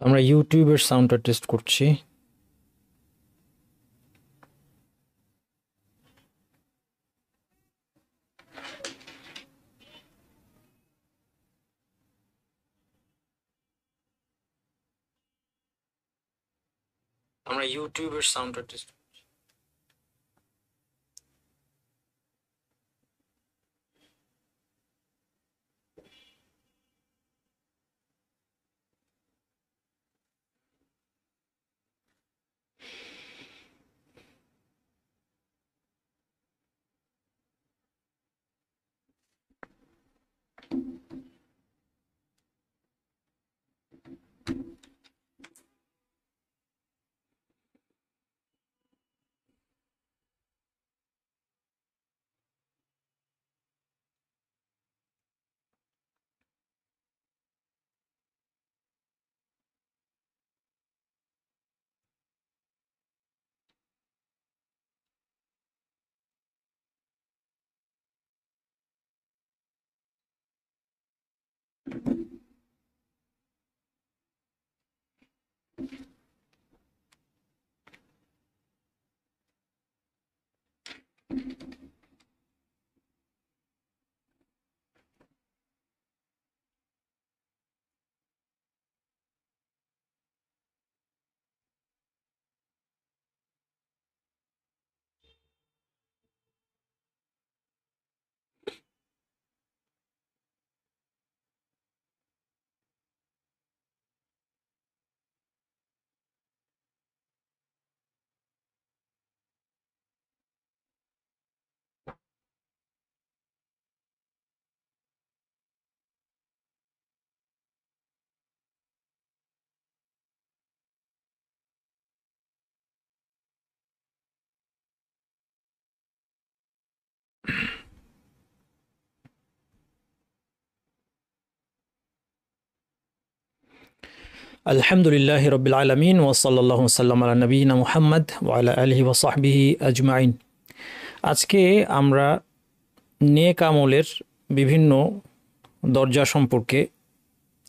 আমরা ইউটিউবের সাউন্ডটা টেস্ট করছি। আমরা ইউটিউবের সাউন্ডটা টেস্ট আলহামদুলিল্লাহ রবিল আলমিন ওসাল্লাহ সাল্লাম আলা নবীনা মুহাম্মদ ওয়ালা আলহি ওসাহবিহি আজমাইন। আজকে আমরা নেক আমলের বিভিন্ন দরজা সম্পর্কে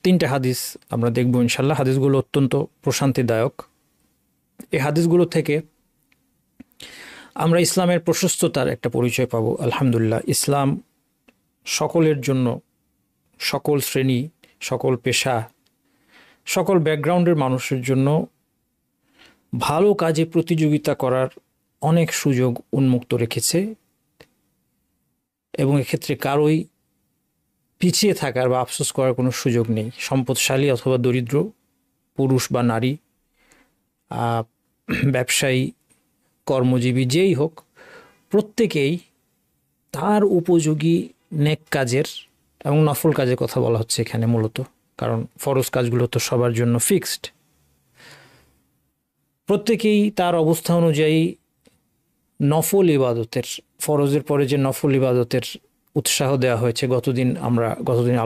3টে হাদিস আমরা দেখব ইনশাল্লাহ। হাদিসগুলো অত্যন্ত প্রশান্তিদায়ক। এই হাদিসগুলো থেকে আমরা ইসলামের প্রশস্ততার একটা পরিচয় পাবো। আলহামদুলিল্লাহ, ইসলাম সকলের জন্য, সকল শ্রেণী, সকল পেশা, সকল ব্যাকগ্রাউন্ডের মানুষের জন্য ভালো কাজে প্রতিযোগিতা করার অনেক সুযোগ উন্মুক্ত রেখেছে এবং এক্ষেত্রে কারোই পিছিয়ে থাকার বা আফসোস করার কোনো সুযোগ নেই। সম্পদশালী অথবা দরিদ্র, পুরুষ বা নারী, ব্যবসায়ী, কর্মজীবী, যেই হোক, প্রত্যেকেই তার উপযোগী নেক কাজের এবং নফল কাজের কথা বলা হচ্ছে এখানে মূলত, কারণ ফরজ কাজগুলো তো সবার জন্য ফিক্সড। প্রত্যেকেই তার অবস্থা অনুযায়ী নফল ইবাদতের, ফরজের পরে যে নফল ইবাদতের উৎসাহ দেওয়া হয়েছে। গতদিন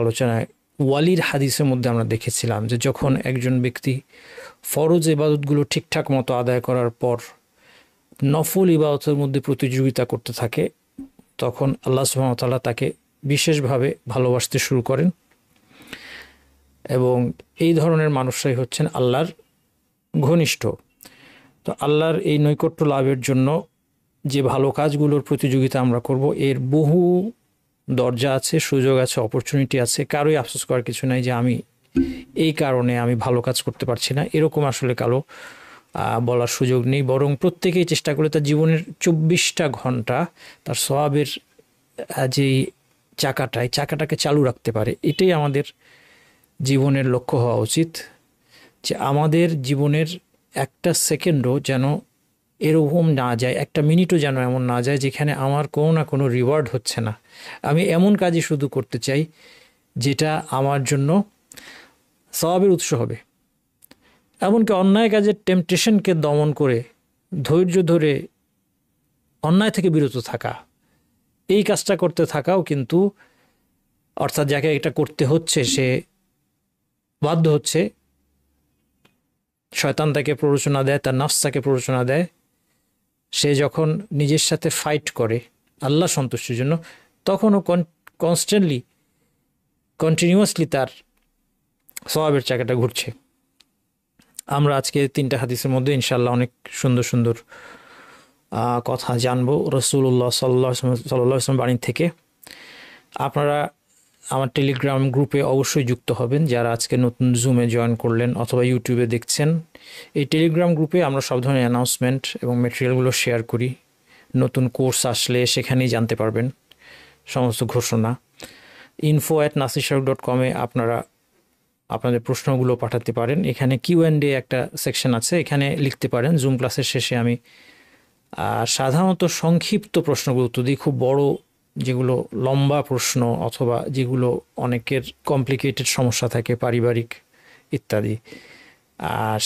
আলোচনায় ওয়ালির হাদিসের মধ্যে আমরা দেখেছিলাম যে যখন একজন ব্যক্তি ফরজ ইবাদতগুলো ঠিকঠাক মতো আদায় করার পর নফল ইবাদতের মধ্যে প্রতিযোগিতা করতে থাকে, তখন আল্লাহ সুবহানাহু ওয়া তাআলা তাকে বিশেষভাবে ভালোবাসতে শুরু করেন এবং এই ধরনের মানুষরাই হচ্ছেন আল্লাহর ঘনিষ্ঠ। তো আল্লাহর এই নৈকট্য লাভের জন্য যে ভালো কাজগুলোর প্রতিযোগিতা আমরা করব, এর বহু দরজা আছে, সুযোগ আছে, অপরচুনিটি আছে। কারোই আফসোস করার কিছু নাই যে আমি এই কারণে আমি ভালো কাজ করতে পারছি না, এরকম আসলে কারো বলার সুযোগ নেই। বরং প্রত্যেকেই চেষ্টা করে তার জীবনের 24টা ঘন্টা তার সওয়াবের যেই চাকাটাকে চালু রাখতে পারে। এটাই আমাদের জীবনের লক্ষ্য হওয়া উচিত, যে আমাদের জীবনের একটা সেকেন্ডও যেন এরকম না যায়, একটা মিনিটও যেন এমন না যায় যেখানে আমার কোনো না কোনো রিওয়ার্ড হচ্ছে না। আমি এমন কাজই শুধু করতে চাই যেটা আমার জন্য সওয়াবের উৎস হবে। এমনকি অন্যায় কাজের টেম্পটেশনকে দমন করে ধৈর্য ধরে অন্যায় থেকে বিরত থাকা, এই কাজটা করতে থাকাও কিন্তু, অর্থাৎ যাকে এটা করতে হচ্ছে সে বাধ্য হচ্ছে, শয়তান তাকে প্ররোচনা দেয়, তার নফস তাকে প্ররোচনা দেয়। সে যখন নিজের সাথে ফাইট করে আল্লাহ সন্তুষ্টির জন্য, তখনও কন্টিনিউয়াসলি তার সওয়াবের চাকাটা ঘুরছে। আমরা আজকে 3টা হাদিসের মধ্যে ইনশাআল্লাহ অনেক সুন্দর সুন্দর কথা জানবো রাসূলুল্লাহ সাল্লাল্লাহু আলাইহি ওয়াসাল্লাম বাণী থেকে। আপনারা আমার টেলিগ্রাম গ্রুপে অবশ্যই যুক্ত হবেন যারা আজকে নতুন জুমে জয়েন করলেন অথবা ইউটিউবে দেখছেন। এই টেলিগ্রাম গ্রুপে আমরা সব ধরনের অ্যানাউন্সমেন্ট এবং মেটেরিয়ালগুলো শেয়ার করি। নতুন কোর্স আসলে সেখানেই জানতে পারবেন সমস্ত ঘোষণা। info@nasirshahruq.com আপনারা আপনাদের প্রশ্নগুলো পাঠাতে পারেন। এখানে Q&A একটা সেকশন আছে, এখানে লিখতে পারেন। জুম ক্লাসের শেষে আমি সাধারণত সংক্ষিপ্ত প্রশ্নগুলো উত্তর দিই। খুব বড় যেগুলো লম্বা প্রশ্ন অথবা যেগুলো অনেকের কমপ্লিকেটেড সমস্যা থাকে পারিবারিক ইত্যাদি,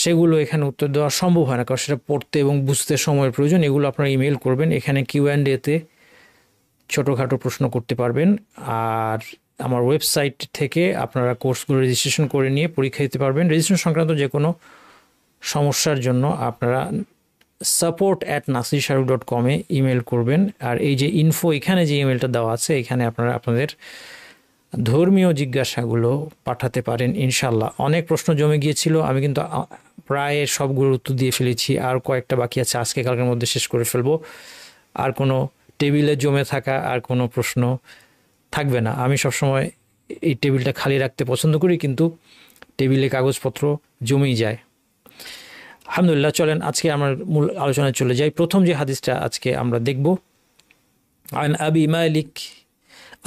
সেগুলো এখানে উত্তর দেওয়া সম্ভব হয় না, কারণ সেটা পড়তে এবং বুঝতে সময়ের প্রয়োজন। এগুলো আপনারা ইমেল করবেন, এখানে Q&A-তে ছোটোখাটো প্রশ্ন করতে পারবেন। আর আমার ওয়েবসাইট থেকে আপনারা কোর্সগুলো রেজিস্ট্রেশন করে নিয়ে পরীক্ষা দিতে পারবেন। রেজিস্ট্রেশন সংক্রান্ত যে কোনো সমস্যার জন্য আপনারা support@nasirshahruq.com ইমেল করবেন। আর এই যে ইনফো এখানে যে ইমেলটা দেওয়া আছে, এখানে আপনারা আপনাদের ধর্মীয় জিজ্ঞাসাগুলো পাঠাতে পারেন ইনশাল্লাহ। অনেক প্রশ্ন জমে গিয়েছিল, আমি কিন্তু প্রায় সবগুলোর উত্তর দিয়ে ফেলেছি। আর কয়েকটা বাকি আছে, আজকে কালকের মধ্যে শেষ করে ফেলবো। আর কোনো টেবিলে জমে থাকা আর কোনো প্রশ্ন থাকবে না। আমি সবসময় এই টেবিলটা খালি রাখতে পছন্দ করি, কিন্তু টেবিলে কাগজপত্র জমেই যায়। আলহামদুলিল্লাহ, চলেন আজকে আমার মূল আলোচনায় চলে যাই। প্রথম যে হাদিসটা আজকে আমরা দেখব, আন আবি মালিক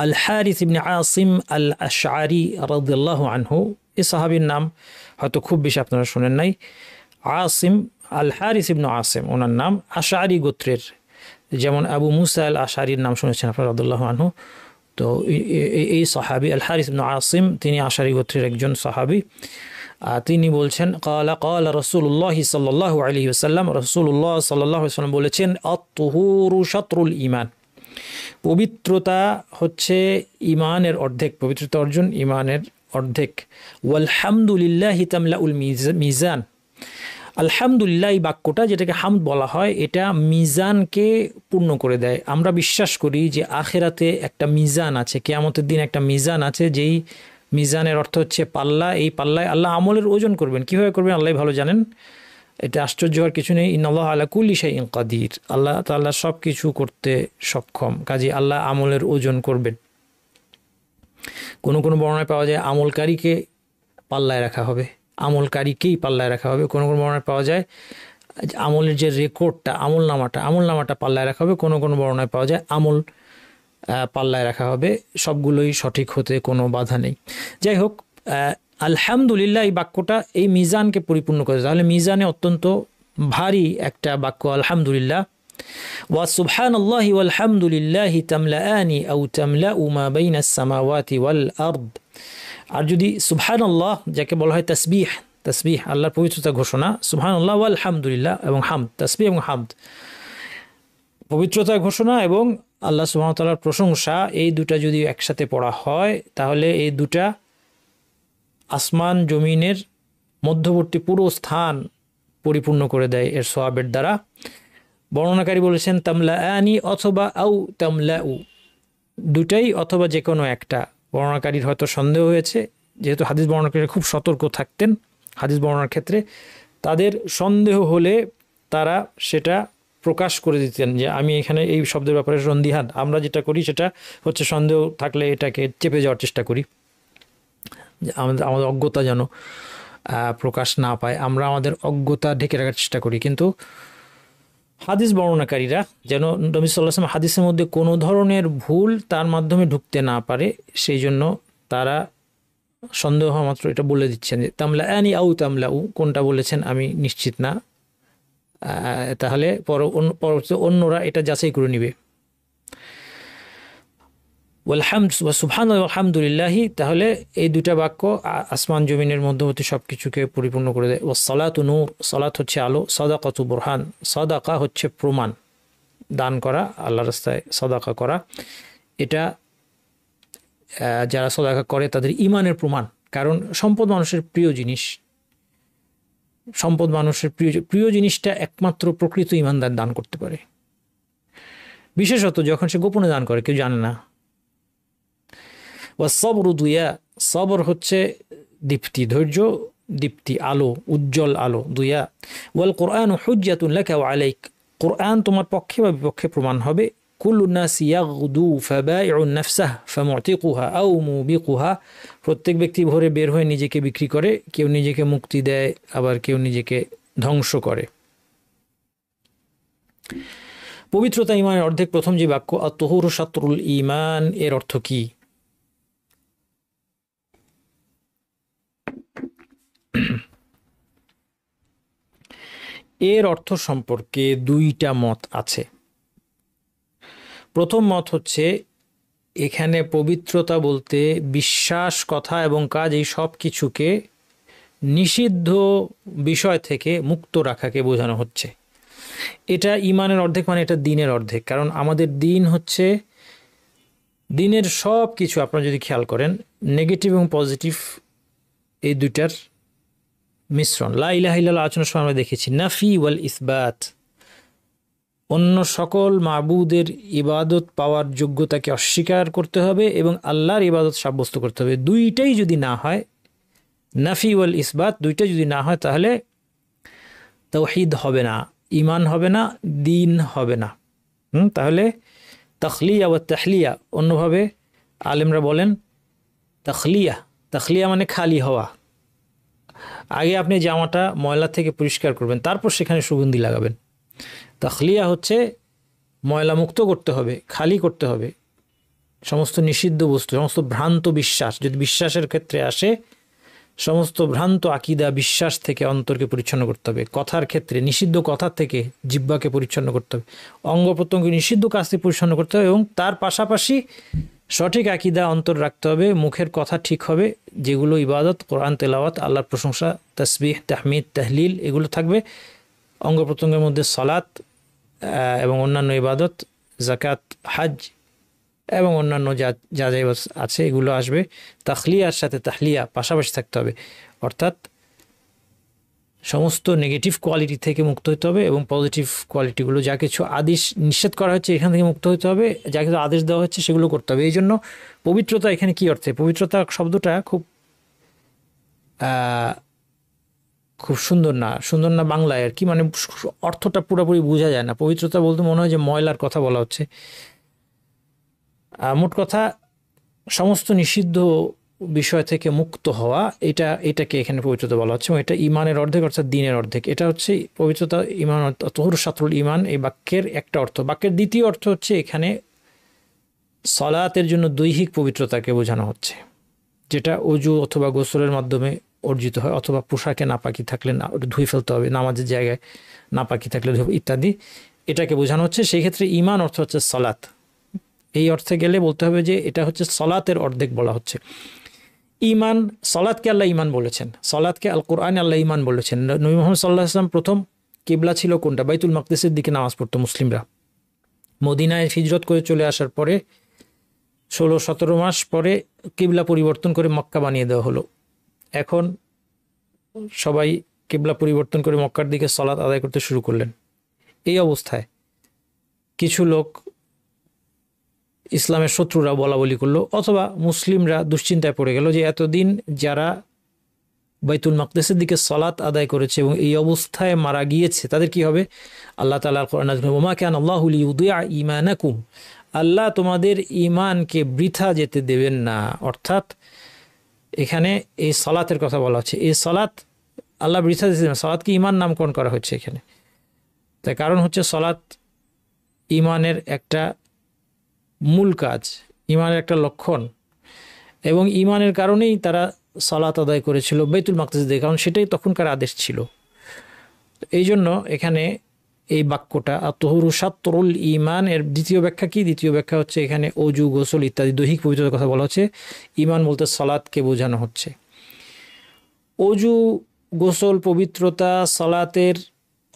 আল হারিস ইবনে আসিম আল আশআরি রাদিয়াল্লাহু আনহু। এই সাহাবীর নাম হয়তো খুব বেশি আপনারা শুনেন নাই। আসিম আল হারিস ইবনে আসিম ওনার নাম। আশআরি গোত্রের, যেমন আবু মুসা আল আশআরির নাম শুনেছেন আপনারা রাদিয়াল্লাহু আনহু। তো এই সাহাবী আল হারিস ইবনে আসিম তিনি আশআরি গোত্রের একজন সাহাবী। তিনি বলছেন, ক্বালা ক্বালা রাসূলুল্লাহ সাল্লাল্লাহু আলাইহি ওয়াসাল্লাম, রাসূলুল্লাহ সাল্লাল্লাহু আলাইহি ওয়াসাল্লাম বলেছেন, আত-তুহুরু শাতরুল ঈমান, পবিত্রতা হচ্ছে ঈমানের অর্ধেক, পবিত্রতা অর্জন ঈমানের অর্ধেক। ওয়াল হামদুলিল্লাহি তামলাউল মিজান, আলহামদুলিল্লাহ এই বাক্যটা, যেটাকে হামদ বলা হয়, এটা মিজানকে পূর্ণ করে দেয়। আমরা বিশ্বাস করি যে আখিরাতে একটা মিজান আছে, কিয়ামতের দিন একটা মিজান আছে, যেই মিজানের অর্থ হচ্ছে পাল্লা। এই পাল্লায় আল্লাহ আমলের ওজন করবেন। কীভাবে করবেন আল্লাহ ভালো জানেন, এটা আশ্চর্য হওয়ার কিছু নেই। ইন্নাল্লাহ আলা কুল্লি শাইইন কাদির, আল্লাহ তাআলা সব কিছু করতে সক্ষম, কাজে আল্লাহ আমলের ওজন করবেন। কোনো কোনো বর্ণনায় পাওয়া যায় আমলকারীকে পাল্লায় রাখা হবে, আমলকারীকেই পাল্লায় রাখা হবে। কোনো কোনো বর্ণনায় পাওয়া যায় আমলের যে রেকর্ডটা, আমলনামাটা পাল্লায় রাখা হবে। কোনো কোনো বর্ণনায় পাওয়া যায় আমল পাল্লায় রাখা হবে। সবগুলোই সঠিক হতে কোনো বাধা নেই। যাই হোক, আলহামদুলিল্লাহ এই বাক্যটা এই মিজানকে পরিপূর্ণ করে, তাহলে মিজানে অত্যন্ত ভারী একটা বাক্য আলহামদুলিল্লাহ। ওয়া সুবহানাল্লাহি ওয়াল হামদুলিল্লাহি তামলাআনি আও তামলাউ মা বাইনাস সামাওয়াতি ওয়াল আরদ। আর যদি সুবহানাল্লাহ, যাকে বলা হয় তাসবিহ, তাসবিহ আল্লাহর পবিত্রতা ঘোষণা, সুবহানাল্লাহ ওয়াল হামদুলিল্লাহ এবং হামদ, তাসবিহ এবং হামদ পবিত্রতা ঘোষণা এবং আল্লাহ সুবহানাহু ওয়া তাআলার প্রশংসা, এই দুটা যদি একসাথে পড়া হয় তাহলে এই দুটা আসমান জমিনের মধ্যবর্তী পুরো স্থান পরিপূর্ণ করে দেয় এর সওয়াবের দ্বারা। বর্ণনাকারী বলেছেন তামলাআনি অথবা আও তামলাউ, দুটাই অথবা যে কোনো একটা। বর্ণনাকারীর হয়তো সন্দেহ হয়েছে, যেহেতু হাদিস বর্ণনাকারী খুব সতর্ক থাকতেন হাদিস বর্ণনার ক্ষেত্রে, তাদের সন্দেহ হলে তারা সেটা প্রকাশ করে দিতেন যে আমি এখানে এই শব্দের ব্যাপারে সন্দিহান। আমরা যেটা করি সেটা হচ্ছে সন্দেহ থাকলে এটাকে চেপে যাওয়ার চেষ্টা করি, আমাদের অজ্ঞতা যেন প্রকাশ না পায়, আমরা আমাদের অজ্ঞতা ঢেকে রাখার চেষ্টা করি। কিন্তু হাদিস বর্ণনাকারীরা যেন নবী সাল্লাল্লাহু আলাইহি ওয়াসাল্লাম হাদিসের মধ্যে কোনো ধরনের ভুল তার মাধ্যমে ঢুকতে না পারে, সেই জন্য তারা সন্দেহ হওয়া মাত্র এটা বলে দিচ্ছেন যে তামলাআনি আও তামলাউ, কোনটা বলেছেন আমি নিশ্চিত না, তাহলে পরবর্তী অন্যরা এটা যাচাই করে নিবে। সুবহানাল্লাহি ওয়াল হামদুলিল্লাহি, তাহলে এই দুটা বাক্য আসমান জমিনের মধ্যবর্তী সব কিছুকে পরিপূর্ণ করে দেয়। ওয়াসসালাতু নূর, সালাত হচ্ছে আলো, সাদাকাতু বুরহান, সাদাকা হচ্ছে প্রমাণ, দান করা, আল্লাহর রাস্তায় সাদাকা করা, এটা যারা সাদাকা করে তাদের ঈমানের প্রমাণ। কারণ সম্পদ মানুষের প্রিয় জিনিস, সম্পদ মানুষের প্রিয় জিনিসটা একমাত্র প্রকৃত ঈমানদার দান করতে পারে, বিশেষত যখন সে গোপনে দান করে, কেউ জানে না। ওয়াসসাবরু দুয়া, সবর হচ্ছে দীপ্তি, ধৈর্য দীপ্তি, আলো, উজ্জ্বল আলো। দুইয়া ওয়াল কোরআন হুজ্জাতুন লাকা ওয়া আলাইক, কোরআন তোমার পক্ষে বা বিপক্ষে প্রমাণ হবে। কুল্লু নাস ইয়াগদু ফাবাইউন নাফসাহ ফামুতিকুহা আও মুবিকুহা, প্রত্যেক ব্যক্তি ভোরে বের হয়ে নিজেকে বিক্রি করে, কেউ নিজেকে মুক্তি দেয়, আবার কেউ নিজেকে ধ্বংস করে। পবিত্রতা ইমানের অর্ধেক, প্রথম যে বাক্য আত-তুহুরু শাতরুল ঈমান, এর অর্থ কি? এর অর্থ সম্পর্কে দুইটা মত আছে। প্রথম মত হচ্ছে এখানে পবিত্রতা বলতে বিশ্বাস, কথা এবং কাজ এই সব কিছুকে নিষিদ্ধ বিষয় থেকে মুক্ত রাখাকে বোঝানো হচ্ছে। এটা ইমানের অর্ধেক, মানে এটা দ্বীনের অর্ধেক। কারণ আমাদের দ্বীন হচ্ছে, দ্বীনের সব কিছু আপনারা যদি খেয়াল করেন, নেগেটিভ এবং পজিটিভ এই দুইটার মিশ্রণ। লা ইলাহা ইল্লাল্লাহ আলোচনার সময় আমরা দেখেছি নাফি ওয়াল ইসবাত, অন্য সকল মাবুদের ইবাদত পাওয়ার যোগ্যতাকে অস্বীকার করতে হবে এবং আল্লাহর ইবাদত সাব্যস্ত করতে হবে। দুইটাই যদি না হয়, নাফি ওয়াল ইসবাত দুইটাই যদি না হয়, তাহলে তাওহীদ হবে না, ইমান হবে না, দ্বীন হবে না। তাহলে তাখলিয়া ওয়া তাহলিয়া, অন্যভাবে আলেমরা বলেন তাখলিয়া। তাখলিয়া মানে খালি হওয়া। আগে আপনি জামাটা ময়লা থেকে পরিষ্কার করবেন, তারপর সেখানে সুগন্ধি লাগাবেন। তাখলিয়া হচ্ছে ময়লা মুক্ত করতে হবে, খালি করতে হবে সমস্ত নিষিদ্ধ বস্তু, সমস্ত ভ্রান্ত বিশ্বাস। যদি বিশ্বাসের ক্ষেত্রে আসে, সমস্ত ভ্রান্ত আকিদা, বিশ্বাস থেকে অন্তরকে পরিচ্ছন্ন করতে হবে। কথার ক্ষেত্রে নিষিদ্ধ কথা থেকে জিহ্বাকে পরিচ্ছন্ন করতে হবে। অঙ্গ প্রত্যঙ্গ নিষিদ্ধ কাজ থেকে পরিচ্ছন্ন করতে হবে এবং তার পাশাপাশি সঠিক আকিদা অন্তর রাখতে হবে। মুখের কথা ঠিক হবে, যেগুলো ইবাদত, কোরআন তেলাওয়াত, আল্লাহর প্রশংসা, তাসবিহ, তাহমিদ, তাহলিল, এগুলো থাকবে। অঙ্গ প্রত্যঙ্গের মধ্যে সালাত এবং অন্যান্য ইবাদত, যাকাত, হজ এবং অন্যান্য যা যা আছে এগুলো আসবে। তাখলিয়ার সাথে তাহলিয়া পাশাপাশি থাকতে হবে, অর্থাৎ সমস্ত নেগেটিভ কোয়ালিটি থেকে মুক্ত হতে হবে এবং পজিটিভ কোয়ালিটিগুলো, যা কিছু আদেশ নিষেধ করা হচ্ছে এখান থেকে মুক্ত হতে হবে, যা কিছু আদেশ দেওয়া হচ্ছে সেগুলো করতে হবে। এই জন্য পবিত্রতা এখানে কি অর্থে? পবিত্রতা শব্দটা খুব খুব সুন্দর না বাংলায় আর কি, মানে অর্থটা পুরোপুরি বোঝা যায় না। পবিত্রতা বলতে মনে হয় যে ময়লার কথা বলা হচ্ছে। মোট কথা সমস্ত নিষিদ্ধ বিষয় থেকে মুক্ত হওয়া, এটাকে এখানে পবিত্রতা বলা হচ্ছে। এবং এটা ইমানের অর্ধেক, অর্থাৎ দ্বীনের অর্ধেক। এটা হচ্ছে পবিত্রতা, ইমান, তুহুর শাতরুল ইমান, এই বাক্যের একটা অর্থ। বাক্যের দ্বিতীয় অর্থ হচ্ছে এখানে সালাতের জন্য দৈহিক পবিত্রতাকে বোঝানো হচ্ছে, যেটা অজু অথবা গোসলের মাধ্যমে অর্জিত হয়, অথবা পোশাকে নাপাকি থাকলে ধুয়ে ফেলতে হবে, নামাজের জায়গায় নাপাকি থাকলে ইত্যাদি, এটাকে বোঝানো হচ্ছে। সেই ক্ষেত্রে ইমান অর্থ হচ্ছে সালাত। এই অর্থে গেলে বলতে হবে যে এটা হচ্ছে সালাতের অর্ধেক বলা হচ্ছে। ইমান, সালাতকে আল্লাহ ইমান বলেছেন, সালাতকে আল কোরআনে আল্লাহ ইমান বলেছেন। নবী মুহাম্মদ সাল্লাল্লাহু আলাইহি ওয়াসাল্লাম প্রথম কিবলা ছিল কোনটা? বাইতুল মাকদিসের দিকে নামাজ পড়তো মুসলিমরা। মদিনায় হিজরত করে চলে আসার পরে 16-17 মাস পরে কিবলা পরিবর্তন করে মক্কা বানিয়ে দেওয়া হলো। এখন সবাই কিবলা পরিবর্তন করে মক্কার দিকে সালাত আদায় করতে শুরু করলেন। এই অবস্থায় কিছু লোক, ইসলামের শত্রুরা বলা বলি করলো, অথবা মুসলিমরা দুশ্চিন্তায় পড়ে গেল যে এতদিন যারা বাইতুল মাকদিসের দিকে সালাত আদায় করেছে এবং এই অবস্থায় মারা গিয়েছে, তাদের কি হবে? আল্লাহ তাআলা কোরআন নাযিল করেন, ওমা কানা আল্লাহু লিইউদিআ ঈমানাকুম, আল্লাহ তোমাদের ঈমানকে বৃথা যেতে দেবেন না। অর্থাৎ এখানে এই সালাতের কথা বলা হচ্ছে। এই সালাত আল্লাহ বৃথা যেতে দেবেন না। সালাতকে ঈমান নামকরণ করা হচ্ছে এখানে। তার কারণ হচ্ছে সালাত ঈমানের একটা মূল কাজ, ঈমানের একটা লক্ষণ, এবং ঈমানের কারণেই তারা সালাত আদায় করেছিল বাইতুল মাকদিস দিয়ে, কারণ সেটাই তখনকার আদেশ ছিল। এই জন্য এখানে এই বাক্যটা আত-তুহুরু শাতরুল ঈমান এর দ্বিতীয় ব্যাখ্যা কি? দ্বিতীয় ব্যাখ্যা হচ্ছে এখানে অজু, গোসল ইত্যাদি দৈহিক পবিত্রতার কথা বলা হচ্ছে। ঈমান বলতে সালাতকে বোঝানো হচ্ছে। অজু, গোসল, পবিত্রতা সালাতের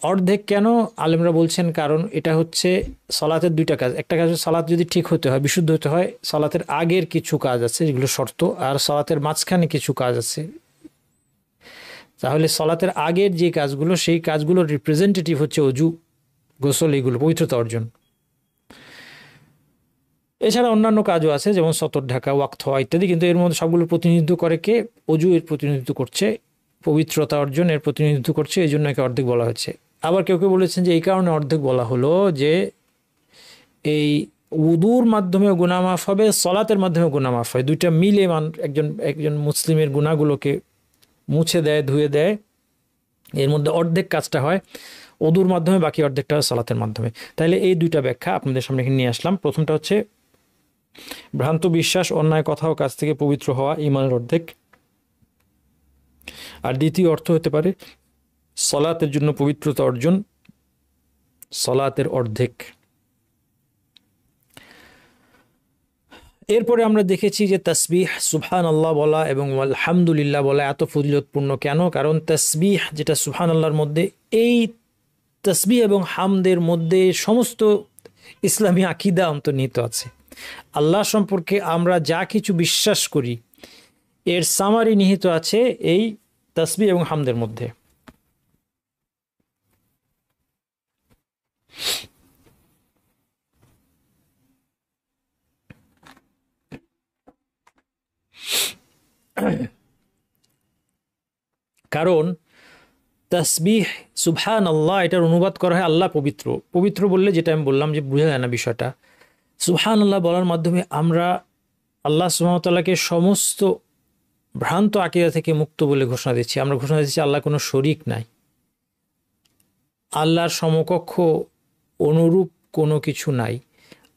অর্ধেক কেন? আলেমরা বলছেন কারণ এটা হচ্ছে সালাতের দুইটা কাজ। একটা কাজ হচ্ছে সালাত যদি ঠিক হতে হয়, বিশুদ্ধ হতে হয়, সালাতের আগের কিছু কাজ আছে যেগুলো শর্ত, আর সালাতের মাঝখানে কিছু কাজ আছে। তাহলে সালাতের আগের যে কাজগুলো, সেই কাজগুলোর রিপ্রেজেন্টেটিভ হচ্ছে অজু, গোসল, এইগুলো পবিত্রতা অর্জন। এছাড়া অন্যান্য কাজও আছে, যেমন সতর ঢাকা, ওয়াক্ত হওয়া ইত্যাদি, কিন্তু এর মধ্যে সবগুলো প্রতিনিধিত্ব করে কে? অজু এর প্রতিনিধিত্ব করছে। পবিত্রতা অর্জন এর প্রতিনিধিত্ব করছে, এই জন্য একে অর্ধেক বলা হয়েছে। আবার কেউ কেউ বলেছেন যে এই কারণে অর্ধেক বলা হলো যে এই উদুর মাধ্যমে গুনাহ মাফ হবে, সলাতের মাধ্যমে গুনাহ মাফ হয়, দুইটা মিলে একজন মুসলিমের গুনাহগুলোকে মুছে দেয়, ধুয়ে দেয়। এর মধ্যে অর্ধেক কাজটা হয় উদুর মাধ্যমে, বাকি অর্ধেকটা হয় সলাতের মাধ্যমে। তাহলে এই দুইটা ব্যাখ্যা আপনাদের সামনে এখানে নিয়ে আসলাম। প্রথমটা হচ্ছে ভ্রান্ত বিশ্বাস, অন্যায় কথা ও কাজ থেকে পবিত্র হওয়া ঈমানের অর্ধেক। আর দ্বিতীয় অর্থ হতে পারে সলাতের জন্য পবিত্রতা অর্জন, সলাতের অর্ধেক। এরপরে আমরা দেখেছি যে তাসবিহ, সুবহানাল্লাহ বলা এবং আলহামদুলিল্লাহ বলা এত ফজিলতপূর্ণ কেন? কারণ তাসবিহ যেটা সুবহানাল্লাহর মধ্যে, এই তাসবিহ এবং হামদের মধ্যে সমস্ত ইসলামী আকীদা অন্তর্নিহিত আছে। আল্লাহ সম্পর্কে আমরা যা কিছু বিশ্বাস করি এর সামারি নিহিত আছে এই তাসবিহ এবং হামদের মধ্যে। কারণ তাসবিহ সুবহানাল্লাহ এটার অনুবাদ করা হয় আল্লাহ পবিত্র। পবিত্র বললে যেটা আমি বললাম যে বোঝা যায় না বিষয়টা। সুবহানাল্লাহ বলার মাধ্যমে আমরা আল্লাহ সুবহানাহু ওয়া তাআলাকে সমস্ত ভ্রান্ত আকীদা থেকে মুক্ত বলে ঘোষণা দিচ্ছি। আমরা ঘোষণা দিচ্ছি আল্লাহ কোনো শরীক নাই, আল্লাহর সমকক্ষ অনুরূপ কোনো কিছু নাই।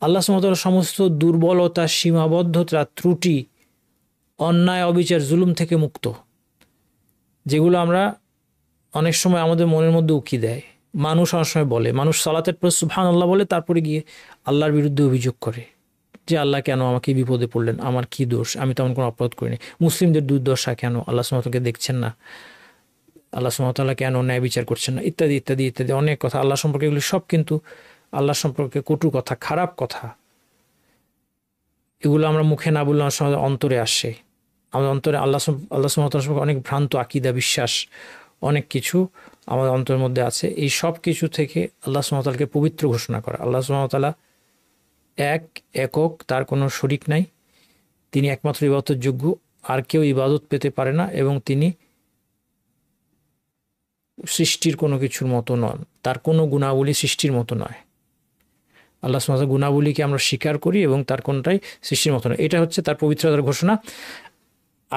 আল্লাহ সুবহানাহু ওয়া তাআলা সমস্ত দুর্বলতা, সীমাবদ্ধতা, ত্রুটি, অন্যায়, অবিচার, জুলুম থেকে মুক্ত, যেগুলো আমরা অনেক সময় আমাদের মনের মধ্যে উকি দেয়। মানুষ অনেক সময় বলে, মানুষ সালাতের পর সুবহানাল্লাহ বলে তারপরে গিয়ে আল্লাহর বিরুদ্ধে অভিযোগ করে যে আল্লাহ কেন আমাকে বিপদে পড়লেন, আমার কি দোষ, আমি তেমন কোনো অপরাধ করিনি। মুসলিমদের দুর্দশা কেন, আল্লাহ সুবহানাহু ওয়া তাআলাকে দেখছেন না, আল্লাহ সুবহানাহু ওয়া তাআলা কেন ন্যায় বিচার করছেন না, ইত্যাদি ইত্যাদি ইত্যাদি অনেক কথা আল্লাহ সম্পর্কে। এগুলি সব কিন্তু আল্লাহ সম্পর্কে কটু কথা, খারাপ কথা। এগুলো আমরা মুখে না বললে আমাদের অন্তরে আসে। আমাদের অন্তরে আল্লাহ সুবহানাহু ওয়া তাআলা সম্পর্কে অনেক ভ্রান্ত আকীদা, বিশ্বাস, অনেক কিছু আমাদের অন্তরের মধ্যে আছে। এই সব কিছু থেকে আল্লাহ সুবহানাহু ওয়া তাআলাকে পবিত্র ঘোষণা করা। আল্লাহ সুবহানাহু ওয়া তাআলা একক, তার কোনো শরীক নাই, তিনি একমাত্র ইবাদতের যোগ্য, আর কেউ ইবাদত পেতে পারে না, এবং তিনি সৃষ্টির কোনো কিছুর মতো নন, তার কোনো গুণাবলী সৃষ্টির মতো নয়। আল্লাহ সুবহানাহু ওয়া তাআলার গুণাবলীকে আমরা স্বীকার করি এবং তার কোনটাই সৃষ্টির মতো নয়। এটা হচ্ছে তার পবিত্রতার ঘোষণা।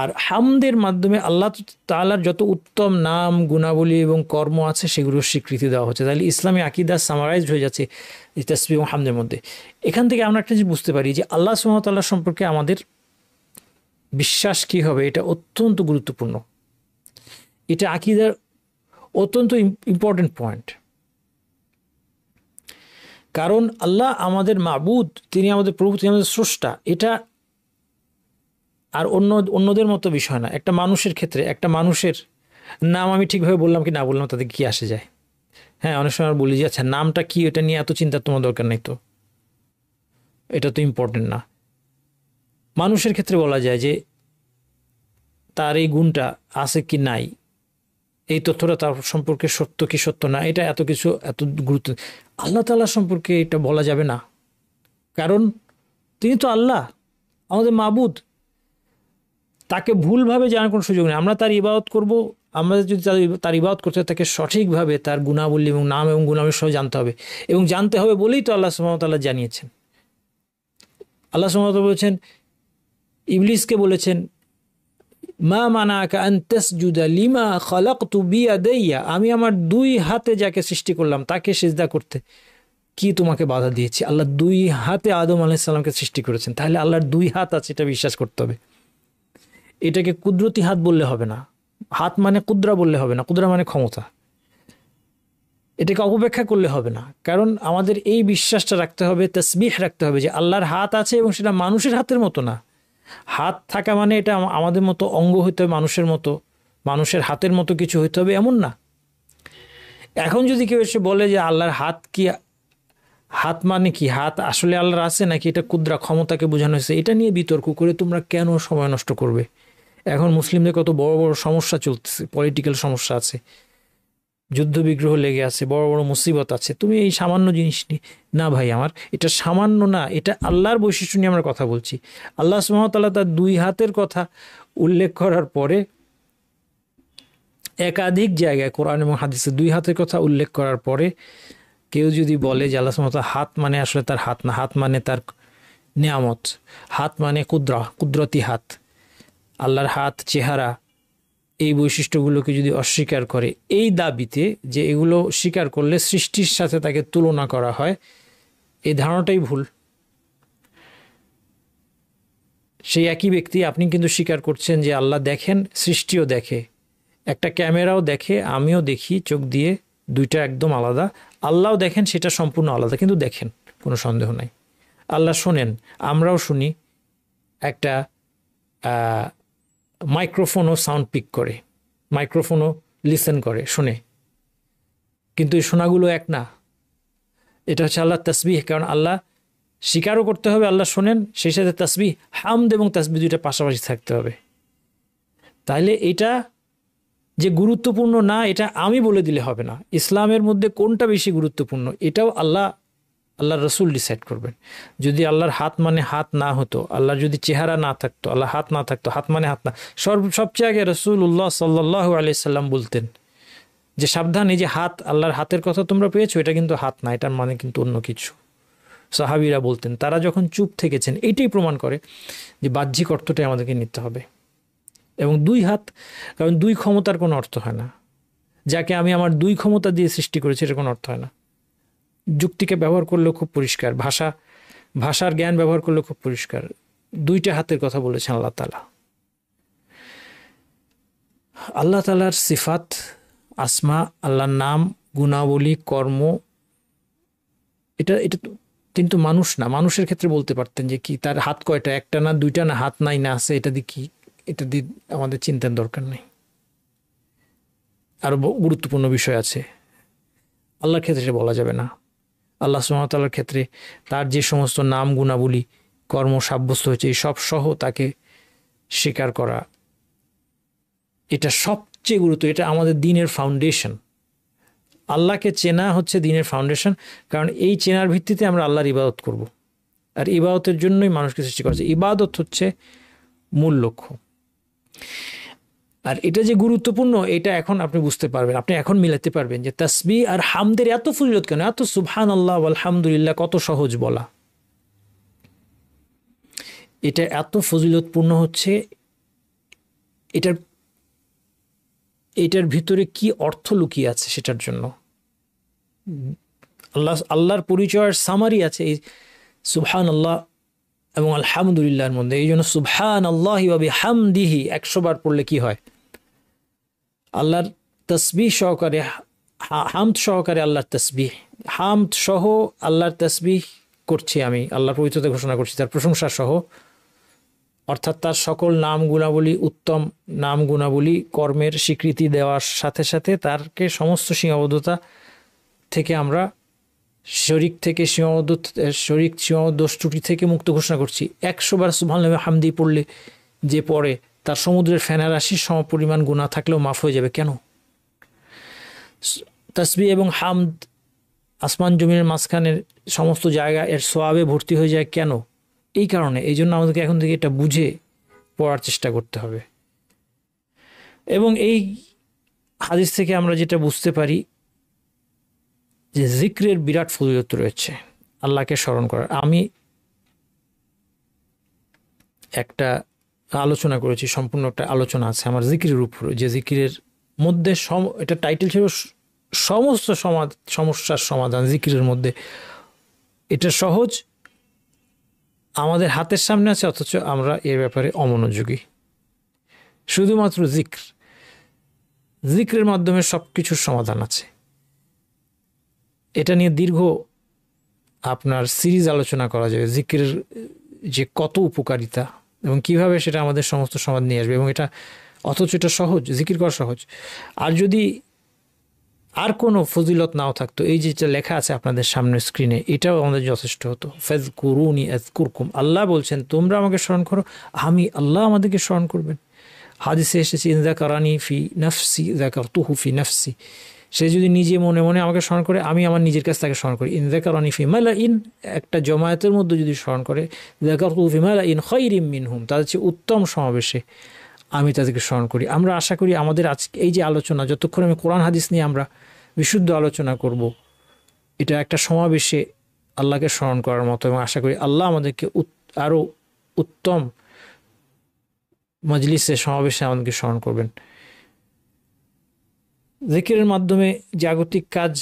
আর হামদের মাধ্যমে আল্লাহ তাআলার যত উত্তম নাম, গুণাবলী এবং কর্ম আছে সেগুলোর স্বীকৃতি দেওয়া হচ্ছে। তাহলে ইসলামী আকীদা সামারাইজড হয়ে যাচ্ছে এই তাসবিহ এবং হামদের মধ্যে। এখান থেকে আমরা একটা জিনিস বুঝতে পারি যে আল্লাহ সুবহানাহু ওয়া তাআলা সম্পর্কে আমাদের বিশ্বাস কী হবে, এটা অত্যন্ত গুরুত্বপূর্ণ। এটা আকীদার অত্যন্ত ইম্পর্টেন্ট পয়েন্ট। কারণ আল্লাহ আমাদের মাবুদ, তিনি আমাদের প্রভু, তিনি আমাদের স্রষ্টা। এটা আর অন্যদের মতো বিষয় না। একটা মানুষের ক্ষেত্রে একটা মানুষের নাম আমি ঠিকভাবে বললাম কি না বললাম তাতে কি আসে যায়? হ্যাঁ, অনেক সময় বলি যে আচ্ছা নামটা কি, এটা নিয়ে এত চিন্তা তোমার দরকার নেই, তো এটা তো ইম্পর্টেন্ট না। মানুষের ক্ষেত্রে বলা যায় যে তার এই গুণটা আছে কি নাই, এই তথ্যটা তার সম্পর্কে সত্য কি সত্য না, এটা এত কিছু এত গুরুত্ব। আল্লাহ তাআলা সম্পর্কে এটা বলা যাবে না, কারণ তিনি তো আল্লাহ, আমাদের মাবুদ। তাকে ভুলভাবে জানার কোনো সুযোগ নেই। আমরা তার ইবাদত করব, আমরা যদি তার ইবাদত করতে তাকে সঠিকভাবে তার গুণাবলী এবং নাম এবং গুণাবলী সহ জানতে হবে, এবং জানতে হবে বলেই তো আল্লাহ সুবহানাহু ওয়া তাআলা জানিয়েছেন। আল্লাহ সুবহানাহু ওয়া তাআলা বলেছেন, ইবলিসকে বলেছেন, মা মানাকা আন তাসজুদা লিমা খালাকতু বিয়াদাইয়া, আমি আমার দুই হাতে যাকে সৃষ্টি করলাম তাকে সিজদা করতে কি তোমাকে বাধা দিয়েছি? আল্লাহ দুই হাতে আদম আলাইহিস সালামকে সৃষ্টি করেছেন, তাহলে আল্লাহর দুই হাত আছে এটা বিশ্বাস করতে হবে। এটাকে কুদরতি হাত বললে হবে না, হাত মানে কুদরা বললে হবে না, কুদরা মানে ক্ষমতা। এটাকে অপব্যাখ্যা করলে হবে না, কারণ আমাদের এই বিশ্বাসটা রাখতে হবে, তাসবিহ রাখতে হবে যে আল্লাহর হাত আছে, এবং সেটা মানুষের হাতের মতো না। হাত থাকা মানে এটা আমাদের মতো অঙ্গ হইতে হবে, মানুষের মতো, মানুষের হাতের মতো কিছু হইতে হবে এমন না। এখন যদি কেউ এসে বলে যে আল্লাহর হাত কি, হাত মানে কি, হাত আসলে আল্লাহর আছে নাকি এটা কুদরা ক্ষমতাকে বোঝানো হয়েছে, এটা নিয়ে বিতর্ক করে তোমরা কেন সময় নষ্ট করবে? এখন মুসলিমদের কত বড় বড় সমস্যা চলতেছে, পলিটিক্যাল সমস্যা আছে, যুদ্ধ বিগ্রহ লেগে আছে, বড় বড় মুসিবত আছে, তুমি এই সামান্য জিনিস নিয়ে না ভাই, আমার এটা সামান্য না, এটা আল্লাহর বৈশিষ্ট্য নিয়ে আমরা কথা বলছি। আল্লাহ সুবহানাহু ওয়া তাআলা তার দুই হাতের কথা উল্লেখ করার পরে একাধিক জায়গায় কোরআন এবং হাদিসে 2 হাতের কথা উল্লেখ করার পরে কেউ যদি বলে যে আল্লাহ সুবহানাহু ওয়া তাআলা হাত মানে আসলে তার হাত না, হাত মানে তার নিয়ামত, হাত মানে কুদরতি হাত, আল্লাহর হাত, চেহারা, এই বৈশিষ্ট্যগুলোকে যদি অস্বীকার করে এই দাবিতে যে এগুলো স্বীকার করলে সৃষ্টির সাথে তাকে তুলনা করা হয়, এই ধারণাটাই ভুল। সেই একই ব্যক্তি, আপনি কিন্তু স্বীকার করছেন যে আল্লাহ দেখেন, সৃষ্টিও দেখে, একটা ক্যামেরাও দেখে, আমিও দেখি চোখ দিয়ে, দুইটা একদম আলাদা। আল্লাহও দেখেন, সেটা সম্পূর্ণ আলাদা, কিন্তু দেখেন, কোনো সন্দেহ নাই। আল্লাহ শোনেন, আমরাও শুনি। একটা মাইক্রোফোনও সাউন্ড পিক করে, মাইক্রোফোনও লিসেন করে, শোনে, কিন্তু এই শোনাগুলো এক না। এটা হচ্ছে আল্লাহর তাসবিহ। কারণ আল্লাহ স্বীকারও করতে হবে আল্লাহ শোনেন, সেই সাথে তাসবিহ, হামদ এবং তাসবিহ দুইটা পাশাপাশি থাকতে হবে। তাইলে এটা যে গুরুত্বপূর্ণ না, এটা আমি বলে দিলে হবে না। ইসলামের মধ্যে কোনটা বেশি গুরুত্বপূর্ণ এটাও আল্লাহর রসুল ডিসাইড করবেন। যদি আল্লাহর হাত মানে হাত না হতো, আল্লাহর যদি চেহারা না থাকতো, আল্লাহ হাত না থাকতো, হাত মানে হাত না, সবচেয়ে আগে রাসূলুল্লাহ সাল্লাল্লাহু আলাইহি সাল্লাম বলতেন যে সাবধান, এই যে হাত, আল্লাহর হাতের কথা তোমরা পেয়েছো, এটা কিন্তু হাত না, এটার মানে কিন্তু অন্য কিছু। সাহাবীরা বলতেন, তারা যখন চুপ থেকেছেন, এইটাই প্রমাণ করে যে বাহ্যিক অর্থটাই আমাদেরকে নিতে হবে। এবং 2 হাত, কারণ 2 ক্ষমতার কোনো অর্থ হয় না। যাকে আমি আমার 2 ক্ষমতা দিয়ে সৃষ্টি করেছি, এটা কোনো অর্থ হয় না। যুক্তিকে ব্যবহার করলেও খুব পরিষ্কার, ভাষার জ্ঞান ব্যবহার করলেও খুব পরিষ্কার। 2টা হাতের কথা বলেছেন আল্লাহ তাআলা। আল্লাহ তাআলার সিফাত, আসমা, আল্লাহর নাম, গুণাবলী, কর্ম, এটা কিন্তু মানুষ না। মানুষের ক্ষেত্রে বলতে পারতেন যে কি তার হাত কয়টা, একটা না, 2টা না, হাত নাই না আছে, এটা দিয়ে কি, এটা দিয়ে আমাদের চিন্তার দরকার নেই। আরো গুরুত্বপূর্ণ বিষয় আছে, আল্লাহর ক্ষেত্রে বলা যাবে না। আল্লাহ সুবহানাহু ওয়া তাআলার ক্ষেত্রে তার যে সমস্ত নাম, গুণাবলী, কর্ম সাব্যস্ত হয়েছে, এই সব সহ তাকে স্বীকার করা, এটা সবচেয়ে গুরুত্ব। এটা আমাদের দ্বীনের ফাউন্ডেশন। আল্লাহকে চেনা হচ্ছে দ্বীনের ফাউন্ডেশন। কারণ এই চেনার ভিত্তিতে আমরা আল্লাহর ইবাদত করব। আর ইবাদতের জন্যই মানুষকে সৃষ্টি করা হয়েছে। ইবাদত হচ্ছে মূল লক্ষ্য। আর এটা যে গুরুত্বপূর্ণ, এটা এখন আপনি বুঝতে পারবেন, আপনি এখন মিলাতে পারবেন যে তাসবিহ আর হামদের এত ফজিলত কেন, এত সুবহানাল্লাহ আলহামদুলিল্লাহ কত সহজ বলা। এটা এত ফজিলতপূর্ণ হচ্ছে, এটার ভিতরে কি অর্থ লুকিয়ে আছে সেটার জন্য। আল্লাহর পরিচয়ের সামারি আছে এই সুবহানাল্লাহ এবং আলহামদুলিল্লাহর মধ্যে। এই জন্য সুবহানাল্লাহি ওয়া বিহামদিহি 100 বার পড়লে কি হয়, আল্লাহর তাসবিহ সহকারে, হামদ সহকারে আল্লাহর তাসবিহ, হামদ সহ আল্লাহর তাসবিহ করছি আমি, আল্লাহর পবিত্রতা ঘোষণা করছি, তার প্রশংসা সহ, অর্থাৎ তার সকল নাম গুণাবলী, উত্তম নাম গুণাবলী, কর্মের স্বীকৃতি দেওয়ার সাথে সাথে তারকে সমস্ত সীমাবদ্ধতা থেকে আমরা, শরীক সীমাবদ্ধ ত্রুটি থেকে মুক্ত ঘোষণা করছি। 100 বার সুবহানাল্লাহ হামদি পড়লে যে পড়ে, তার সমুদ্রের ফেনারাশির সমপরিমাণ গুনাহ থাকলেও মাফ হয়ে যাবে। কেন? তাসবিহ এবং হামদ আসমান জমিনের মাঝখানের সমস্ত জায়গা এর সওয়াবে ভর্তি হয়ে যায়। কেন? এই কারণে। এই জন্য আমাদেরকে এখন থেকে এটা বুঝে পড়ার চেষ্টা করতে হবে। এবং এই হাদিস থেকে আমরা যেটা বুঝতে পারি যে জিক্রের বিরাট ফজিলত রয়েছে, আল্লাহকে স্মরণ করার। আমি একটা আলোচনা করেছি, সম্পূর্ণ একটা আলোচনা আছে আমার জিকিরের উপর, যে জিকিরের মধ্যে এটা টাইটেল ছিল সমস্ত সমস্যার সমাধান জিকিরের মধ্যে। এটা সহজ, আমাদের হাতের সামনে আছে, অথচ আমরা এর ব্যাপারে অমনোযোগী। শুধুমাত্র জিক্রের মাধ্যমে সব কিছুর সমাধান আছে। এটা নিয়ে দীর্ঘ আপনার সিরিজ আলোচনা করা যাবে, জিক্রের যে কত উপকারিতা এবং কিভাবে সেটা আমাদের সমস্ত সমাধান নিয়ে আসবে। এবং এটা অথচ এটা সহজ, জিকির করা সহজ। আর যদি আর কোনো ফজিলত নাও থাকতো, এই যেটা লেখা আছে আপনাদের সামনে স্ক্রিনে, এটাও আমাদের যথেষ্ট হতো। ফাযকুরুনি আযকুরকুম, আল্লাহ বলছেন তোমরা আমাকে স্মরণ করো, আল্লাহ আমাদেরকে স্মরণ করবেন। হাদিসে এসেছে ইন যাকারানি ফি নাফসি যাকারতুহু ফি নাফসি, সে যদি নিজে মনে মনে আমাকে স্মরণ করে, আমি আমার নিজের কাছে তাকে স্মরণ করি। ইন যাকারানি ফি মালাইন, একটা জমায়েতের মধ্যে যদি স্মরণ করে, যাকারতুহু ফি মালাইন খায়রিম মিনহুম, তাদের চেয়ে উত্তম সমাবেশে আমি তাদেরকে স্মরণ করি। আমরা আশা করি আমাদের আজকে এই যে আলোচনা, যতক্ষণ আমি কোরআন হাদিস নিয়ে আমরা বিশুদ্ধ আলোচনা করব, এটা একটা সমাবেশে আল্লাহকে স্মরণ করার মতো, এবং আশা করি আল্লাহ আমাদেরকে আরও উত্তম মজলিসে, সমাবেশে আমাদেরকে স্মরণ করবেন। জিকিরের মাধ্যমে জাগতিক কাজ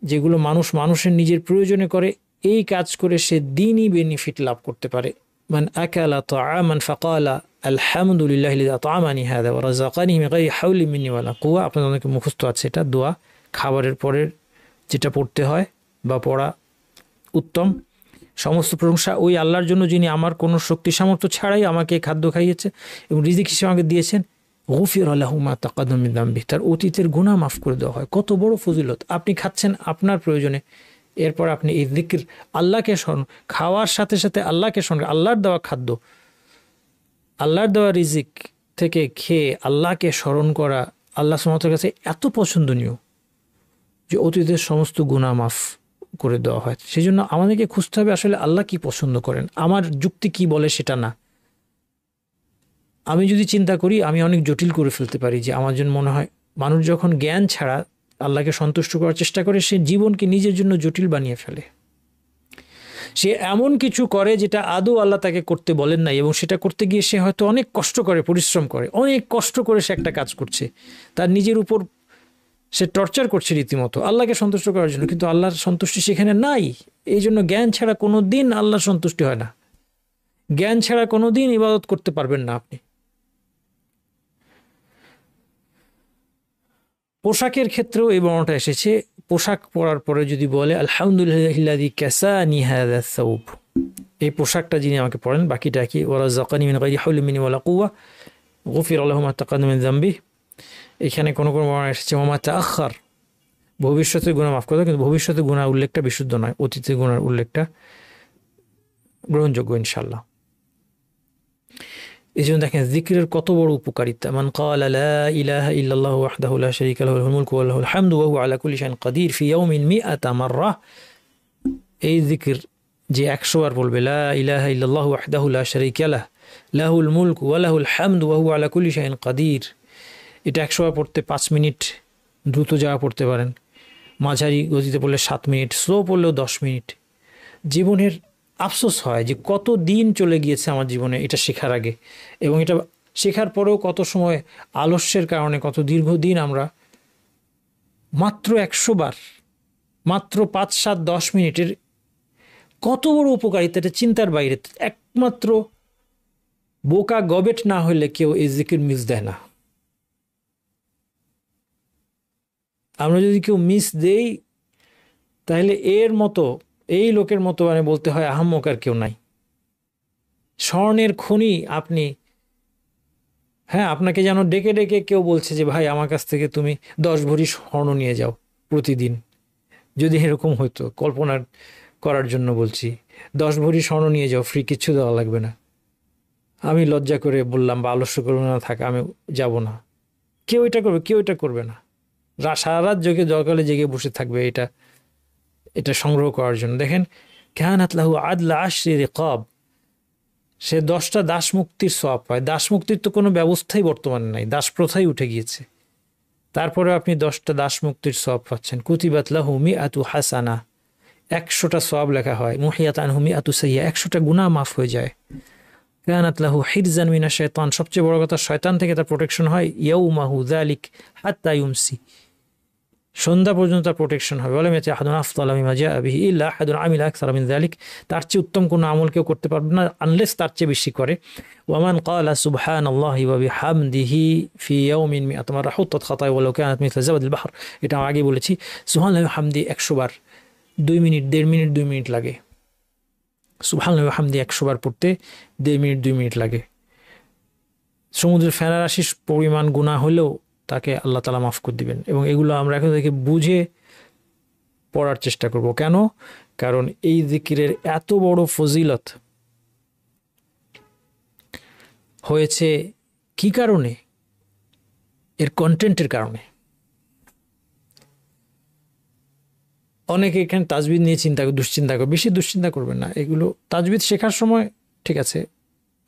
যেগুলো মানুষের নিজের প্রয়োজনে করে, এই কাজ করে সে দ্বীনি বেনিফিট লাভ করতে পারে। মান আকালা তাআমান ফাকালা আলহামদুলিল্লাহি লিযী আতআমানি হাযা ওয়া রাযাকানি মিন গায়রি হাওলি মিন্নি ওয়ালা কুওয়া। আপনাদের অনেকে মুখস্থ আছে এটা দোয়া, খাবারের পরের যেটা পড়তে হয় বা পড়া উত্তম। সমস্ত প্রশংসা ওই আল্লাহর জন্য যিনি আমার কোনো শক্তি সামর্থ্য ছাড়াই আমাকে খাদ্য খাইয়েছে এবং রিজিক হিসেবে আমাকে দিয়েছেন। গুফির লাহু মা তাকাদ্দাম মিন যামবি, তার অতীতের গুনাহ মাফ করে দেওয়া হয়। কত বড় ফজিলত! আপনি খাচ্ছেন আপনার প্রয়োজনে, এরপর আপনি এই জিকির, আল্লাহকে স্মরণ, খাওয়ার সাথে সাথে আল্লাহকে স্মরণ, আল্লাহর দেওয়া খাদ্য, আল্লাহর দেওয়া রিজিক থেকে খেয়ে আল্লাহকে স্মরণ করা আল্লাহ সুবহানাহু ওয়া তাআলার কাছে এত পছন্দনীয় যে অতীতের সমস্ত গুনাহ মাফ করে দেওয়া হয়। সেই জন্য আমাদেরকে খুঁজতে হবে আসলে আল্লাহ কি পছন্দ করেন, আমার যুক্তি কি বলে সেটা না। আমি যদি চিন্তা করি, আমি অনেক জটিল করে ফেলতে পারি। যে আমার জন্য মনে হয় মানুষ যখন জ্ঞান ছাড়া আল্লাহকে সন্তুষ্ট করার চেষ্টা করে, সে জীবনকে নিজের জন্য জটিল বানিয়ে ফেলে। সে এমন কিছু করে যেটা আদৌ আল্লাহ তাকে করতে বলেন নাই, এবং সেটা করতে গিয়ে সে হয়তো অনেক কষ্ট করে, পরিশ্রম করে, অনেক কষ্ট করে সে একটা কাজ করছে, তার নিজের উপর সে টর্চার করছে রীতিমতো আল্লাহকে সন্তুষ্ট করার জন্য, কিন্তু আল্লাহর সন্তুষ্টি সেখানে নাই। এই জন্য জ্ঞান ছাড়া কোনো দিন আল্লাহর সন্তুষ্টি হয় না। জ্ঞান ছাড়া কোনো দিন ইবাদত করতে পারবেন না আপনি। পোশাকের ক্ষেত্রেও এই বর্ণনাটা এসেছে। পোশাক পরার পরে যদি বলে আলহামদুলিল্লাহিল্লাযী কাসানি হাযা সাওব, এই পোশাকটা যিনি আমাকে পরেন, বাকিটা কি ওয়া রাযাকানি মিন গায়রি হাওলি মিন্নি ওয়ালা কুওয়া গুফিরা লাহু মা তাকাদ্দামা মিন যামবি। এখানে কোনো বর্ণনা এসেছে ওয়া মা তাআখার, ভবিষ্যতের গুনাহ মাফ করে, কিন্তু ভবিষ্যতের গুনাহ উল্লেখটা বিশুদ্ধ নয়, অতীতের গুনার উল্লেখটা গ্রহণযোগ্য ইনশাআল্লাহ। এই জন্য দেখেন জিকিরের কত বড় উপকারিতা। মান ক্বালা লা ইলাহা ইল্লাল্লাহু ওয়াহদাহু লা শারীকা লাহু লাহুল মুলকু ওয়া লাহুল হামদু ওয়া হুয়া আলা কুল্লি শাইইন কাদির ফি ইয়াউমিন মিআতা মাররা। এই জিকির যে 100 বার বলবে, লা ইলাহা ইল্লাল্লাহু ওয়াহদাহু লা শারীকা লাহু লাহুল মুলকু ওয়া লাহুল হামদু ওয়া হুয়া আলা কুল্লি শাইইন কাদির, এটা 100 বার পড়তে 5 মিনিট, দ্রুত যাওয়া পড়তে পারেন, মাঝারি গতিতে পড়লে 7 মিনিট, স্লো পড়লেও 10 মিনিট। জীবনের আফসোস হয় যে কত দিন চলে গিয়েছে আমার জীবনে এটা শেখার আগে, এবং এটা শেখার পরেও কত সময় আলস্যের কারণে কত দীর্ঘদিন আমরা মাত্র 100 বার, মাত্র 5, 7, 10 মিনিটের কত বড় উপকারিতা, এটা চিন্তার বাইরে। একমাত্র বোকা গবেট না হলে কেউ এই জিকির মিস দেয় না। আমরা যদি কেউ মিস দেই, তাহলে এর মতো, এই লোকের মতো মানে বলতে হয় আহাম্মক আর কেউ নাই। স্বর্ণের খনি আপনি, হ্যাঁ, আপনাকে যেন ডেকে ডেকে কেউ বলছে যে ভাই আমার কাছ থেকে তুমি 10 ভরি স্বর্ণ নিয়ে যাও প্রতিদিন। যদি এরকম হতো, কল্পনা করার জন্য বলছি, 10 ভরি স্বর্ণ নিয়ে যাও, ফ্রি, কিচ্ছু দেওয়া লাগবে না। আমি লজ্জা করে বললাম বা আলস্য করবো না, থাক আমি যাব না। কেউ এটা করবে? কেউ এটা করবে না। সারা রাত জগালে জেগে বসে থাকবে এটা সংগ্রহ করার জন্য। দেখেন, কানাত লাহু আদলা আশরি রিকাব, সে 10টা দাস মুক্তির সওয়াব পায়। দাস মুক্তির তো কোনো ব্যবস্থাই বর্তমানে নাই, দাস প্রথাই উঠে গিয়েছে। তারপরে আপনি 10টা দাস মুক্তির সওয়াব পাচ্ছেন। কুতিবাত লাহু মিআতু হাসানা, 100টা সওয়াব লেখা হয়। মুহিয়াত আনহু মিআতু সাইয়্যা, 100টা গুনাহ মাফ হয়ে যায়। কানাত লাহু হিরজান মিনাশ শাইতান, সবচেয়ে বড় কথা শয়তান থেকে তার প্রোটেকশন হয়। ইয়াউমাহু যালিক হাত্তা ইউমসি, সন্ধ্যা পর্যন্ত তার প্রোটেকশন হবে। ওয়ালাম ইয়াতি আহাদুন আফদালা মিম্মা জাআ বিহি ইল্লা আহাদুন আমিলা আকসারা মিন যালিক, তার চেয়ে উত্তম কোনো আমল কেউ করতে পারবে না আনলেস তার চেয়ে বেশি করে। ওয়ামান ক্বালা সুবহানাল্লাহি ওয়া বিহামদিহি ফি ইয়াউমিন মিআত মাররা হুত্তাত খাতায়া ওয়ালাউ কানাত মিসলা যাবাদিল বাহর, এটা আমি আগে বলেছি। সুবহানাল্লাহি ওয়া বিহামদি 100 বার 2 মিনিট, 1.5 মিনিট, 2 মিনিট লাগে। সুবহানাল্লাহি ওয়া বিহামদি 100 বার পড়তে 1.5 মিনিট, 2 মিনিট লাগে। সমুদ্রের ফেনারাশির পরিমাণ গুনাহ হলেও তাকে আল্লাহ তাআলা মাফ করে দিবেন। এবং এগুলো আমরা এখন থেকে বুঝে পড়ার চেষ্টা করব। কেন? কারণ এই জিকিরের এত বড় ফজিলত হয়েছে কি কারণে? এর কন্টেন্টের কারণে। অনেকে এখানে তাজবিদ নিয়ে দুশ্চিন্তা করে, বেশি দুশ্চিন্তা করবেন না। এগুলো তাজবিদ শেখার সময় ঠিক আছে,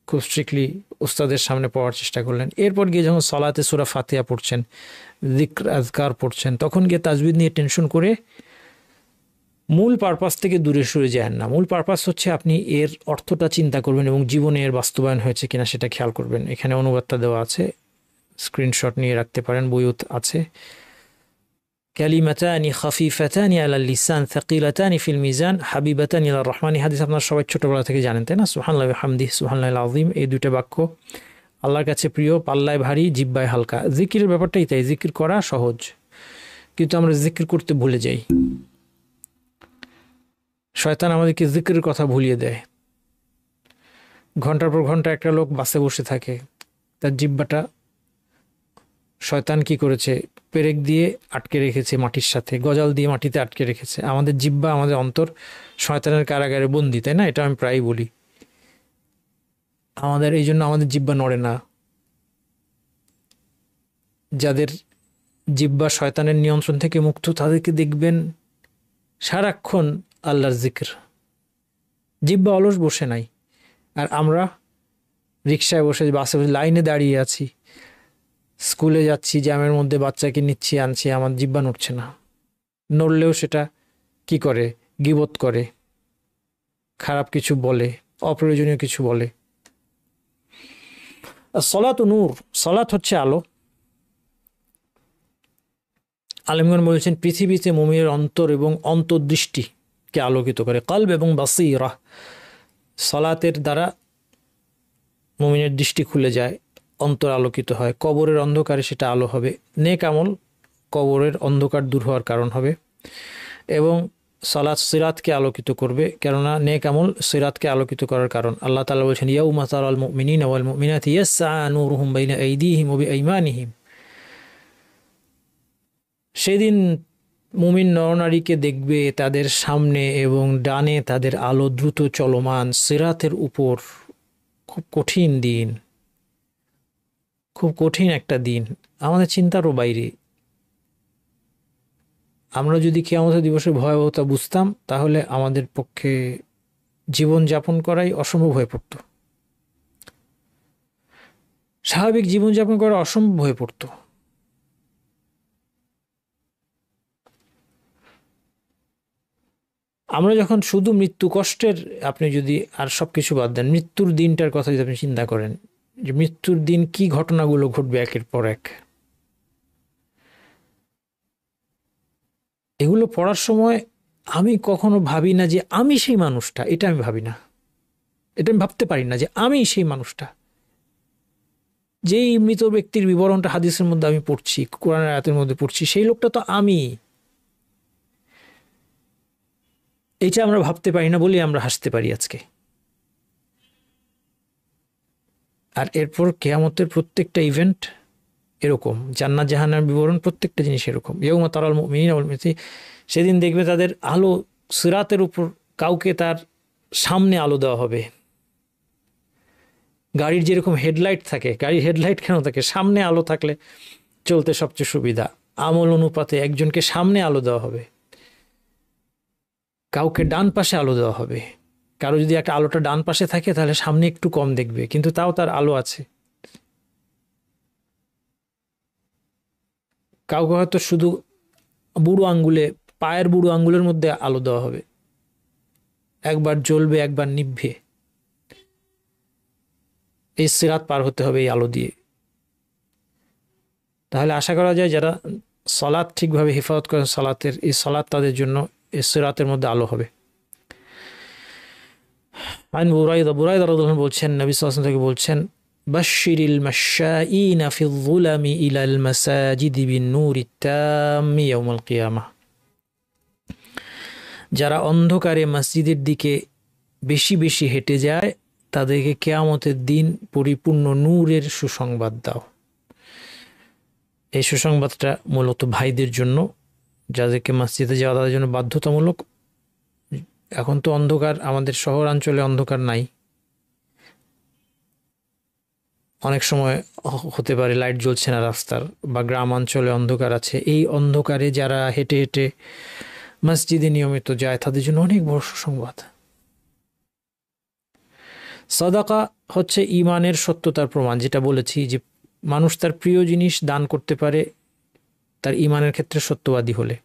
খুব স্ট্রিক্টলি উস্তাদের সামনে পড়ার চেষ্টা করলেন। এরপর গিয়ে যখন সালাতে সূরা ফাতিহা পড়ছেন, যিকর আজকার পড়ছেন, তখন গিয়ে তাজবিদ নিয়ে টেনশন করে মূল পারপাস থেকে দূরে সরে যায় না। মূল পারপাস হচ্ছে আপনি এর অর্থটা চিন্তা করবেন এবং জীবনে এর বাস্তবায়ন হয়েছে কিনা সেটা খেয়াল করবেন। এখানে অনুবাদটা দেওয়া আছে, স্ক্রিনশট নিয়ে রাখতে পারেন, বইও আছে। কালিমাতানি খাফিফাতানি আলাল লিসান থাকিলাতানি ফিল মিজান হাবিবাতানি ইলার রহমানি। হাদিস আপনারা সবাই ছোটবেলা থেকে জানেন, তাই না? সুবহানাল্লাহি ওয়া বিহামদিহি সুবহানাল্লাহিল আযীম, এই দুটো বাক্য আল্লাহর কাছে প্রিয়, পাল্লায় ভারী, জিহ্বায় হালকা। জিকিরের ব্যাপারটাই তাই, জিকির করা সহজ, কিন্তু আমরা জিকির করতে ভুলে যাই। শয়তান আমাদেরকে জিকিরের কথা ভুলিয়ে দেয়। ঘন্টার পর ঘন্টা একটা লোক বাসে বসে থাকে, তার জিহ্বাটা শয়তান কি করেছে, পেরেক দিয়ে আটকে রেখেছে মাটির সাথে, গজাল দিয়ে মাটিতে আটকে রেখেছে। আমাদের জিহ্বা, আমাদের অন্তর শয়তানের কারাগারে বন্দী, তাই না? এটা আমি প্রায়ই বলি। আমাদের এই জন্য আমাদের জিহ্বা নড়ে না। যাদের জিহ্বা শয়তানের নিয়ন্ত্রণ থেকে মুক্ত, তাদেরকে দেখবেন সারাক্ষণ আল্লাহর জিকির, জিহ্বা অলস বসে নাই। আর আমরা রিক্সায় বসে, বাসে বসে, লাইনে দাঁড়িয়ে আছি, স্কুলে যাচ্ছি, জ্যামের মধ্যে বাচ্চাকে নিচ্ছি আনছি, আমার জিহ্বা নড়ছে না। নড়লেও সেটা কি করে, গীবত করে, খারাপ কিছু বলে, অপ্রয়োজনীয় কিছু বলে। সলাত নূর, সলাত হচ্ছে আলো। আলেমগণ বলেছেন পৃথিবীতে মুমিনের অন্তর এবং অন্তর্দৃষ্টিকে আলোকিত করে। কলব এবং বাসীরা, সলাতের দ্বারা মুমিনের দৃষ্টি খুলে যায়, অন্তর আলোকিত হয়। কবরের অন্ধকারে সেটা আলো হবে। নেক আমল কবরের অন্ধকার দূর হওয়ার কারণ হবে। এবং সালাত সিরাতকে আলোকিত করবে, কেননা নেক আমল সিরাতকে আলোকিত করার কারণ। আল্লাহ তাআলা বলছেন ইয়াউমা তারাল মুমিনিনা ওয়াল মুমিনাতি ইয়াসআ নূরুহুম বাইনা আইদিহিম ওয়া বিআইমানিহিম। সেদিন মুমিন নরনারীকে দেখবে তাদের সামনে এবং ডানে তাদের আলো দ্রুত চলমান সিরাতের উপর। খুব কঠিন দিন, খুব কঠিন একটা দিন, আমাদের চিন্তারও বাইরে। আমরা যদি কিয়ামত দিবসের ভয়াবহতা বুঝতাম, তাহলে আমাদের পক্ষে জীবন যাপন করাই অসম্ভব হয়ে পড়ত। স্বাভাবিক জীবনযাপন করা অসম্ভব হয়ে পড়ত। আমরা যখন শুধু মৃত্যু কষ্টের, আপনি যদি আর সব কিছু বাদ দেন, মৃত্যুর দিনটার কথা যদি আপনি চিন্তা করেন, যে মৃত্যুর দিন কি ঘটনাগুলো ঘটবে একের পর এক, এগুলো পড়ার সময় আমি কখনো ভাবি না যে আমি সেই মানুষটা। এটা আমি ভাবি না, এটা আমি ভাবতে পারি না যে আমি সেই মানুষটা। যেই মৃত ব্যক্তির বিবরণটা হাদিসের মধ্যে আমি পড়ছি, কোরআনের আয়াতের মধ্যে পড়ছি, সেই লোকটা তো আমি। এইটা আমরা ভাবতে পারি না বলে আমরা হাসতে পারি আজকে। আর এরপর কিয়ামতের প্রত্যেকটা ইভেন্ট এরকম, জান্নাত জাহান্নামের বিবরণ, প্রত্যেকটা জিনিস এরকম। ইয়াউমা তারাল মুমিনিনা ওয়াল মুমিনাতি, সেদিন দেখবে তাদের আলো সিরাতের উপর, কাউকে তার সামনে আলো দেওয়া হবে। গাড়ির যেরকম হেডলাইট থাকে, গাড়ির হেডলাইট কেন থাকে? সামনে আলো থাকলে চলতে সবচেয়ে সুবিধা। আমল অনুপাতে একজনকে সামনে আলো দেওয়া হবে, কাউকে ডান পাশে আলো দেওয়া হবে। কারো যদি একটা আলোটা ডান পাশে থাকে তাহলে সামনে একটু কম দেখবে, কিন্তু তাও তার আলো আছে। কাউকে হয়তো শুধু বুড়ো আঙ্গুলে, পায়ের বুড়ো আঙ্গুলের মধ্যে আলো দেওয়া হবে, একবার জ্বলবে একবার নিভবে। এই সিরাত পার হতে হবে এই আলো দিয়ে। তাহলে আশা করা যায় যারা সালাত ঠিকভাবে হেফাজত করেন, সালাতের এই সালাত তাদের জন্য এই সিরাতের মধ্যে আলো হবে। আন বুরাইদা রাদিয়াল্লাহু আনহু বলছেন, নবী সাল্লাল্লাহু আলাইহি ওয়াসাল্লাম থেকে বলছেন, বাশশিরিল মাশাঈনা ফিল যুলামি ইলাল মাসাজিদি বিন নূরিত তাম্মি ইয়াউমাল কিয়ামাহ। যারা অন্ধকারে মসজিদের দিকে বেশি বেশি হেঁটে যায়, তাদেরকে কিয়ামতের দিন পরিপূর্ণ নূরের সুসংবাদ দাও। এই সুসংবাদটা মূলত ভাইদের জন্য, যাদেরকে মসজিদে যাওয়া তাদের জন্য বাধ্যতামূলক। এখন তো অন্ধকার, আমাদের শহরাঞ্চলে অন্ধকার নাই, অনেক সময় হতে পারে লাইট জ্বলছে না রাস্তার, বা গ্রামাঞ্চলে অন্ধকার আছে। এই অন্ধকারে যারা হেঁটে হেঁটে মসজিদে নিয়মিত যায়, তাদের জন্য অনেক বড় সুসংবাদ। সাদাকা হচ্ছে ঈমানের সত্যতার প্রমাণ, যেটা বলেছি যে মানুষ তার প্রিয় জিনিস দান করতে পারে তার ঈমানের ক্ষেত্রে সত্যবাদী হলে।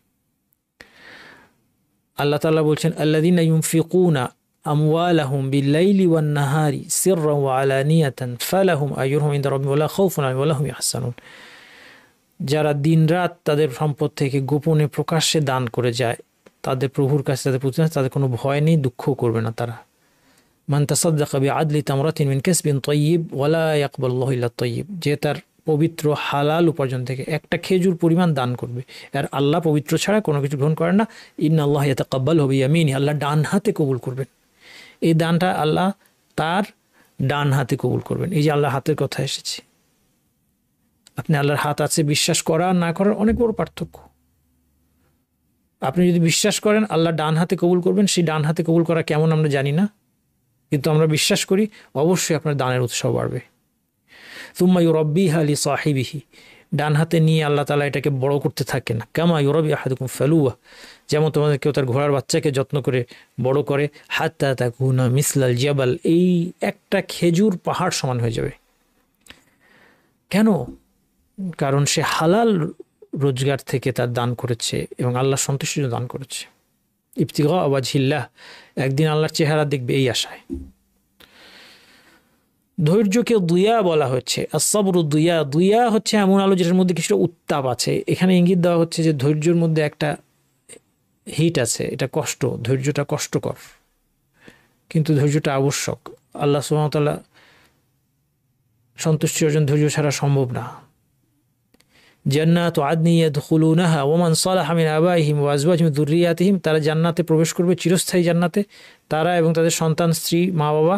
আল্লাহ তাআলা বলছেন আল্লাযীনা ইউনফিকুনা আমওয়ালাহুম বিল-লাইলি ওয়ান-নাহারি সিররান ওয়া আলানিয়াতান ফালাহুম আজরুহুম ইনদা রাব্বিহিম ওয়া লা খাউফুন আলাইহিম ওয়া লা হুম ইয়াহজানুন। যারা দিনরাত তাদের সম্পদ থেকে গোপনে প্রকাশ্যে দান করে যায়, তাদের প্রভুর কাছে তাদের কোনো ভয় নেই, দুঃখও করবে না তারা। মান তাসাদ্দাকা বিআদলি তামরাতিন মিন কাসবিন তাইয়্যিব ওয়া লা ইয়াকবালুল্লাহু ইল্লা তাইয়্যিব, যে তার পবিত্র হালাল উপার্জন থেকে একটা খেজুর পরিমাণ দান করবে, আর আল্লাহ পবিত্র ছাড়া কোনো কিছু গ্রহণ করেন না। ইন্নাল্লাহা ইয়াতাকাব্বালু বিয়ামিনিহি, আল্লাহ ডান হাতে কবুল করবেন। এই দানটা আল্লাহ তার ডান হাতে কবুল করবেন। এই যে আল্লাহ হাতের কথা এসেছে, আপনি আল্লাহর হাত আছে বিশ্বাস করা আর না করার অনেক বড় পার্থক্য। আপনি যদি বিশ্বাস করেন আল্লাহ ডান হাতে কবুল করবেন, সেই ডান হাতে কবুল করা কেমন আমরা জানি না, কিন্তু আমরা বিশ্বাস করি, অবশ্যই আপনার দানের উৎসাহ বাড়বে। সুম্মা ইউরাব্বিহা লিসাহিবিহি, ডান হাতে নিয়ে আল্লাহ তাআলা এটাকে বড় করতে থাকেন। কামা ইউরাব্বি আহাদুকুম ফালুয়া, যেমন তোমাদের কেউ তার ঘোড়ার বাচ্চাকে যত্ন করে বড় করে, হাত্তা তাকুনা মিসলাল জাবাল, এই একটা খেজুর পাহাড় সমান হয়ে যাবে। কেন? কারণ সে হালাল রোজগার থেকে তার দান করেছে এবং আল্লাহ সন্তুষ্টির দান করেছে। ইবতিগা ওয়াজহিল্লাহ, একদিন আল্লাহর চেহারা দেখবে এই আশায়। ধৈর্যকে দুইয়া বলা হচ্ছে, আসসাবরু দুইয়া। দুইয়া হচ্ছে এমন আলো যেটার মধ্যে কিছুটা উত্তাপ আছে। এখানে ইঙ্গিত দেওয়া হচ্ছে যে ধৈর্যের মধ্যে একটা হিট আছে, এটা কষ্ট, ধৈর্যটা কষ্টকর, কিন্তু ধৈর্যটা আবশ্যক। আল্লাহ সুবহানাহু ওয়া তাআলা সন্তুষ্টি অর্জন ধৈর্য ছাড়া সম্ভব না। জান্নাতু আদনি ইয়াদখুলুনাহা ওয়া মান সালাহা মিন আবাইহিম ওয়া আজওয়াজিহিম ওয়া যুররিয়াতিহিম, তারা জান্নাতে প্রবেশ করবে, চিরস্থায়ী জান্নাতে, তারা এবং তাদের সন্তান, স্ত্রী, মা বাবা।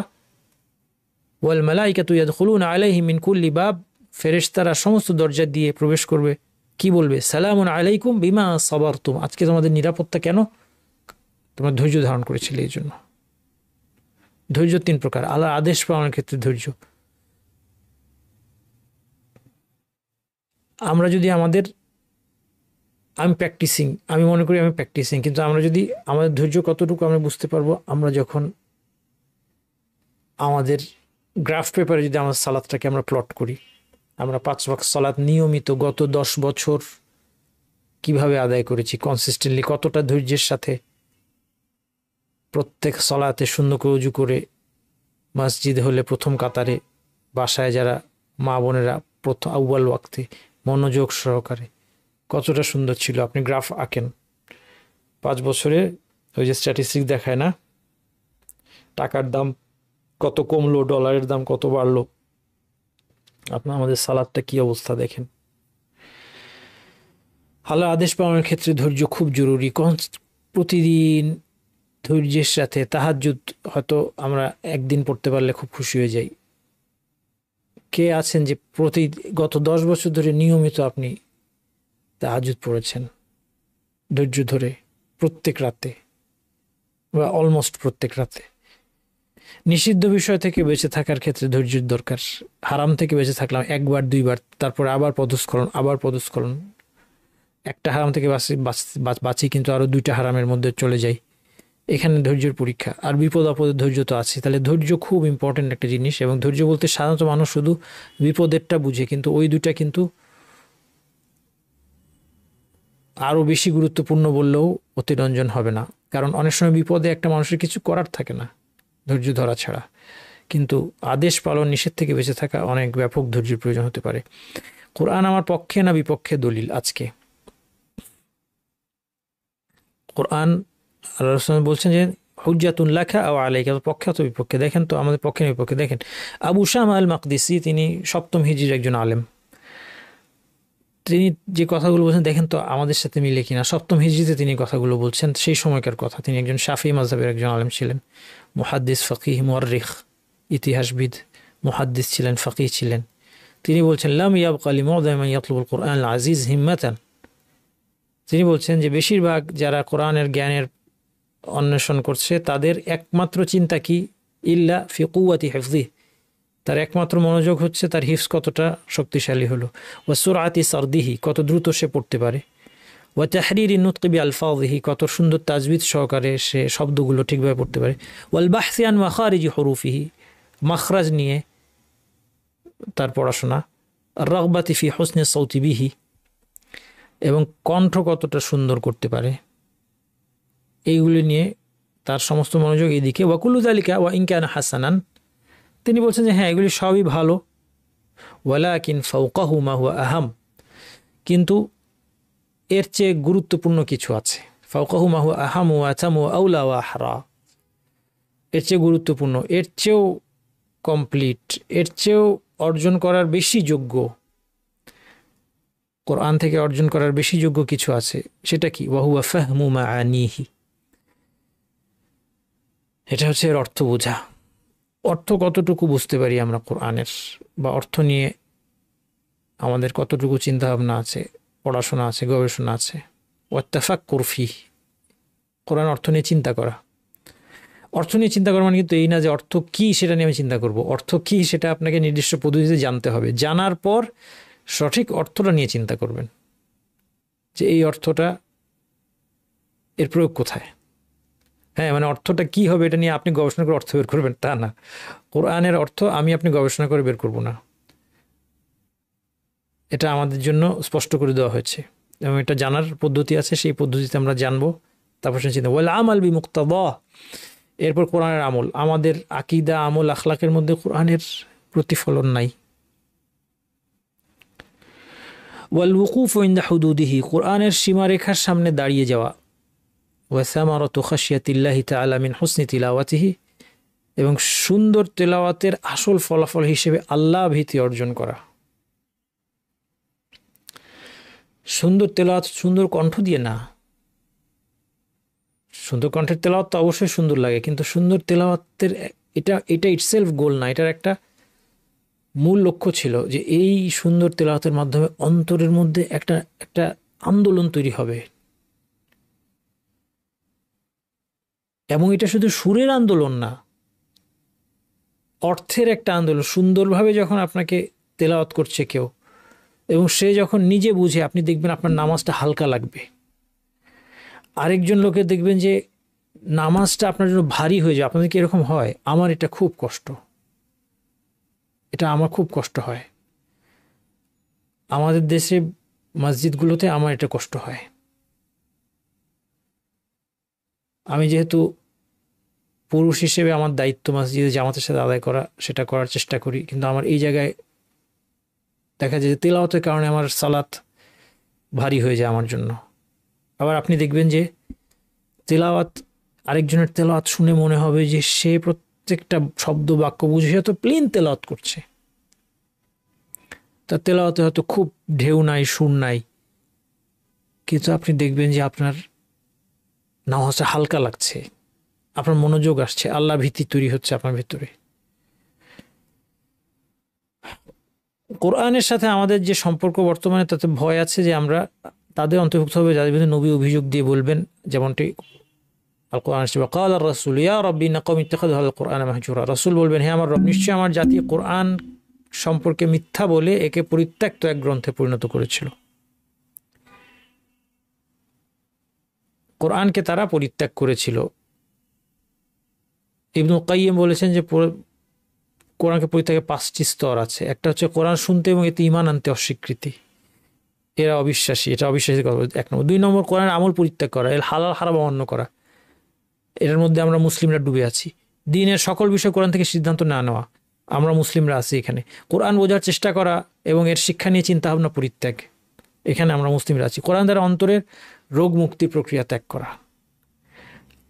ওয়াল মালাইকাতু ইয়াদখুলুনা আলাইহিম মিন কুল্লি বাব, ফেরেশতারা সমস্ত দরজা দিয়ে প্রবেশ করবে। কি বলবে? সালামুন আলাইকুম বিমা সাবারতুম, আজকে তোমাদের নিরাপত্তা কেন? তোমরা ধৈর্য ধারণ করেছিলে এই জন্য। ধৈর্য তিন প্রকার। আল্লাহর আদেশ পালনের ক্ষেত্রে ধৈর্য। আমরা যদি আমি মনে করি আমি প্র্যাকটিসিং, কিন্তু আমরা যদি আমাদের ধৈর্য কতটুকু আমরা বুঝতে পারবো আমরা যখন আমাদের গ্রাফ পেপারে যদি আমাদের সালাতটাকে আমরা প্লট করি, আমরা 5 ওয়াক্ত সালাত নিয়মিত গত 10 বছর কিভাবে আদায় করেছি, কনসিস্টেন্টলি কতটা ধৈর্যের সাথে প্রত্যেক সালাতে সুন্দর করে উজু করে, মসজিদ হলে প্রথম কাতারে, বাসায় যারা মা বোনেরা প্রথম আউয়াল ওয়াক্তে মনোযোগ সহকারে, কতটা সুন্দর ছিল। আপনি গ্রাফ আঁকেন 5 বছরে, ওই যে স্ট্যাটিস্টিক্স দেখায় না, টাকার দাম কত কমলো, ডলারের দাম কত বাড়লো, আপনার আমাদের সালাদটা কি অবস্থা দেখেন। আল্লাহর আদেশ পালনের ক্ষেত্রে ধৈর্য খুব জরুরি। প্রতিদিন ধৈর্যের সাথে তাহাজ্জুদ হয়তো আমরা একদিন পড়তে পারলে খুব খুশি হয়ে যাই। কে আছেন যে গত 10 বছর ধরে নিয়মিত আপনি তাহাজ্জুদ পড়েছেন ধৈর্য ধরে, প্রত্যেক রাতে বা অলমোস্ট প্রত্যেক রাতে? নিষিদ্ধ বিষয় থেকে বেঁচে থাকার ক্ষেত্রে ধৈর্যের দরকার। হারাম থেকে বেঁচে থাকলাম একবার দুইবার, তারপরে আবার পদস্খলন, একটা হারাম থেকে বাঁচি কিন্তু আরো 2টা হারামের মধ্যে চলে যাই। এখানে ধৈর্যের পরীক্ষা। আর বিপদ আপদে ধৈর্য তো আছে। তাহলে ধৈর্য খুব ইম্পর্টেন্ট একটা জিনিস। এবং ধৈর্য বলতে সাধারণত মানুষ শুধু বিপদেরটা বুঝে, কিন্তু ওই দুটা কিন্তু আরো বেশি গুরুত্বপূর্ণ বললেও অতিরঞ্জন হবে না। কারণ অনেক সময় বিপদে একটা মানুষের কিছু করার থাকে না ধৈর্য ধরা ছাড়া, কিন্তু আদেশ পালন, নিষেধ থেকে বেঁচে থাকা অনেক ব্যাপক ধৈর্যের প্রয়োজন হতে পারে। কোরআন আমার পক্ষে না বিপক্ষে দলিল? আজকে কোরআন আল্লাহ রাসূল বলছেন যে হুজ্জাতুন লাকা আও আলাইকা, পক্ষে অথবা বিপক্ষে। দেখেন তো আমাদের পক্ষে না বিপক্ষে। দেখেন আবু শামা আল মাকদিসি, তিনি 7ম হিজরির একজন আলেম, তিনি যে কথাগুলো বলছেন দেখেন তো আমাদের সাথে মিলে কিনা। 7ম হিজরিতে তিনি কথাগুলো বলছেন, সেই সময়কার কথা। তিনি একজন শাফি মাযহাবের একজন আলেম ছিলেন, মুহাদ্দিস, ফকিহ, মুআররিখ, ইতিহাসবিদ, মুহাদ্দিস ছিলেন, ফকিহ ছিলেন। তিনি বলছেন লাম ইয়াবকা লিমু'যামি মান ইয়াতলুবুল কুরআন আল আজিজ হিম্মাতান। তিনি বলছেন যে বেশিরভাগ যারা কোরআনের জ্ঞানের অন্বেষণ করছে তাদের একমাত্র চিন্তা কি? ইল্লা ফি কুওয়াতি হিফযিহি, তার একমাত্র মনোযোগ হচ্ছে তার হিফজ কতটা শক্তিশালী হলো, ওয়া সুরআতি সারদিহি, কত দ্রুত সে পড়তে পারে, ওয়া তাহরিরি নুতকি বিআলফাযিহি, কত সুন্দর তাজবিদ সহকারে সে শব্দগুলো ঠিকভাবে পড়তে পারে, ওয়াল বাহসি আন মাখারিজি হুরুফিহি, মাখরাজ নিয়ে তার পড়াশোনা, রাগবাতি ফি হুসনে সৌতি বিহি, এবং কণ্ঠ কতটা সুন্দর করতে পারে, এইগুলি নিয়ে তার সমস্ত মনোযোগ এদিকে। ওয়াকুল্লু যালিকা ওয়া ইন কানা হাসানান, তিনি বলছেন যে হ্যাঁ এগুলি সবই ভালো। ওয়ালাকিন ফাওকাহু মা হুয়া আহাম, কিন্তু এর চেয়ে গুরুত্বপূর্ণ কিছু আছে। ফাওকাহু মা হুয়া আহাম ওয়া আতামু ওয়া আউলা ওয়া আহরা, এর চেয়ে গুরুত্বপূর্ণ, এর চেয়েও কমপ্লিট, এর চেয়েও অর্জন করার বেশি যোগ্য, কোরআন থেকে অর্জন করার বেশি যোগ্য কিছু আছে। সেটা কি? ওয়া হুয়া ফাহমু মাআনিহি, এটা হচ্ছে এর অর্থ বোঝা। অর্থ কতটুকু বুঝতে পারি আমরা কোরআনের, বা অর্থ নিয়ে আমাদের কতটুকু চিন্তাভাবনা আছে, পড়াশোনা আছে, গবেষণা আছে। ওয়াত্তাফাক্কুর ফিহি, কোরআন অর্থ নিয়ে চিন্তা করা। অর্থ নিয়ে চিন্তা করা মানে কিন্তু এই না যে অর্থ কী সেটা নিয়ে আমি চিন্তা করব। অর্থ কী সেটা আপনাকে নির্দিষ্ট পদ্ধতিতে জানতে হবে, জানার পর সঠিক অর্থটা নিয়ে চিন্তা করবেন যে এই অর্থটা, এর প্রয়োগ কোথায়। হ্যাঁ, মানে অর্থটা কি হবে এটা নিয়ে আপনি গবেষণা করে অর্থ বের করবেন তা না। কোরআনের অর্থ আমি আপনি গবেষণা করে বের করব না, এটা আমাদের জন্য স্পষ্ট করে দেওয়া হয়েছে এবং এটা জানার পদ্ধতি আছে, সেই পদ্ধতিতে আমরা জানবো। তারপর সে চিন্তা ওয়াল আমাল বি মুক্তাদা, এরপর কোরআনের আমল। আমাদের আকীদা, আমল, আখলাকের মধ্যে কোরআনের প্রতিফলন নাই। ওয়াল ওয়ুকুফু ইনদা হুদুদিহি, কোরআনের সীমারেখার সামনে দাঁড়িয়ে যাওয়া। ওয়া সামারাতু খাশিয়াতিল্লাহি তাআলা মিন হুসনি তিলাওয়াতিহি, এবং সুন্দর তেলাওয়াতের আসল ফলাফল হিসেবে আল্লাহ ভীতি অর্জন করা। সুন্দর তেলাওয়াত সুন্দর কণ্ঠ দিয়ে না, সুন্দর কণ্ঠের তেলাওয়াত তো অবশ্যই সুন্দর লাগে, কিন্তু সুন্দর তেলাওয়াতের এটা ইটসেলফ গোল না। এটার একটা মূল লক্ষ্য ছিল যে এই সুন্দর তেলাওয়াতের মাধ্যমে অন্তরের মধ্যে একটা আন্দোলন তৈরি হবে, এবং এটা শুধু সুরের আন্দোলন না, অর্থের একটা আন্দোলন। সুন্দরভাবে যখন আপনাকে তেলাওয়াত করছে কেউ এবং সে যখন নিজে বুঝে, আপনি দেখবেন আপনার নামাজটা হালকা লাগবে। আরেকজন লোকে দেখবেন যে নামাজটা আপনার জন্য ভারী হয়ে যায়। আপনাদের কি এরকম হয়? আমার এটা খুব কষ্ট, এটা আমার খুব কষ্ট হয়। আমাদের দেশে মসজিদগুলোতে আমার এটা কষ্ট হয়। আমি যেহেতু পুরুষ হিসেবে আমার দায়িত্ব মসজিদে জামাতের সাথে আদায় করা, সেটা করার চেষ্টা করি, কিন্তু আমার এই জায়গায় দেখা যায় যে তেলাওয়াতের কারণে আমার সালাত ভারী হয়ে যায় আমার জন্য। আবার আপনি দেখবেন যে তেলাওয়াত, আরেকজনের তেলাওয়াত শুনে মনে হবে যে সে প্রত্যেকটা শব্দ বাক্য বুঝে সে তো প্লেন তেলাওয়াত করছে, তার তেলাওয়াতে হয়তো খুব ঢেউ নাই, সুর নাই, কিন্তু আপনি দেখবেন যে আপনার নামাজটা হালকা লাগছে, আপনার মনোযোগ আসছে, আল্লাহ ভীতি তৈরি হচ্ছে আপনার ভিতরে। কোরআনের সাথে আমাদের যে সম্পর্ক বর্তমানে, তাতে ভয় আছে যে আমরা তাদের অন্তর্ভুক্ত হবে যাদের বিরুদ্ধে নবী অভিযোগ দিয়ে বলবেন, যেমনটি আল কোরআন ওয়াকাল আর রাসূল ইয়া রাব্বি ইন্না কওমি ইত্তাখাযু হাযাল কোরআনা মাহজুরা, রাসূল বলবেন হে আমার রব, নিশ্চয়ই আমার জাতি কোরআন সম্পর্কে মিথ্যা বলে একে পরিত্যক্ত এক গ্রন্থে পরিণত করেছিল। কোরআনকে তারা পরিত্যাগ করেছিল। ইবনুল কাইয়্যিম বলেছেন যে কোরআনকে পরিত্যাগের 5টি স্তর আছে। একটা হচ্ছে কোরআন শুনতে এবং এতে ঈমান আনতে অস্বীকৃতি, এরা অবিশ্বাসী, এটা অবিশ্বাসী কথা 1 নম্বর। 2 নম্বর কোরআন আমল পরিত্যাগ করা, এর হালাল হারাম অমান্য করা, এর মধ্যে আমরা মুসলিমরা ডুবে আছি। দ্বীনের সকল বিষয় কোরআন থেকে সিদ্ধান্ত না নেওয়া, আমরা মুসলিমরা আছি এখানে। কোরআন বোঝার চেষ্টা করা এবং এর শিক্ষা নিয়ে চিন্তা ভাবনা পরিত্যাগ, এখানে আমরা মুসলিমরা আছি। কোরআন দ্বারা অন্তরের রোগ মুক্তি প্রক্রিয়া ত্যাগ করা।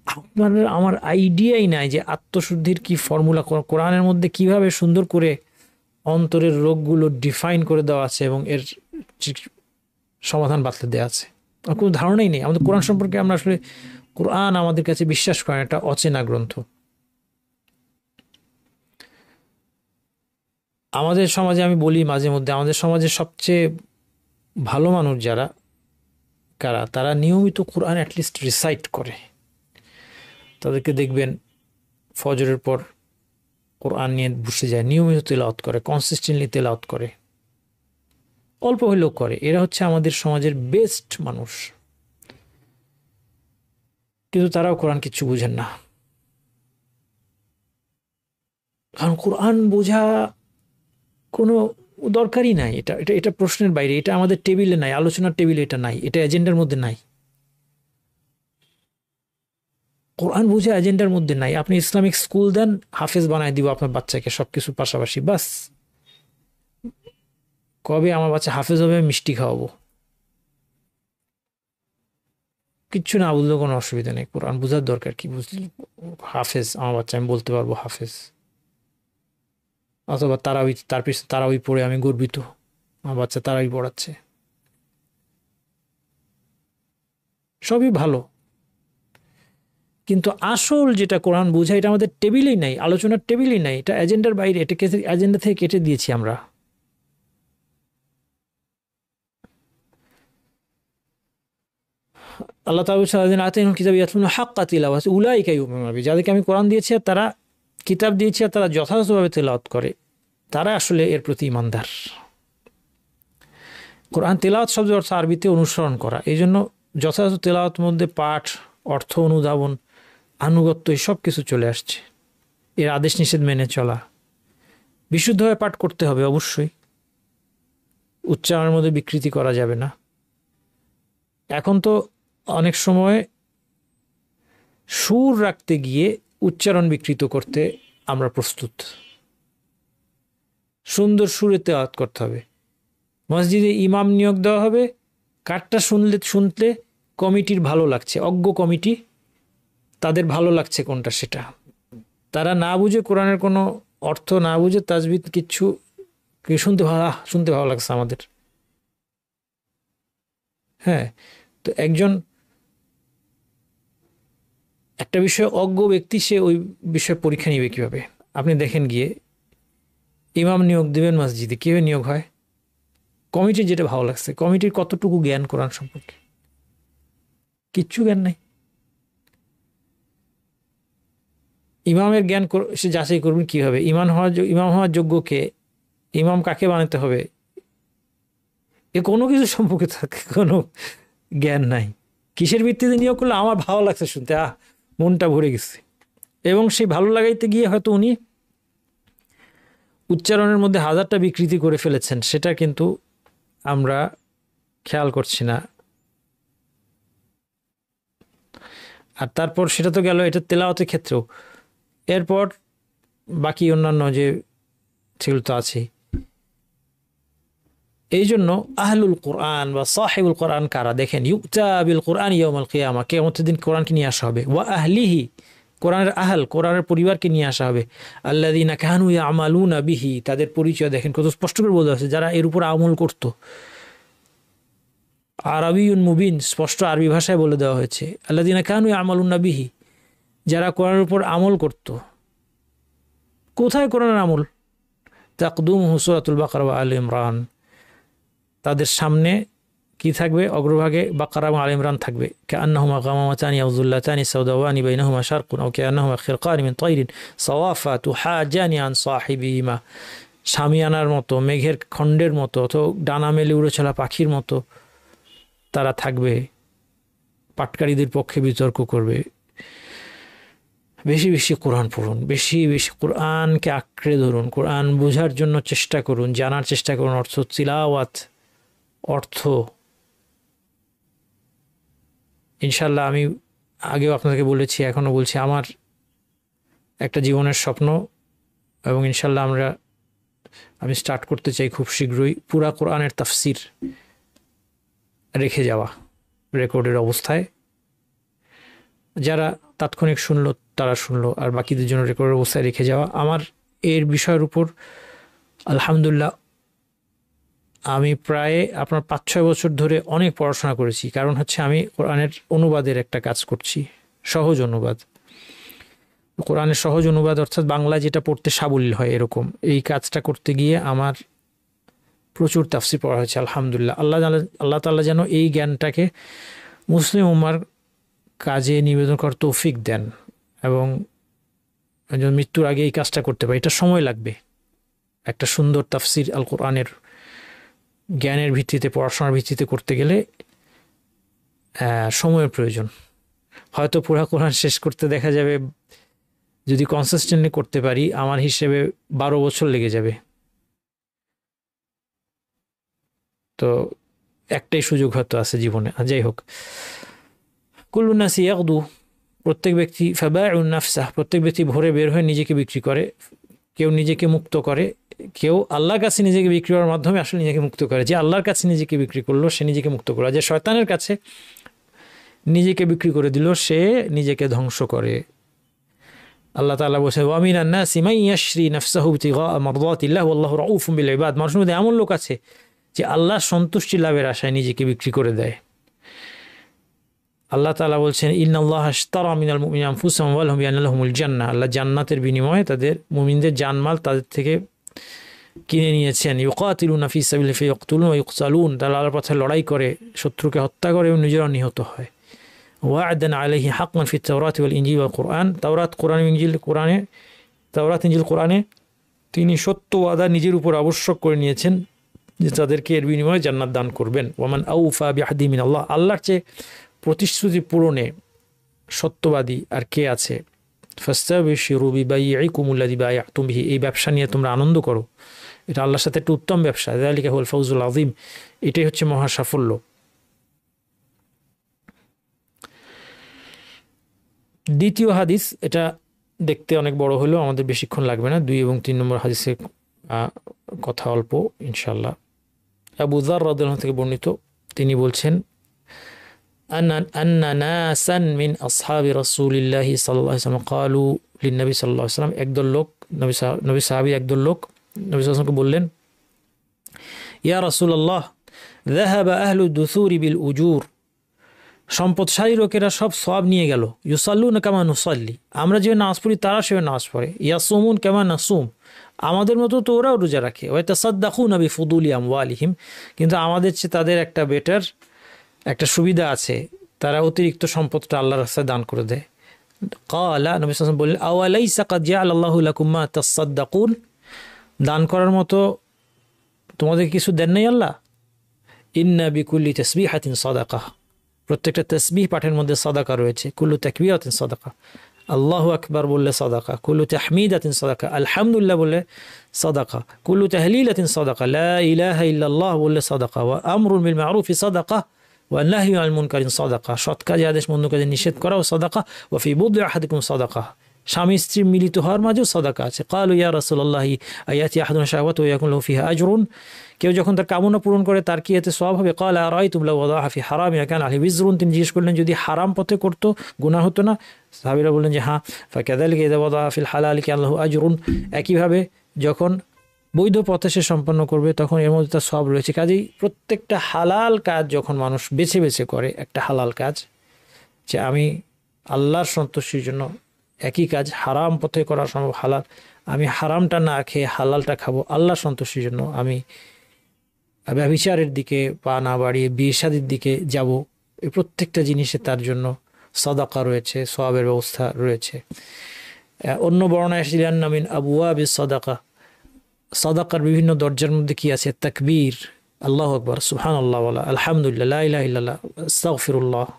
আপনাদের আমার আইডিয়াই নাই যে আত্মশুদ্ধির কি ফর্মুলা, কোরআনের মধ্যে কিভাবে সুন্দর করে অন্তরের রোগগুলো ডিফাইন করে দেওয়া আছে এবং এর সমাধান বাতলে দেওয়া আছে। আমার কোনো ধারণাই নেই। আমাদের কোরআন সম্পর্কে আমরা আসলে, কোরআন আমাদের কাছে বিশ্বাস করেন একটা অচেনা গ্রন্থ। আমাদের সমাজে, আমি বলি মাঝে মধ্যে, আমাদের সমাজে সবচেয়ে ভালো মানুষ যারা, কারা, তারা নিয়মিত কোরআন অ্যাটলিস্ট রিসাইট করে। তাদেরকে দেখবেন ফজরের পর কোরআন নিয়ে বসে যায়, নিয়মিত তেলাওয়াত করে, কনসিস্টেন্টলি তেলাওয়াত করে, অল্প হলেও করে। এরা হচ্ছে আমাদের সমাজের বেস্ট মানুষ, কিন্তু তারাও কোরআন কিচ্ছু বুঝেন না। কারণ কোরআন বোঝা কোনো দরকারই নাই, এটা এটা এটা প্রশ্নের বাইরে, এটা আমাদের টেবিলে নাই, আলোচনার টেবিলে এটা নাই, এটা এজেন্ডার মধ্যে নাই। কোরআন বোঝা এজেন্ডার মধ্যে নাই। আপনি ইসলামিক স্কুল দেন, হাফেজ বানায় দিব আপনার বাচ্চাকে সবকিছু পাশাপাশি, বাস। কবে আমার বাচ্চা হাফেজ হবে মিষ্টি খাওয়াবো? কিচ্ছু না বুঝলেও কোনো অসুবিধা নেই, কোরআন বোঝার দরকার কি? বুঝলি হাফেজ আমার বাচ্চা, আমি বলতে পারবো হাফেজ। অথবা তারাবি, তার পিছনে তারাবি পড়ে আমি গর্বিত, আমার বাচ্চা তারাবি পড়াচ্ছে, সবই ভালো। কিন্তু আসল যেটা কোরআন বোঝা, এটা আমাদের টেবিলেই নাই, আলোচনার টেবিলেই নাই, এটা এজেন্ডার বাইরে, এটা এজেন্ডা থেকে কেটে দিয়েছি আমরা। আল্লাহ যাদেরকে আমি কোরআন দিয়েছি আর তারা কিতাব দিয়েছি আর তারা যথাযথভাবে তেলাওয়াত করে, তারা আসলে এর প্রতি ইমানদার। কোরআন তেলাওয়াত শব্দের অর্থ আরবিতে অনুসরণ করা, এই জন্য যথাযথ তেলাওয়াতের মধ্যে পাঠ, অর্থ অনুধাবন, আনুগত্য, এই সব কিছু চলে আসছে। এর আদেশ নিষেধ মেনে চলা, বিশুদ্ধভাবে পাঠ করতে হবে অবশ্যই, উচ্চারণের মধ্যে বিকৃতি করা যাবে না। এখন তো অনেক সময় সুর রাখতে গিয়ে উচ্চারণ বিকৃত করতে আমরা প্রস্তুত। সুন্দর সুরে তেলাওয়াত করতে হবে, মসজিদে ইমাম নিয়োগ দেওয়া হবে, কারটা শুনতে কমিটির ভালো লাগছে, অজ্ঞ কমিটি, তাদের ভালো লাগছে কোনটা সেটা, তারা না বুঝে কোরআনের কোনো অর্থ না বুঝে তাজবিদ কিচ্ছু শুনতে ভালো লাগছে আমাদের। হ্যাঁ, তো একটা বিষয়ে অজ্ঞ ব্যক্তি, সে ওই বিষয়ে পরীক্ষা নিবে কীভাবে? আপনি দেখেন গিয়ে ইমাম নিয়োগ দেবেন মসজিদে, কীভাবে নিয়োগ হয়? কমিটির যেটা ভালো লাগছে, কমিটির কতটুকু জ্ঞান কোরআন সম্পর্কে? কিচ্ছু জ্ঞান নাই। ইমামের জ্ঞান সে যাচাই করবেন কীভাবে? ইমাম হওয়ার যোগ্যকে, ইমাম কাকে বানাতে হবে, এ কোনো কিছু সম্পর্কে থাকে কোনো জ্ঞান নাই। কিসের ভিত্তিতে নিয়োগ করলে? আমার ভালো লাগছে শুনতে, মনটা ভরে গেছে। এবং সেই ভালো লাগাইতে গিয়ে হয়তো উনি উচ্চারণের মধ্যে হাজারটা বিকৃতি করে ফেলেছেন, সেটা কিন্তু আমরা খেয়াল করছি না। আর তারপর সেটা তো গেল এটা তেলাওয়াতের ক্ষেত্রেও, এরপর বাকি অন্যান্য যে সেগুলো তো আছেই। এই জন্য আহলুল কোরআন বা সাহিবুল কোরআন কারা? দেখেন, ইউতা বিল কোরআন ইয়াউমাল কিয়ামা, কিয়ামতের দিন কোরআনকে নিয়ে আসা হবে। ওয়া আহলিহি, কোরআনের আহল, কোরআনের পরিবারকে নিয়ে আসা হবে। আল্লাযীনা কানু ইয়ামালুনা বিহি, তাদের পরিচয় দেখেন কত স্পষ্ট করে বলা হয়েছে, যারা এর উপর আমল করত। আরবিয়ুন মুবিন, স্পষ্ট আরবি ভাষায় বলে দেওয়া হয়েছে, আল্লাযীনা কানু ইয়ামালুনা বিহি, যারা কোরআনের উপর আমল করত। কোথায় কোরআনের আমল? তাকদুমহু সূরাতুল বাকারা ওয়া আলে ইমরান, তাদের সামনে কি থাকবে? অগ্রভাগে বাকারা এবং আলে ইমরান থাকবে। কাআন্নাহুমা গামামাতানি আও যুল্লাতানি সাওদাওয়ানি বাইনাহুমা শারকুন আও কাআন্নাহুমা খিরকান মিন তায়রিন সাওয়াফা তুহাজানি আন সাহিবিহিমা, শামিয়ানার মতো, মেঘের খণ্ডের মতো, অথবা ডানা মেলে উড়ে চলা পাখির মতো তারা থাকবে, পাটকারীদের পক্ষে বিতর্ক করবে। বেশি বেশি কোরআন পড়ুন, বেশি বেশি কোরআনকে আঁকড়ে ধরুন, কোরআন বোঝার জন্য চেষ্টা করুন, জানার চেষ্টা করুন, অর্থ তিলাওয়াত, অর্থ। ইনশাল্লাহ আমি আগেও আপনাদেরকে বলেছি, এখনও বলছি, আমার একটা জীবনের স্বপ্ন, এবং ইনশাল্লাহ আমি স্টার্ট করতে চাই খুব শীঘ্রই, পুরা কোরআনের তাফসির রেখে যাওয়া রেকর্ডের অবস্থায়। যারা তাৎক্ষণিক শুনলো তারা শুনলো, আর বাকিদের জন্য রেকর্ডের অবস্থায় রেখে যাওয়া। আমার এর বিষয়ের উপর আলহামদুলিল্লাহ আমি প্রায় আপনার 5-6 বছর ধরে অনেক পড়াশোনা করেছি। কারণ হচ্ছে আমি কোরআনের অনুবাদের একটা কাজ করছি, সহজ অনুবাদ, কোরআনের সহজ অনুবাদ, অর্থাৎ বাংলা যেটা পড়তে সাবলীল হয় এরকম। এই কাজটা করতে গিয়ে আমার প্রচুর তাফসির পড়া হয়েছে আলহামদুলিল্লাহ। আল্লাহ তাআলা যেন এই জ্ঞানটাকে মুসলিম উম্মার কাজে নিবেদন করার তৌফিক দেন, এবং মৃত্যুর আগে এই কাজটা করতে পারি। এটা সময় লাগবে, একটা সুন্দর তাফসির আল কোরআনের জ্ঞানের ভিত্তিতে, পড়াশোনার ভিত্তিতে করতে গেলে সময়ের প্রয়োজন। হয়তো পুরা কোরআন শেষ করতে দেখা যাবে যদি কনসিস্টেন্টলি করতে পারি আমার হিসেবে 12 বছর লেগে যাবে। তো একটাই সুযোগ হয়তো আছে জীবনে। আর যাই হোক, কুল্লু নাসি ইয়াগদু, প্রত্যেক ব্যক্তি ফাবাউন নাফসাহ, প্রত্যেক ব্যক্তি ভোরে বের হয়ে নিজেকে বিক্রি করে। কেউ নিজেকে মুক্ত করে, কেউ আল্লাহর কাছে নিজেকে বিক্রি করার মাধ্যমে আসলে নিজেকে মুক্ত করে। যে আল্লাহর কাছে নিজেকে বিক্রি করলো সে নিজেকে মুক্ত করলো, যে শয়তানের কাছে নিজেকে বিক্রি করে দিল সে নিজেকে ধ্বংস করে। আল্লাহ তাআলা বলেছেন ওয়া মিনান নাসি মান ইয়াশরি নাফসাহু ইবতিগা মারদাতিল্লাহ ওয়াল্লাহু রাউফুম বিল ইবাদ। মানুষের মধ্যে এমন লোক আছে যে আল্লাহর সন্তুষ্টি লাভের আশায় নিজেকে বিক্রি করে দেয়। আল্লাহ তাআলা বলছেন ইন্নাল্লাহা আশতারা মিনাল মুমিনিনা আনফুসাহুম ওয়া লাহুম বিআন্নাহুমুল জান্নাহ। আল্লাহ জান্নাতের বিনিময়ে তাদের মুমিনদের জানমাল তাদের থেকে কিনে নিয়েছেন। ইউকাতিলুনা ফি সাবিলিল্লাহি ফায়াকতুলুন ওয়া ইউকতালুন, তারা আল্লাহর পথে লড়াই করে, শত্রুকে হত্যা করে এবং নিজেরাও নিহত হয়। ওয়া'দান আলাইহি হাক্কান ফিত তাওরাতি ওয়াল ইনজিল ওয়াল কুরআন, তাওরাত কোরআন ইনজিল কোরআনে, তাওরাত ইনজিল কোরআনে তিনি সত্য ওয়াদা নিজের উপর আবশ্যক করে নিয়েছেন যে তাদেরকে এর বিনিময়ে জান্নাত দান করবেন। ওয়ামান আউফা বিআহদি মিনাল্লাহ, আল্লাহর চেয়ে প্রতিশ্রুতি পূরণে সত্যবাদী আর কে আছে। ফাস্তাবশিরু বিবাইইকুমুল্লাযী বায়াতুম বিহি, এই ব্যবসা নিয়ে তোমরা আনন্দ করো, এটা আল্লাহর সাথে একটা উত্তম ব্যবসা। যালিকা হুয়াল ফাউজুল আযীম, এটাই হচ্ছে মহা সাফল্য। দ্বিতীয় হাদিস, এটা দেখতে অনেক বড় হলেও আমাদের বেশিক্ষণ লাগবে না, 2 এবং 3 নম্বর হাদিসের কথা অল্প ইনশাআল্লাহ। আবু যার রাদিয়াল্লাহু থেকে বর্ণিত, তিনি বলছেন আন্না নাসান মিন আসহাবি রাসূলিল্লাহি সাল্লাল্লাহু আলাইহি ওয়াসাল্লাম ক্বালু লিন-নবী সাল্লাল্লাহু আলাইহি ওয়াসাল্লাম, একদল লোক নবী সাহাবী একদল লোক নবী সাল্লাল্লাহু আলাইহি ওয়াসাল্লামকে বললেন ইয়া রাসূলুল্লাহ যাহাবা আহলু দুসুরি বিল উজুর, সম্পদশালী লোকেরা সব সওয়াব নিয়ে গেল। ইউসাল্লুনা কামা নুসাল্লি, আমরা যে নামাজ পড়ি তারা সেভাবে নামাজ পড়ে। ইয়াসুমুন কামা নাসুম, আমাদের মতো তো ওরাও রোজা রাখে। ওয়া তাসাদ্দাকুনা বিফুদুলি আমওয়ালিহিম, কিন্তু আমাদের চেয়ে তাদের একটা বেটার একটা সুবিধা আছে, তারা অতিরিক্ত সম্পদটা আল্লাহর রাস্তায় দান করে দেয়। ক্বালা, নবী সাল্লাল্লাহু আলাইহি ওয়াসাল্লাম বললেন আওয়ালাইসা কাদ জাআলাল্লাহু লাকুম মা তাসাদ্দাকুন, দান করার মতো তোমাদের কিছু দেন নাই আল্লাহ? ইন্না বিকুল্লি তাসবিহাতিন সাদাকাহ, প্রত্যেকটা তাসবিহ পাঠের মধ্যে সাদাকা রয়েছে। কুল্লু তাকবীরাতিন সাদাকা, আল্লাহু আকবার বললে সাদাকা। কুল্লু তাহমিদাতিন সাদাকা, আলহামদুলিল্লাহ বললে সাদাকা। কুল্লু তাহলিলাতিন সাদাকা, লা ইলাহা ইল্লাল্লাহ বললে সাদাকা। ওয়া আমরুন বিল মারুফি সাদাকা ওয়া নাহয়ুন আনিল মুনকারিন সাদাকা, সৎ কাজে আদেশ মন্দ কাজে নিষেধ করাও সাদাকা। ওয়া ফি বুদ'i আহাদিকুম সাদাকা, স্বামী স্ত্রী মিলিত হওয়ার মাঝেও সাদাকা আছে। ক্বালু ইয়া রাসূলুল্লাহি আয়াতি আহাদুনা শাহওয়াতু ওয়া ইয়াকুন লাহু ফিহা আজরুন, কেউ যখন তার কামনা পূরণ করে তার কি এতে সওয়াব হবে? ক্বালা আরাআইতুম লাউ ওয়াদাআহা ফি হারামিন কানা আলাইহি বিজরুন, তিনি জিজ্ঞেস করলেন যদি হারাম পথে করতো গুনাহ হতো না? সাহাবীরা বললেন যে হ্যাঁ। ফাকাযালিকা ইযা ওয়াদাআ ফিল হালালি কানা লাহু আজরুন, একইভাবে যখন বৈধ পথে সে সম্পন্ন করবে তখন এর মধ্যে তার সওয়াব রয়েছে। কাজেই প্রত্যেকটা হালাল কাজ যখন মানুষ বেছে বেছে করে, একটা হালাল কাজ যে আমি আল্লাহর সন্তুষ্টির জন্য, একই কাজ হারাম পথে করা সম্ভব হালাল, আমি হারামটা না খেয়ে হালালটা খাবো আল্লাহর সন্তুষ্টির জন্য, আমি ব্যভিচারের দিকে পা না বাড়িয়ে বিয়ে শাদীর দিকে যাব, এই প্রত্যেকটা জিনিসে তার জন্য সাদাকা রয়েছে, সওয়াবের ব্যবস্থা রয়েছে। অন্য বর্ণনায় এসেছে আন্না মিন আবওয়াবিস সাদাকা, সাদাকার বিভিন্ন দরজার মধ্যে কি আছে? তাকবীর, আল্লাহু আকবার, সুবহানাল্লাহ বলা, আলহামদুলিল্লাহ, লা ইলাহা ইল্লাল্লাহ,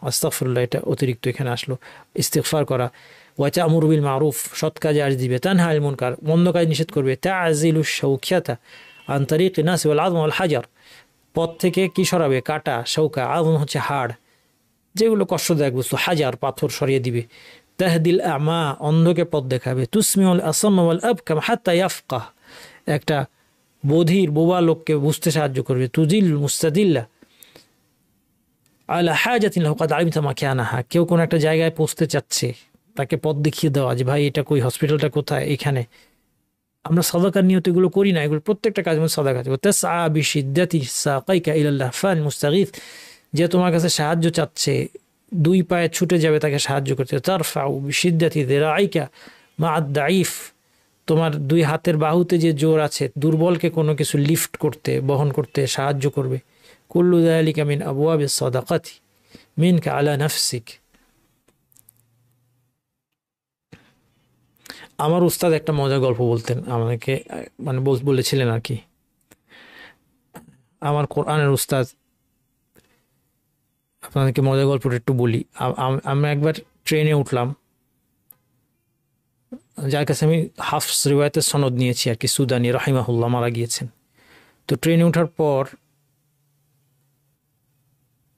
আস্তাগফিরুল্লাহ, এটা অতিরিক্ত এখানে আসলো, ইস্তিগফার করা। ওয়া তা'মুরু বিল মারুফ, সৎ কাজে আদেশ দিবে। তানহা আনিল মুনকার, মন্দ কাজ নিষেধ করবে। তা'জিলুশ শাওকাতা আন তারিকিন নাস ওয়াল আযম ওয়াল হাজার, পথ থেকে কি সরাবে? কাটা, শৌকা, আযম হচ্ছে হাড়, যেগুলো কষ্টদায়ক বস্তু, হাজার পাথর সরিয়ে দিবে। তাহদিল আমা, অন্ধকে পথ দেখাবে। তুসমিউল আসাম্মা ওয়াল আবকাম হাত্তা ইয়াফকাহ, একটা বধির বোবা লোককে বুঝতে সাহায্য করবে। তুজিল মুস্তাদিল্লা আলা হাজাতিন লাহু কাদ আলিমতা মাকানাহা, কেউ কোন একটা জায়গায় পৌঁছতে চাচ্ছে তাকে পথ দেখিয়ে দেওয়া, যে ভাই এটা কই, হসপিটালটা কোথায়, এখানে। আমরা সাদাকার নিয়ত এগুলো করি না, এগুলো প্রত্যেকটা কাজের মধ্যে সাদাকা আছে। তাসআ বিশিদ্দাতি সাকাইকা ইলাল্লাহ ফাল মুস্তাগীথ, যে তোমার কাছে সাহায্য চাচ্ছে, 2 পায়ে ছুটে যাবে তাকে সাহায্য করতে। তারফাউ বিশিদ্দাতি যিরাইকা মা'আদ দাঈফ, তোমার 2 হাতের বাহুতে যে জোর আছে, দুর্বলকে কোনো কিছু লিফট করতে, বহন করতে সাহায্য করবে। কুল্লু যালিকা মিন আবওয়াবিস সাদাকাতি মিনকা আলা নাফসিক। আমার উস্তাদ একটা মজার গল্প বলতেন আমাকে, মানে বলেছিলেন আর কি। আমার কোরআনের উস্তাদ, আপনাদেরকে মজার গল্পটা একটু বলি। আমরা একবার ট্রেনে উঠলাম, যার কাছে আমি হাফস রিওয়ায়াতের সনদ নিয়েছি আর কি, সুদানি রাহিমাহুল্লাহ, মারা গিয়েছেন। তো ট্রেনে ওঠার পর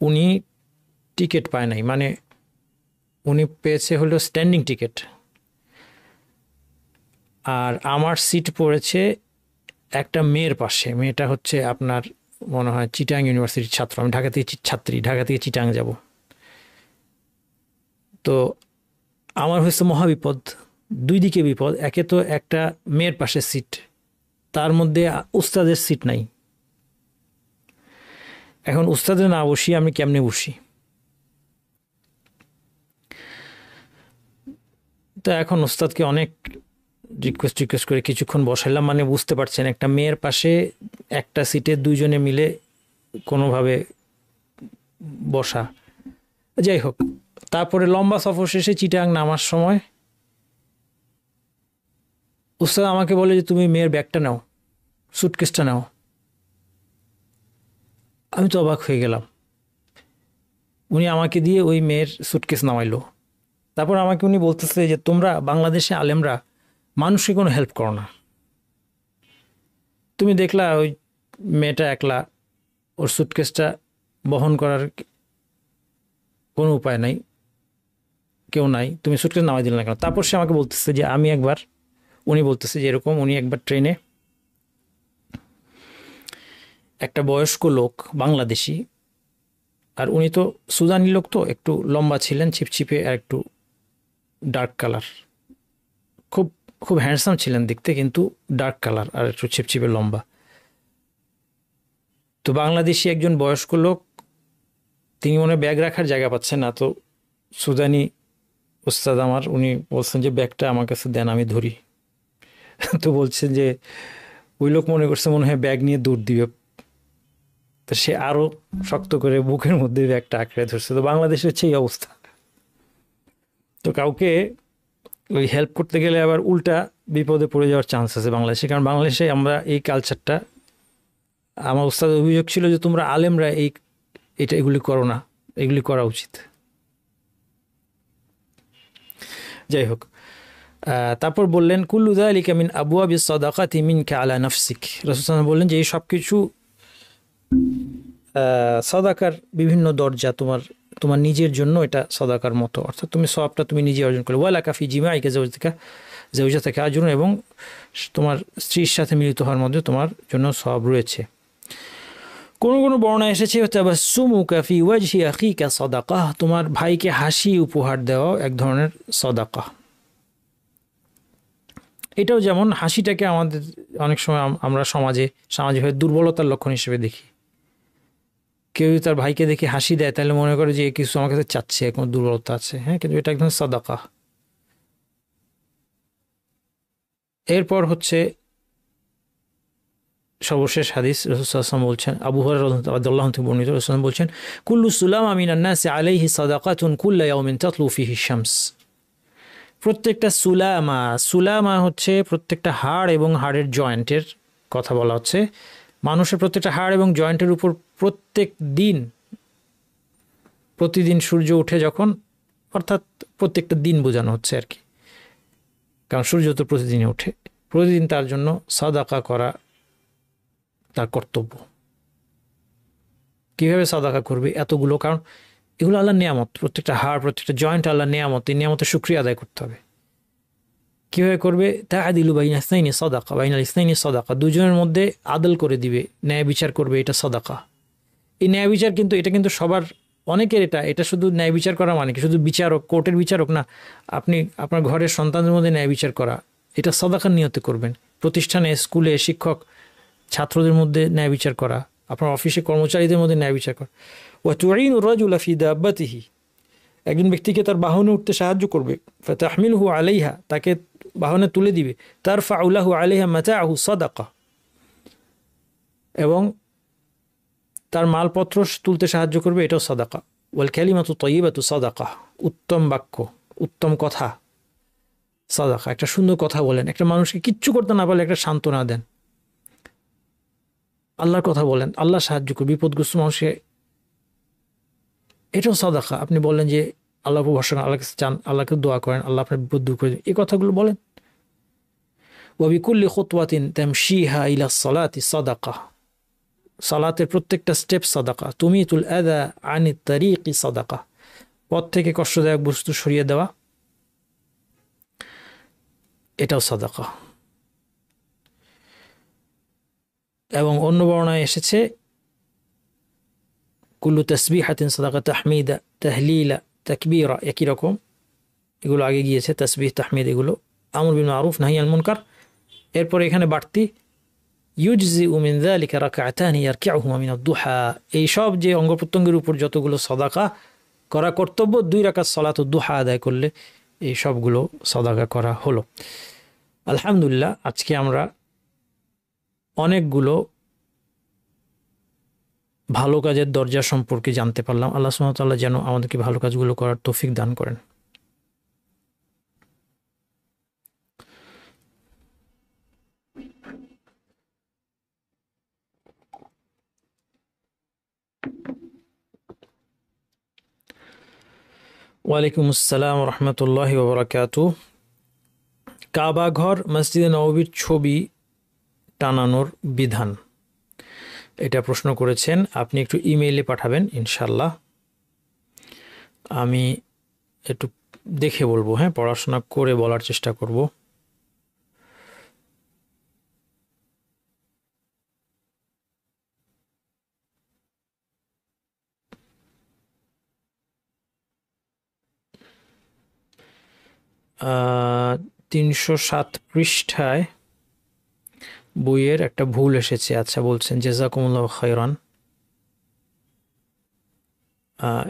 উনি টিকিট পায় নাই, মানে উনি পেয়েছে হলো স্ট্যান্ডিং টিকিট, আর আমার সিট পড়েছে একটা মেয়ের পাশে। মেয়েটা হচ্ছে আপনার মনে হয় চিটাং ইউনিভার্সিটির ছাত্র, আমি ঢাকা থেকে ছাত্রী, ঢাকা থেকে চিটাং যাব। তো আমার হয়েছে মহাবিপদ, দুই দিকে বিপদ। একে তো একটা মেয়ের পাশে সিট, তার মধ্যে উস্তাদের সিট নাই। এখন উস্তাদে না বসি আমি কেমনে বসি? তো এখন উস্তাদকে অনেক রিকোয়েস্ট করে কিছুক্ষণ বসাইলাম, মানে বুঝতে পারছেন একটা মেয়ের পাশে একটা সিটে দুইজনে মিলে কোনোভাবে বসা। যাই হোক, তারপরে লম্বা সফর শেষে চিটাং নামার সময় উস্তাদ আমাকে বলে যে তুমি মেয়ের ব্যাগটা নাও, সুটকেসটা নাও। আমি তো অবাক হয়ে গেলাম। উনি আমাকে দিয়ে ওই মেয়ের সুটকেস নামাইলো। তারপর আমাকে উনি বলতেছে যে তোমরা বাংলাদেশে আলেমরা মানুষকে কোনো হেল্প করো না। তুমি দেখলা ওই মেয়েটা একলা, ওর সুটকেসটা বহন করার কোনো উপায় নাই, কেউ নাই, তুমি সুটকেস নামাই দিলে না কেন? তারপর সে আমাকে বলতেছে যে উনি বলতেছে যে এরকম উনি একবার ট্রেনে একটা বয়স্ক লোক বাংলাদেশি, আর উনি তো সুদানি লোক, তো একটু লম্বা ছিলেন, ছিপছিপে আর একটু ডার্ক কালার, খুব খুব হ্যান্ডসাম ছিলেন দেখতে, কিন্তু ডার্ক কালার আর একটু ছিপছিপে লম্বা। তো বাংলাদেশি একজন বয়স্ক লোক, তিনি মনে ব্যাগ রাখার জায়গা পাচ্ছেন না। তো সুদানি ওস্তাদ আমার, উনি বলছেন যে ব্যাগটা আমার কাছে দেন, আমি ধরি। তো বলছেন যে ওই লোক মনে করছে মনে হয় ব্যাগ নিয়ে দৌড় দিবে, তো সে আরও শক্ত করে বুকের মধ্যে ব্যাগটা আঁকড়ে ধরছে। তো বাংলাদেশে হচ্ছে এই অবস্থা। তো কাউকে ওই হেল্প করতে গেলে আবার উল্টা বিপদে পড়ে যাওয়ার চান্স আছে বাংলাদেশে, কারণ বাংলাদেশে আমরা এই কালচারটা, আমার ওস্তাদের অভিযোগ ছিল যে তোমরা আলেমরা এগুলি করো না, এগুলি করা উচিত। যাই হোক, তারপর বললেন কুল্লু যালিকা মিন আবওয়াবিস সাদাকাতি মিনকা আলা নাফসিক। রাসূল সাল্লাল্লাহু আলাইহি ওয়াসাল্লাম বললেন যে এই সব কিছু সাদাকার বিভিন্ন দরজা, তোমার নিজের জন্য এটা সাদাকার মতো, অর্থাৎ তুমি সওয়াবটা তুমি নিজে অর্জন করলে। ওয়ালাকা ফি জিমাইকা যাওজাতিকা আজরুন, এবং তোমার স্ত্রীর সাথে মিলিত হওয়ার মধ্যে তোমার জন্য সওয়াব রয়েছে। কোনো কোনো বর্ণনা এসেছে তাবাসসুমুকা ফি ওয়াজহি আখিকা সাদাকাহ, তোমার ভাইকে হাসি উপহার দেওয়া এক ধরনের সাদাকা। এটাও যেমন হাসিটাকে আমাদের অনেক সময় আমরা সামাজিকভাবে দুর্বলতার লক্ষণ হিসেবে দেখি। কেউ তার ভাইকে দেখে হাসি দেয় তাহলে মনে করে যে কিছু আমার কাছে চাচ্ছে, কোনো দুর্বলতা আছে। হ্যাঁ, কিন্তু এটা একদম সাদাকা। এরপর হচ্ছে সর্বশেষ হাদিস, রাসূল সাল্লাল্লাহু আলাইহি ওয়াসাল্লাম বলছেন, আবু হুরায়রা রাদিয়াল্লাহু আনহু বর্ণিত, রাসূল সাল্লাল্লাহু আলাইহি ওয়াসাল্লাম বলছেন কুল্লু সুলামা মিনান নাসি আলাইহি সাদাকাতুন কুল্লা ইয়াউমিন তাতলু ফিহি শামস। প্রত্যেকটা সুলামা হচ্ছে প্রত্যেকটা হাড় এবং হাড়ের জয়েন্টের কথা বলা হচ্ছে। মানুষের প্রত্যেকটা হাড় এবং জয়েন্টের উপর প্রতিদিন সূর্য উঠে যখন, অর্থাৎ প্রত্যেকটা দিন বোঝানো হচ্ছে আর কি, কারণ সূর্য তো প্রতিদিনই ওঠে, প্রতিদিন তার জন্য সাদাকা করা তার কর্তব্য। কীভাবে সাদাকা করবে? এতগুলো, কারণ এগুলো আল্লাহর নিয়ামত, প্রত্যেকটা হাড় প্রত্যেকটা জয়েন্ট আল্লাহর নিয়ামত, এই নিয়ামতের শুকরিয়া আদায় করতে হবে। কীভাবে করবে? তাআদিলু বাইনা ইসনাইনি সাদাকা, বাইনাল ইসনাইনি সাদাকা, দুজনের মধ্যে আদল করে দিবে, ন্যায় বিচার করবে, এটা সাদাকা। এই ন্যায় বিচার কিন্তু এটা কিন্তু সবার, অনেকের এটা শুধু ন্যায় বিচার করা মানে কি শুধু বিচারক, কোর্টের বিচারক না, আপনি আপনার ঘরের সন্তানদের মধ্যে ন্যায় বিচার করা, এটা সাদাকার নিয়তে করবেন। প্রতিষ্ঠানে, স্কুলে শিক্ষক ছাত্রদের মধ্যে ন্যায় বিচার করা, আপনার অফিসে কর্মচারীদের মধ্যে ন্যায় বিচার করা। ওয়া তুঈনু রাজুলা ফি দাব্বাতিহি, একজন ব্যক্তিকে তার বাহনে উঠতে সাহায্য করবে। ফাতাহমিলহু আলাইহা, তাকে বাহনে তুলে দিবে। তারফাউ লাহু আলাইহা মাতাআহু সাদাকা, এবং তার মালপত্র তুলতে সাহায্য করবে, এটাও সাদাকা। ওয়াল কালিমাতু তাইয়্যিবাতু সাদাকা, উত্তম বাক্য, উত্তম কথা সাদাকা। একটা সুন্দর কথা বলেন, একটা মানুষকে কিচ্ছু করতে না পারলে একটা সান্ত্বনা দেন, আল্লাহর কথা বলেন, আল্লাহ সাহায্য করবে বিপদগ্রস্ত মানুষকে, এটাও সাদাকা। আপনি বলেন যে আল্লাহ ভরসা করেন, আল্লাহকে চান, আল্লাহকে দোয়া করেন, আল্লাহ আপনার বিপদ দূর করে দেন, এই কথাগুলো বলেন, ওয়াবিকুল্লি খুতওয়াতিন তামশিহা ইলা সলাতি সাদাকা, সালাতের প্রত্যেকটা স্টেপ সাদাকা। তুমিতুল আযা আনিত তারিকি সাদাকা, পথ থেকে কষ্টদায়ক বস্তু সরিয়ে দেওয়া, এটাও সাদাকা। এবং অন্য বর্ণনায় এসেছে কুল্লু তাসবিহাতিন সাদাকা, তাহমিদা, তাহলিলা, তাকবীরা, একই রকম, এগুলো আগে গিয়েছে, তাসবিহ তাহমিদ এগুলো, আমর বিল মারুফ নাহি আনিল মুনকার। এরপরে এখানে বাড়তি ইউজজিউ মিন যালিকা রাকআতানি ইয়ারকিউহুমা মিনাদ দুহা, এই সব যে অঙ্গ প্রত্যঙ্গের উপর যতগুলো সাদাকা করা কর্তব্য, 2 রাকাত সালাতুদ দুহা আদায় করলে এই সবগুলো সাদাকা করা হলো। আলহামদুলিল্লাহ, আজকে আমরা অনেকগুলো ভালো কাজের দরজা সম্পর্কে জানতে পারলাম। আল্লাহ সুবহানাহু ওয়া তাআলা যেন আমাদেরকে ভালো কাজগুলো করার তৌফিক দান করেন। ওয়ালাইকুম আসসালাম রহমতুল্লাহি ওয়া বারাকাতুহু। কাবা ঘর, মসজিদে নববীর ছবি টানানোর বিধান, এটা প্রশ্ন করেছেন। আপনি একটু ইমেইলে পাঠাবেন, ইনশাল্লাহ আমি একটু দেখে বলবো, হ্যাঁ, পড়াশোনা করে বলার চেষ্টা করব। আহ 307 পৃষ্ঠায় বইয়ের একটা ভুল এসেছে। আচ্ছা, বলছেন জাযাকুমুল্লাহু খায়রান,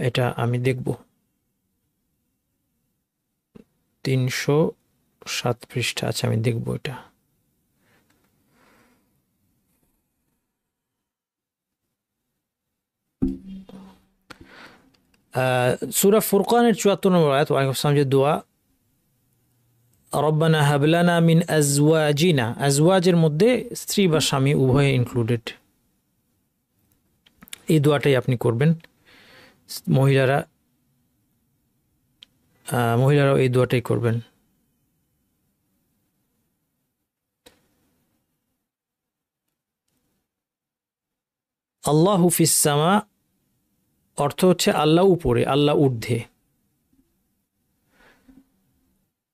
এটা আমি দেখব। 307 পৃষ্ঠা, আচ্ছা আমি দেখব এটা। সূরা ফুরকানের 74 নম্বর আয়াত, ওয়ালাইকুম আসসালাম, যে দোয়া রব্বানা হাবলানা মিন আজওয়াজিনা, আজওয়াজের মধ্যে স্ত্রী বা স্বামী উভয়ে ইনক্লুডেড, এই দোয়াটাই আপনি করবেন। মহিলারাও এই দোয়াটাই করবেন। আল্লাহু ফিস সামা অর্থ হচ্ছে আল্লাহ উপরে, আল্লাহ ঊর্ধ্বে।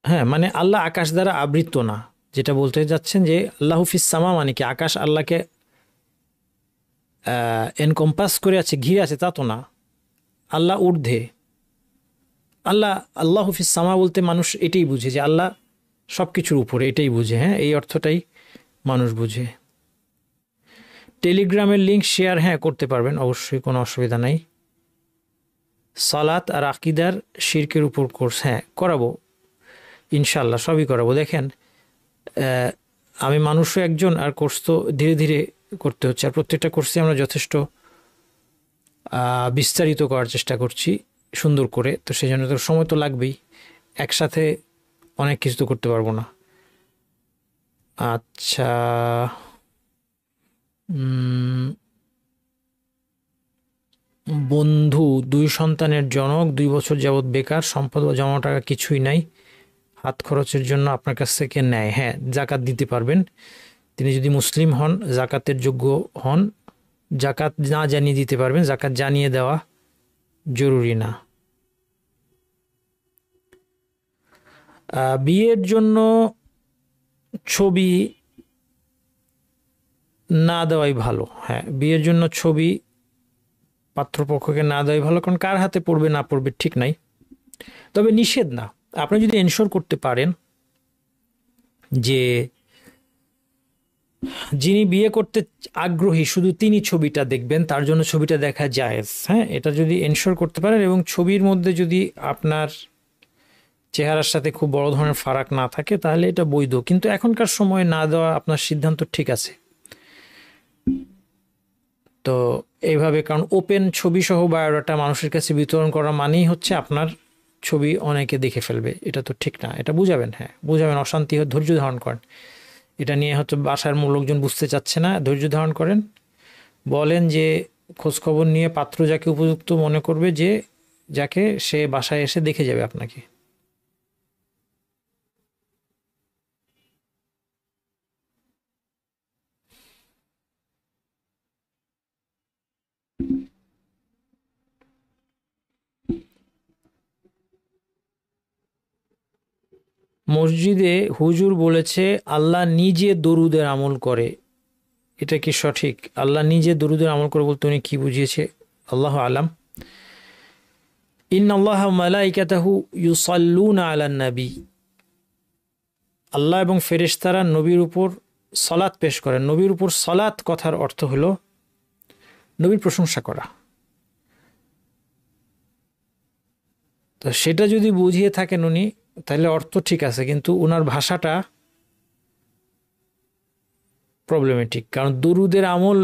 হ্যাঁ, মানে আল্লাহ আকাশ দ্বারা আবৃত না। যেটা বলতে যাচ্ছেন যে আল্লাহু ফিস সামা মানে কি আকাশ আল্লাহকে এনকম্পাস করে আছে, ঘিরে আছে, তা তো না। আল্লাহ ঊর্ধ্বে, আল্লাহু ফিস সামা বলতে মানুষ এটাই বুঝে যে আল্লাহ সব কিছুর উপরে, এটাই বুঝে। হ্যাঁ, এই অর্থটাই মানুষ বুঝে। টেলিগ্রামের লিঙ্ক শেয়ার, হ্যাঁ, করতে পারবেন, অবশ্যই, কোনো অসুবিধা নাই। সালাত আর আকিদার শিরকের উপর কোর্স, হ্যাঁ করাবো ইনশাল্লাহ, সবই করাবো। দেখেন, আমি মানুষও একজন, আর কোর্স তো ধীরে ধীরে করতে হচ্ছে, আর প্রত্যেকটা কোর্সে আমরা যথেষ্ট বিস্তারিত করার চেষ্টা করছি সুন্দর করে, তো সেই জন্য তো সময় তো লাগবেই, একসাথে অনেক কিছু তো করতে পারবো না। আচ্ছা, বন্ধু 2 সন্তানের জনক, 2 বছর যাবৎ বেকার, সম্পদ বা জমা টাকা কিছুই নাই, হাত খরচের জন্য আপনার কাছ থেকে নেয়। হ্যাঁ, জাকাত দিতে পারবেন। তিনি যদি মুসলিম হন, জাকাতের যোগ্য হন, জাকাত না জানিয়ে দিতে পারবেন, জাকাত জানিয়ে দেওয়া জরুরি না। বিয়ের জন্য ছবি না দেওয়াই ভালো। হ্যাঁ, বিয়ের জন্য ছবি পাত্রপক্ষকে না দেওয়াই ভালো, কারণ কার হাতে পড়বে না পড়বে ঠিক নাই। তবে নিষেধ না, আপনি যদি এনশোর করতে পারেন যে যিনি বিয়ে করতে আগ্রহী শুধু তিনি ছবিটা দেখবেন, তার জন্য ছবিটা দেখা জায়েজ। হ্যাঁ, এটা যদি এনশোর করতে পারেন, এবং ছবির মধ্যে যদি আপনার চেহারার সাথে খুব বড় ধরনের ফারাক না থাকে, তাহলে এটা বৈধ। কিন্তু এখনকার সময়ে না দেওয়া আপনার সিদ্ধান্ত ঠিক আছে। তো এইভাবে, কারণ ওপেন ছবি সহ বায়োডাটা মানুষের কাছে বিতরণ করা মানেই হচ্ছে আপনার ছবি অনেকে দেখে ফেলবে, এটা তো ঠিক না। এটা বুঝাবেন, হ্যাঁ বুঝাবেন, অশান্তি হয়, ধৈর্য ধারণ করেন। এটা নিয়ে হয়তো বাসার লোকজন বুঝতে চাচ্ছে না, ধৈর্য ধারণ করেন, বলেন যে খোঁজখবর নিয়ে পাত্র যাকে উপযুক্ত মনে করবে, যে যাকে সে বাসায় এসে দেখে যাবে আপনাকে। মসজিদে হুজুর বলেছে আল্লাহ নিজে দরুদের আমল করে, এটা কি সঠিক? আল্লাহ নিজে দরুদের আমল করে বলতে উনি কি বুঝিয়েছে? আল্লাহু আলাম। ইন্নাল্লাহা ওয়া মালাইকাতাহু ইউসাল্লুনা আলান নবী, আল্লাহ এবং ফেরেশতারা নবীর উপর সালাত পেশ করেন। নবীর উপর সালাত কথার অর্থ হলো নবীর প্রশংসা করা। তো সেটা যদি বুঝিয়ে থাকেন উনি, তাহলে অর্থ ঠিক আছে, কিন্তু ওনার ভাষাটা প্রবলেমেটিক। কারণ দরুদের আমল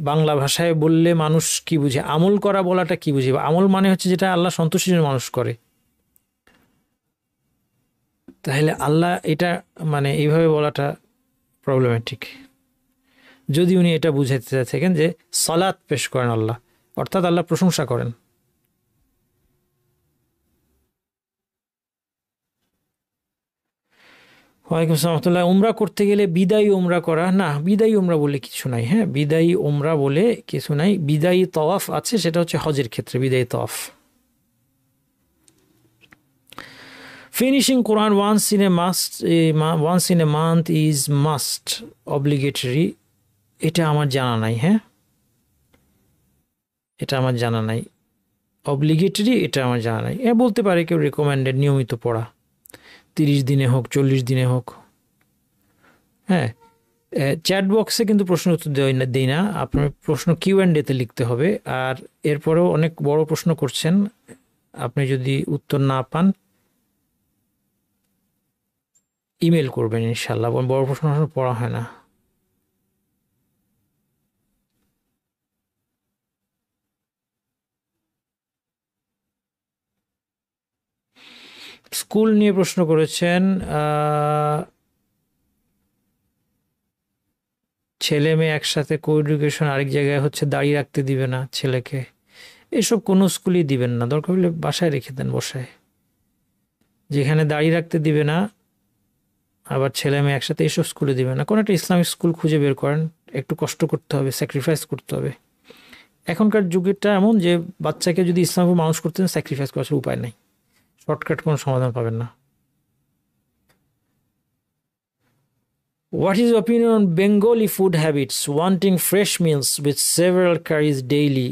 বাংলা ভাষায় বললে মানুষ কি বুঝে, আমল করা বলাটা কি বুঝে? আমল মানে হচ্ছে যেটা আল্লাহ সন্তুষ্টির জন্য মানুষ করে। তাহলে আল্লাহ এটা মানে এইভাবে বলাটা প্রবলেমেটিক। যদি উনি এটা বুঝাইতে থাকেন যে সালাত পেশ করেন আল্লাহ, অর্থাৎ আল্লাহ প্রশংসা করেন। ওয়ালাইকুম আসসালাম রাহমাতুল্লাহ। উমরা করতে গেলে বিদায়ী উমরা করা, না বিদায়ী উমরা বলে কিছু নাই। হ্যাঁ, বিদায়ী উমরা বলে কিছু নাই। বিদায়ী তওয়াফ আছে, সেটা হচ্ছে হজের ক্ষেত্রে বিদায়ী তওয়াফ। ফিনিশিং কোরআন once in a month is must obligatory, এটা আমার জানা নাই। হ্যাঁ, এটা আমার জানা নাই। অব্লিগেটরি এটা আমার জানা নাই। বলতে পারে কেউ রেকমেন্ডেড, নিয়মিত পড়া, 30 দিনে হোক 40 দিনে হোক। হ্যাঁ, চ্যাট বক্সে কিন্তু প্রশ্ন উত্তর দেই না, আপনার প্রশ্ন Q&A-তে লিখতে হবে। আর এরপরেও অনেক বড় প্রশ্ন করছেন, আপনি যদি উত্তর না পান ইমেল করবেন ইনশাল্লাহ। বড় প্রশ্ন পড়া হয় না। স্কুল নিয়ে প্রশ্ন করেছেন, ছেলে মেয়ে একসাথে কো-এডুকেশন, আরেক জায়গায় হচ্ছে দাঁড়িয়ে রাখতে দিবে না ছেলেকে, এসব কোনো স্কুলই দিবেন না। দরকার হলে বাসায় রেখে দেন বসায়। যেখানে দাঁড়িয়ে রাখতে দিবে না আবার ছেলে মেয়ে একসাথে, এসব স্কুলে দিবে না। কোনো একটা ইসলামিক স্কুল খুঁজে বের করেন, একটু কষ্ট করতে হবে, স্যাক্রিফাইস করতে হবে। এখনকার যুগেরটা এমন যে বাচ্চাকে যদি ইসলামকে মানুষ করতে চান, স্যাক্রিফাইস করার উপায় নেই, শর্টকাট কোনো সমাধান পাবেন না। What is your opinion on Bengali food habits, wanting fresh meals with several curries daily,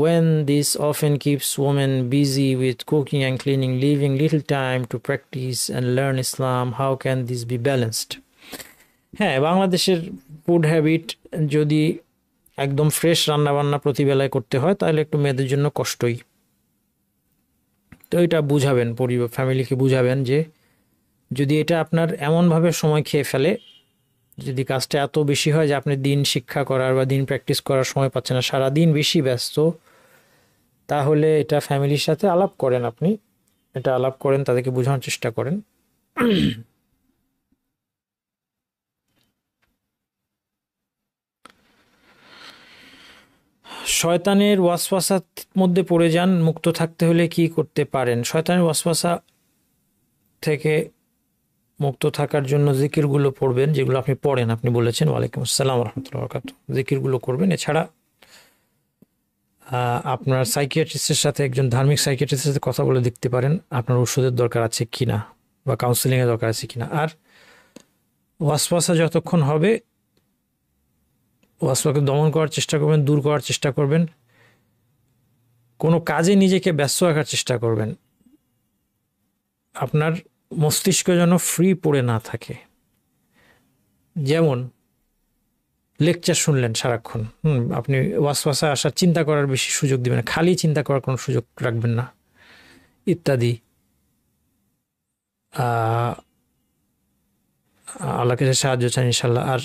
when this often keeps women busy with cooking and cleaning, leaving little time to practice and learn Islam? How can this be balanced? হ্যাঁ, বাংলাদেশের food habit যদি একদম fresh রান্নাবান্না প্রতিবেলায় করতে হয়, তাহলে একটু মেয়েদের জন্য কষ্টই। তো এটা বুঝাবেন, ফ্যামিলিকে বুঝাবেন যে যদি এটা আপনার এমনভাবে সময় খেয়ে ফেলে, যদি কাজটা এত বেশি হয় যে আপনি দিন শিক্ষা করার বা দিন প্র্যাকটিস করার সময় পাচ্ছেন না, সারাদিন বেশি ব্যস্ত, তাহলে এটা ফ্যামিলির সাথে আলাপ করেন। আপনি এটা আলাপ করেন, তাদেরকে বোঝানোর চেষ্টা করেন। শয়তানের ওয়াসওয়াসার মধ্যে পড়ে যান, মুক্ত থাকতে হলে কি করতে পারেন? শয়তানের ওয়াসওয়াসা থেকে মুক্ত থাকার জন্য জিকিরগুলো পড়বেন, যেগুলো আপনি পড়েন, আপনি বলেছেন। ওয়ালাইকুম আসসালাম রহমতুল্লাহ বরকাতুহু। জিকিরগুলো করবেন। এছাড়া আপনার সাইকিয়াট্রিস্টের সাথে, একজন ধার্মিক সাইকিয়াট্রিস্টের সাথে কথা বলে দেখতে পারেন আপনার ওষুধের দরকার আছে কিনা বা কাউন্সেলিংয়ের দরকার আছে কিনা। আর ওয়াসওয়াসা যতক্ষণ হবে, ওয়াসওয়াসকে দমন করার চেষ্টা করবেন, দূর করার চেষ্টা করবেন। কোনো কাজে নিজেকে ব্যস্ত রাখার চেষ্টা করবেন। আপনার মস্তিষ্ক যেন ফ্রি পড়ে না থাকে। যেমন লেকচার শুনলেন সারাক্ষণ, আপনি ওয়াসওয়াসা আসার চিন্তা করার বেশি সুযোগ দিবেন না, খালি চিন্তা করার কোনো সুযোগ রাখবেন না, ইত্যাদি। আল্লাহকে সাহায্য চান ইনশাল্লাহ। আর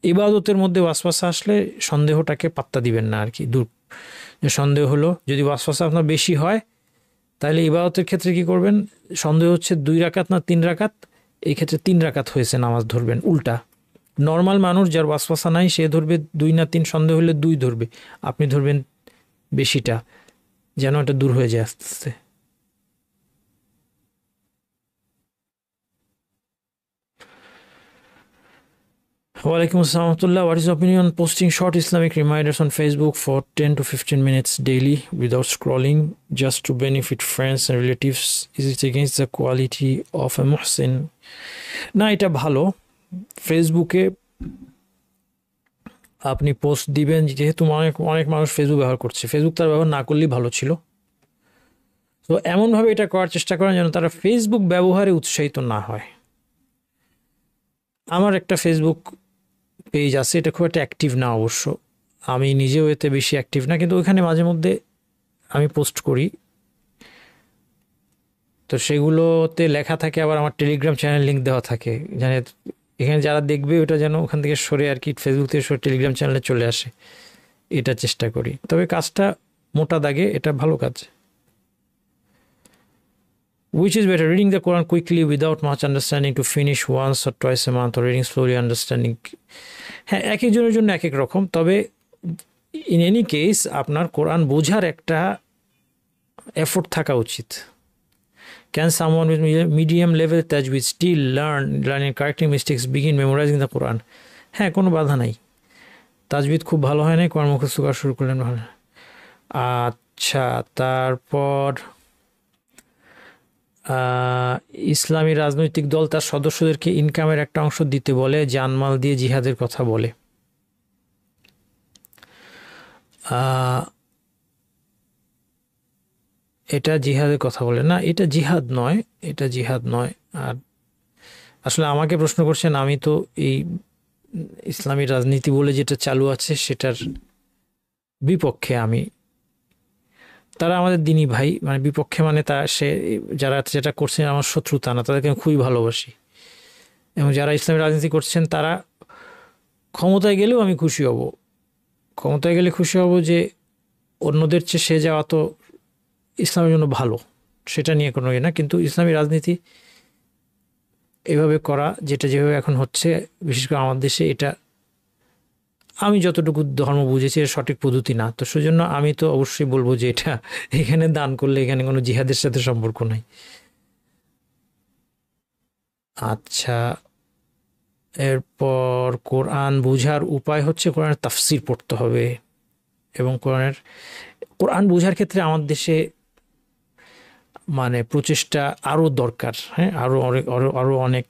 ইবাদতের মধ্যে ওয়াসওয়াসা আসলে সন্দেহটাকে পাত্তা দিবেন না আর কি। দূর যে সন্দেহ হলো, যদি ওয়াসওয়াসা আপনার বেশি হয়, তাহলে ইবাদতের ক্ষেত্রে কি করবেন? সন্দেহ হচ্ছে 2 রাকাত না 3 রাকাত, এই ক্ষেত্রে 3 রাকাত হয়েছে, নামাজ ধরবেন উল্টা। নর্মাল মানুষ যার ওয়াসওয়াসা নাই, সে ধরবে 2 না 3, সন্দেহ হলে 2 ধরবে, আপনি ধরবেন বেশিটা, যেন এটা দূর হয়ে যায় আস্তে আস্তে। Walaikum assalam wa rahmatullah. What is your opinion on posting short Islamic reminders on Facebook for 10 to 15 minutes daily without scrolling just to benefit friends and relatives? Is it against the quality of a muhsin? না, এটা ভালো। ফেসবুকে আপনি post দিবেন, যেহেতু অনেক অনেক মানুষ ফেসবুক ব্যবহার করছে, ফেসবুক তার ব্যবহার না করলেই ভালো ছিল। তো এমনভাবে এটা করার চেষ্টা করেন যেন তারা ফেসবুক ব্যবহারে উৎসাহিত না হয়। আমার একটা ফেসবুক পেজ আছে, এটা খুব একটা অ্যাক্টিভ না অবশ্য, আমি নিজেও এতে বেশি অ্যাক্টিভ না, কিন্তু ওইখানে মাঝে মধ্যে আমি পোস্ট করি। তো সেগুলোতে লেখা থাকে, আবার আমার টেলিগ্রাম চ্যানেল লিঙ্ক দেওয়া থাকে, জানে এখানে যারা দেখবে ওটা যেন ওখান থেকে সরে আর কি ফেসবুক থেকে সরে টেলিগ্রাম চ্যানেলে চলে আসে, এটা চেষ্টা করি। তবে কাজটা মোটা দাগে এটা ভালো কাজ। Which is better, reading the Quran quickly without much understanding to finish once or twice a month, or reading slowly understanding? হ্যাঁ, এক একজনের জন্য এক এক রকম। তবে ইন এনি কেস আপনার কোরআন বোঝার একটা এফোর্ট থাকা উচিত। Can someone with medium level tajweed still learning correcting mistakes begin memorizing the Quran? হ্যাঁ, কোনো বাধা নাই। তাজবিদ খুব ভালো হয় নাই, কোরআন মুখস্থ করা শুরু করলেন ভালো। আচ্ছা, তারপর ইসলামী রাজনৈতিক দল তার সদস্যদেরকে ইনকামের একটা অংশ দিতে বলে, জানমাল দিয়ে জিহাদের কথা বলে। এটা জিহাদের কথা বলে না, এটা জিহাদ নয়, এটা জিহাদ নয়। আর আসলে আমাকে প্রশ্ন করছেন, আমি তো এই ইসলামী রাজনীতি বলে যেটা চালু আছে সেটার বিপক্ষে। আমি, তারা আমাদের দিনী ভাই, মানে বিপক্ষে মানে তা সে যারা যেটা করছেন আমার শত্রুতা না, তাদেরকে আমি খুবই ভালোবাসি। এবং যারা ইসলামী রাজনীতি করছেন তারা ক্ষমতায় গেলেও আমি খুশি হব, ক্ষমতায় গেলে খুশি হব যে অন্যদের চেয়ে সে যাওয়া তো ইসলামের জন্য ভালো, সেটা নিয়ে কোনো ইয়ে না। কিন্তু ইসলামী রাজনীতি এভাবে করা, যেটা যেভাবে এখন হচ্ছে বিশেষ করে আমার দেশে, এটা আমি যতটুকু ধর্ম বুঝেছি এর সঠিক পদ্ধতি না। তো সেজন্য আমি তো অবশ্যই বলবো যে এটা এখানে দান করলে এখানে কোনো জিহাদের সাথে সম্পর্ক নাই। আচ্ছা, এরপর কোরআন বোঝার উপায় হচ্ছে কোরআনের তাফসির পড়তে হবে। এবং কোরআন বোঝার ক্ষেত্রে আমার দেশে মানে প্রচেষ্টা আরও দরকার। হ্যাঁ, আরও অনেক,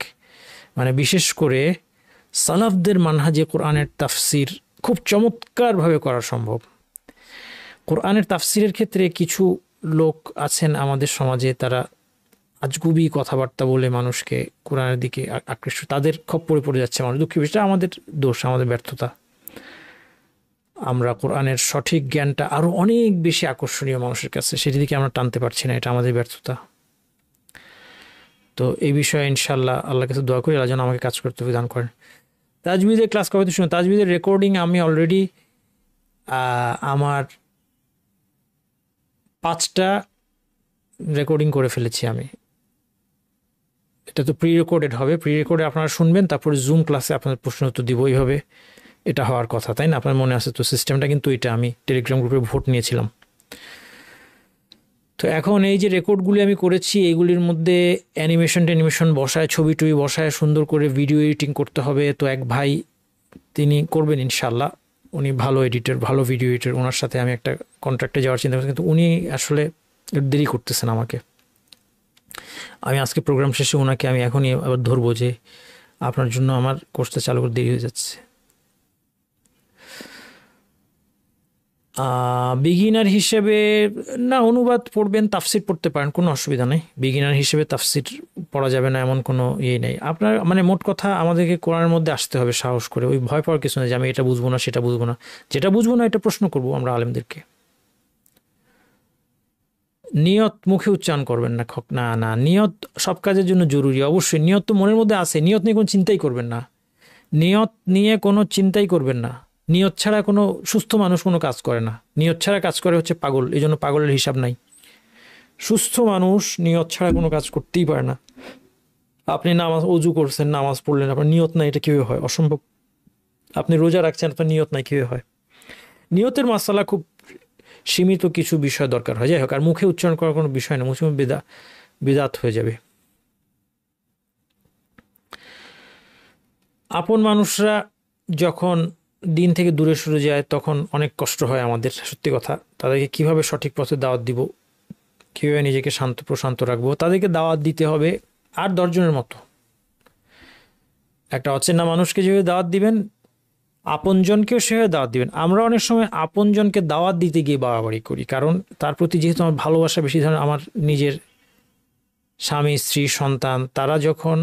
মানে বিশেষ করে সালাফদের মানহাজে কোরআনের তাফসির খুব চমৎকারভাবে করা সম্ভব। কোরআনের তাফসিরের ক্ষেত্রে কিছু লোক আছেন আমাদের সমাজে, তারা আজগুবি কথাবার্তা বলে মানুষকে কোরআনের দিকে আকৃষ্ট, তাদের খপ্পরে পড়ে যাচ্ছে মানুষ। দুঃখী বিষয়টা আমাদের দোষ, আমাদের ব্যর্থতা। আমরা কোরআনের সঠিক জ্ঞানটা আরও অনেক বেশি আকর্ষণীয় মানুষের কাছে, সেটি দিকে আমরা টানতে পারছি না, এটা আমাদের ব্যর্থতা। তো এই বিষয়ে ইনশাল্লাহ আল্লাহর কাছে দোয়া করি আল্লাহ যেন আমাকে কাজ করতে দান করেন। তাজবিদের ক্লাস কবে শুনে? তাজবিদের রেকর্ডিং আমি অলরেডি আমার 5টা রেকর্ডিং করে ফেলেছি আমি। এটা তো প্রি রেকর্ডেড হবে, প্রি রেকর্ডে আপনারা শুনবেন, তারপরে জুম ক্লাসে আপনাদের প্রশ্ন উত্তর দিব। এইভাবে এটা হওয়ার কথা, তাই না? আপনার মনে আছে তো সিস্টেমটা? কিন্তু এটা আমি টেলিগ্রাম গ্রুপে ভোট নিয়েছিলাম। তো এখন এই যে রেকর্ডগুলি আমি করেছি, এইগুলির মধ্যে অ্যানিমেশন বসায়, ছবি টবি বসায়, সুন্দর করে ভিডিও এডিটিং করতে হবে। তো এক ভাই তিনি করবেন ইনশাল্লাহ, উনি ভালো এডিটর, ভালো ভিডিও এডিটর। ওনার সাথে আমি একটা কন্ট্রাক্টে যাওয়ার চিন্তা করছি, কিন্তু উনি আসলে দেরি করতেছেন আমাকে। আমি আজকে প্রোগ্রাম শেষে ওনাকে আমি এখনই আবার ধরবো যে আপনার জন্য আমার কোর্সটা চালু করে দেরি হয়ে যাচ্ছে। বিগিনার হিসেবে না, অনুবাদ পড়বেন, তাফসির পড়তে পারেন, কোনো অসুবিধা নেই। বিগিনার হিসেবে তাফসির পড়া যাবে না এমন কোনো ইয়ে নেই। আপনার মানে মোট কথা আমাদেরকে কোরআনের মধ্যে আসতে হবে সাহস করে, ওই ভয় পাওয়ার কিছু নেই যে আমি এটা বুঝবো না সেটা বুঝবো না। যেটা বুঝবো না এটা প্রশ্ন করবো আমরা আলেমদেরকে। নিয়ত মুখে উচ্চারণ করবেন না, না না, নিয়ত সব কাজের জন্য জরুরি। অবশ্যই নিয়ত তো মনের মধ্যে আছে, নিয়ত নিয়ে কোনো চিন্তাই করবেন না, নিয়ত নিয়ে কোনো চিন্তাই করবেন না। নিয়ত ছাড়া কোনো সুস্থ মানুষ কোনো কাজ করে না, নিয়ত ছাড়া কাজ করে হচ্ছে পাগল, এই জন্য পাগলের হিসাব নাই। সুস্থ মানুষ নিয়ত ছাড়া কোনো কাজ করতেই পারে না। আপনি নামাজ অজু করছেন, নামাজ পড়লেন, আপনার নিয়ত নাই, এটা কীভাবে হয়? অসম্ভব। আপনি রোজা রাখছেন, আপনার নিয়ত নাই, কীভাবে হয়? নিয়তের মাসালা খুব সীমিত কিছু বিষয় দরকার হয়। যাই হোক, আর মুখে উচ্চারণ করার কোনো বিষয় না, মুখে বিদাত হয়ে যাবে। আপন মানুষরা যখন দিন থেকে দূরে সরে যায় তখন অনেক কষ্ট হয় আমাদের, সত্যি কথা। তাদেরকে কিভাবে সঠিক পথে দাওয়াত দিব, কীভাবে নিজেকে শান্ত প্রশান্ত রাখবো, তাদেরকে দাওয়াত দিতে হবে আর 10 জনের মতো। একটা অচেনা মানুষকে যেভাবে দাওয়াত দিবেন, আপনজনকেও সেভাবে দাওয়াত দিবেন। আমরা অনেক সময় আপনজনকে দাওয়াত দিতে গিয়ে বাড়াবাড়ি করি, কারণ তার প্রতি যেহেতু আমার ভালোবাসা বেশি। ধরেন আমার নিজের স্বামী, স্ত্রী, সন্তান, তারা যখন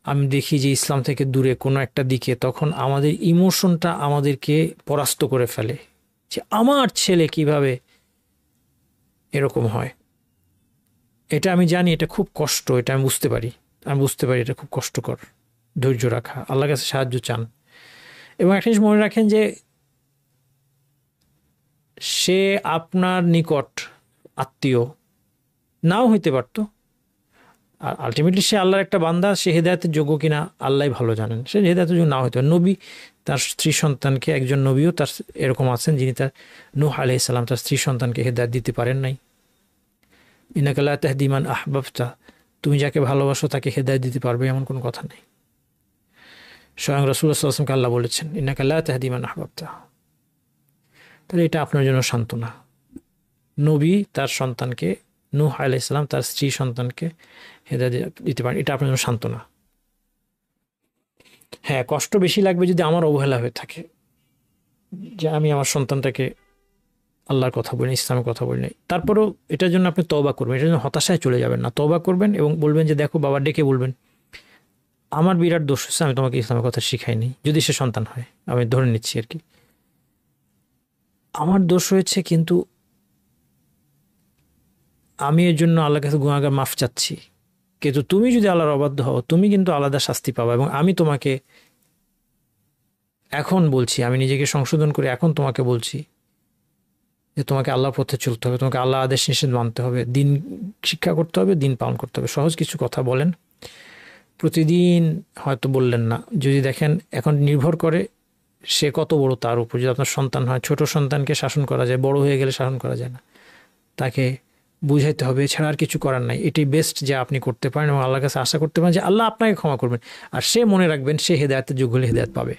আমি দেখি যে ইসলাম থেকে দূরে কোনো একটা দিকে, তখন আমাদের ইমোশনটা আমাদেরকে পরাস্ত করে ফেলে যে আমার ছেলে কিভাবে এরকম হয়। এটা আমি জানি, এটা খুব কষ্ট, এটা আমি বুঝতে পারি এটা খুব কষ্টকর। ধৈর্য রাখা, আল্লাহর কাছে সাহায্য চান। এবং একটা জিনিস মনে রাখেন যে সে আপনার নিকট আত্মীয় নাও হইতে পারত, আর আলটিমেটলি সে আল্লাহর একটা বান্দা, সে হেদায়েতের যোগ্য কিনা আল্লাহ ভালো জানেন। সে হেদায়েতের যোগ্য নাও হইতে পারে। নবী তার স্ত্রী সন্তানকে, একজন নবীও তার এরকম আছেন যিনি তার নূহ আলাইহিস সালাম তার স্ত্রী সন্তানকে হেদায়েত দিতে পারেন নাই। ইন্নাকা লা তাহদি মান আহবাবতা, তুমি যাকে ভালোবাসো তাকে হেদায়েত দিতে পারবে এমন কোনো কথা নেই। স্বয়ং রাসূলুল্লাহ সাল্লাল্লাহু আলাইহি ওয়াসাল্লামকে আল্লাহ বলেছেন ইন্নাকা লা তাহদি মান আহবাবতা। তাহলে এটা আপনার জন্য সান্ত্বনা। নবী তার সন্তানকে, নূহ আলাইহিস সালাম তার স্ত্রী সন্তানকে হেদায়েত দিতে পারেন, এটা আপনার জন্য সান্ত্বনা। হ্যাঁ, কষ্ট বেশি লাগবে যদি আমার অবহেলা হয়ে থাকে, যে আমি আমার সন্তানটাকে আল্লাহর কথা বলি, ইসলামের কথা বলি নাই। তারপরেও এটার জন্য আপনি তওবা করবেন, এটার জন্য হতাশায় চলে যাবেন না। তওবা করবেন এবং বলবেন যে দেখো বাবা, ডেকে বলবেন আমার বিরাট দোষ হচ্ছে, আমি তোমাকে ইসলামের কথা শিখাইনি। যদি সে সন্তান হয়, আমি ধরে নিচ্ছি আর কি, আমার দোষ হয়েছে, কিন্তু আমি এর জন্য আল্লাহর কাছে গুনাহগার, মাফ চাচ্ছি। কিন্তু তুমি যদি আল্লাহর অবাধ্য হও, তুমি কিন্তু আলাদা শাস্তি পাবা। এবং আমি তোমাকে এখন বলছি, আমি নিজেকে সংশোধন করে এখন তোমাকে বলছি যে তোমাকে আল্লাহর পথে চলতে হবে, তোমাকে আল্লাহ আদেশ নিষেধ মানতে হবে, দিন শিক্ষা করতে হবে, দিন পালন করতে হবে। সহজ কিছু কথা বলেন, প্রতিদিন হয়তো বললেন না। যদি দেখেন, এখন নির্ভর করে সে কত বড় তার উপর। যদি আপনার সন্তান হয়, ছোট সন্তানকে শাসন করা যায়, বড় হয়ে গেলে শাসন করা যায় না, তাকে বুঝাইতে হবে, এছাড়া আর কিছু করার নাই। এটাই বেস্ট যা আপনি করতে পারেন, এবং আল্লাহর কাছে আশা করতে পারেন যে আল্লাহ আপনাকে ক্ষমা করবেন। আর সে মনে রাখবেন, সে হেদায়েতের যোগ্য হলে হেদায়েত পাবে,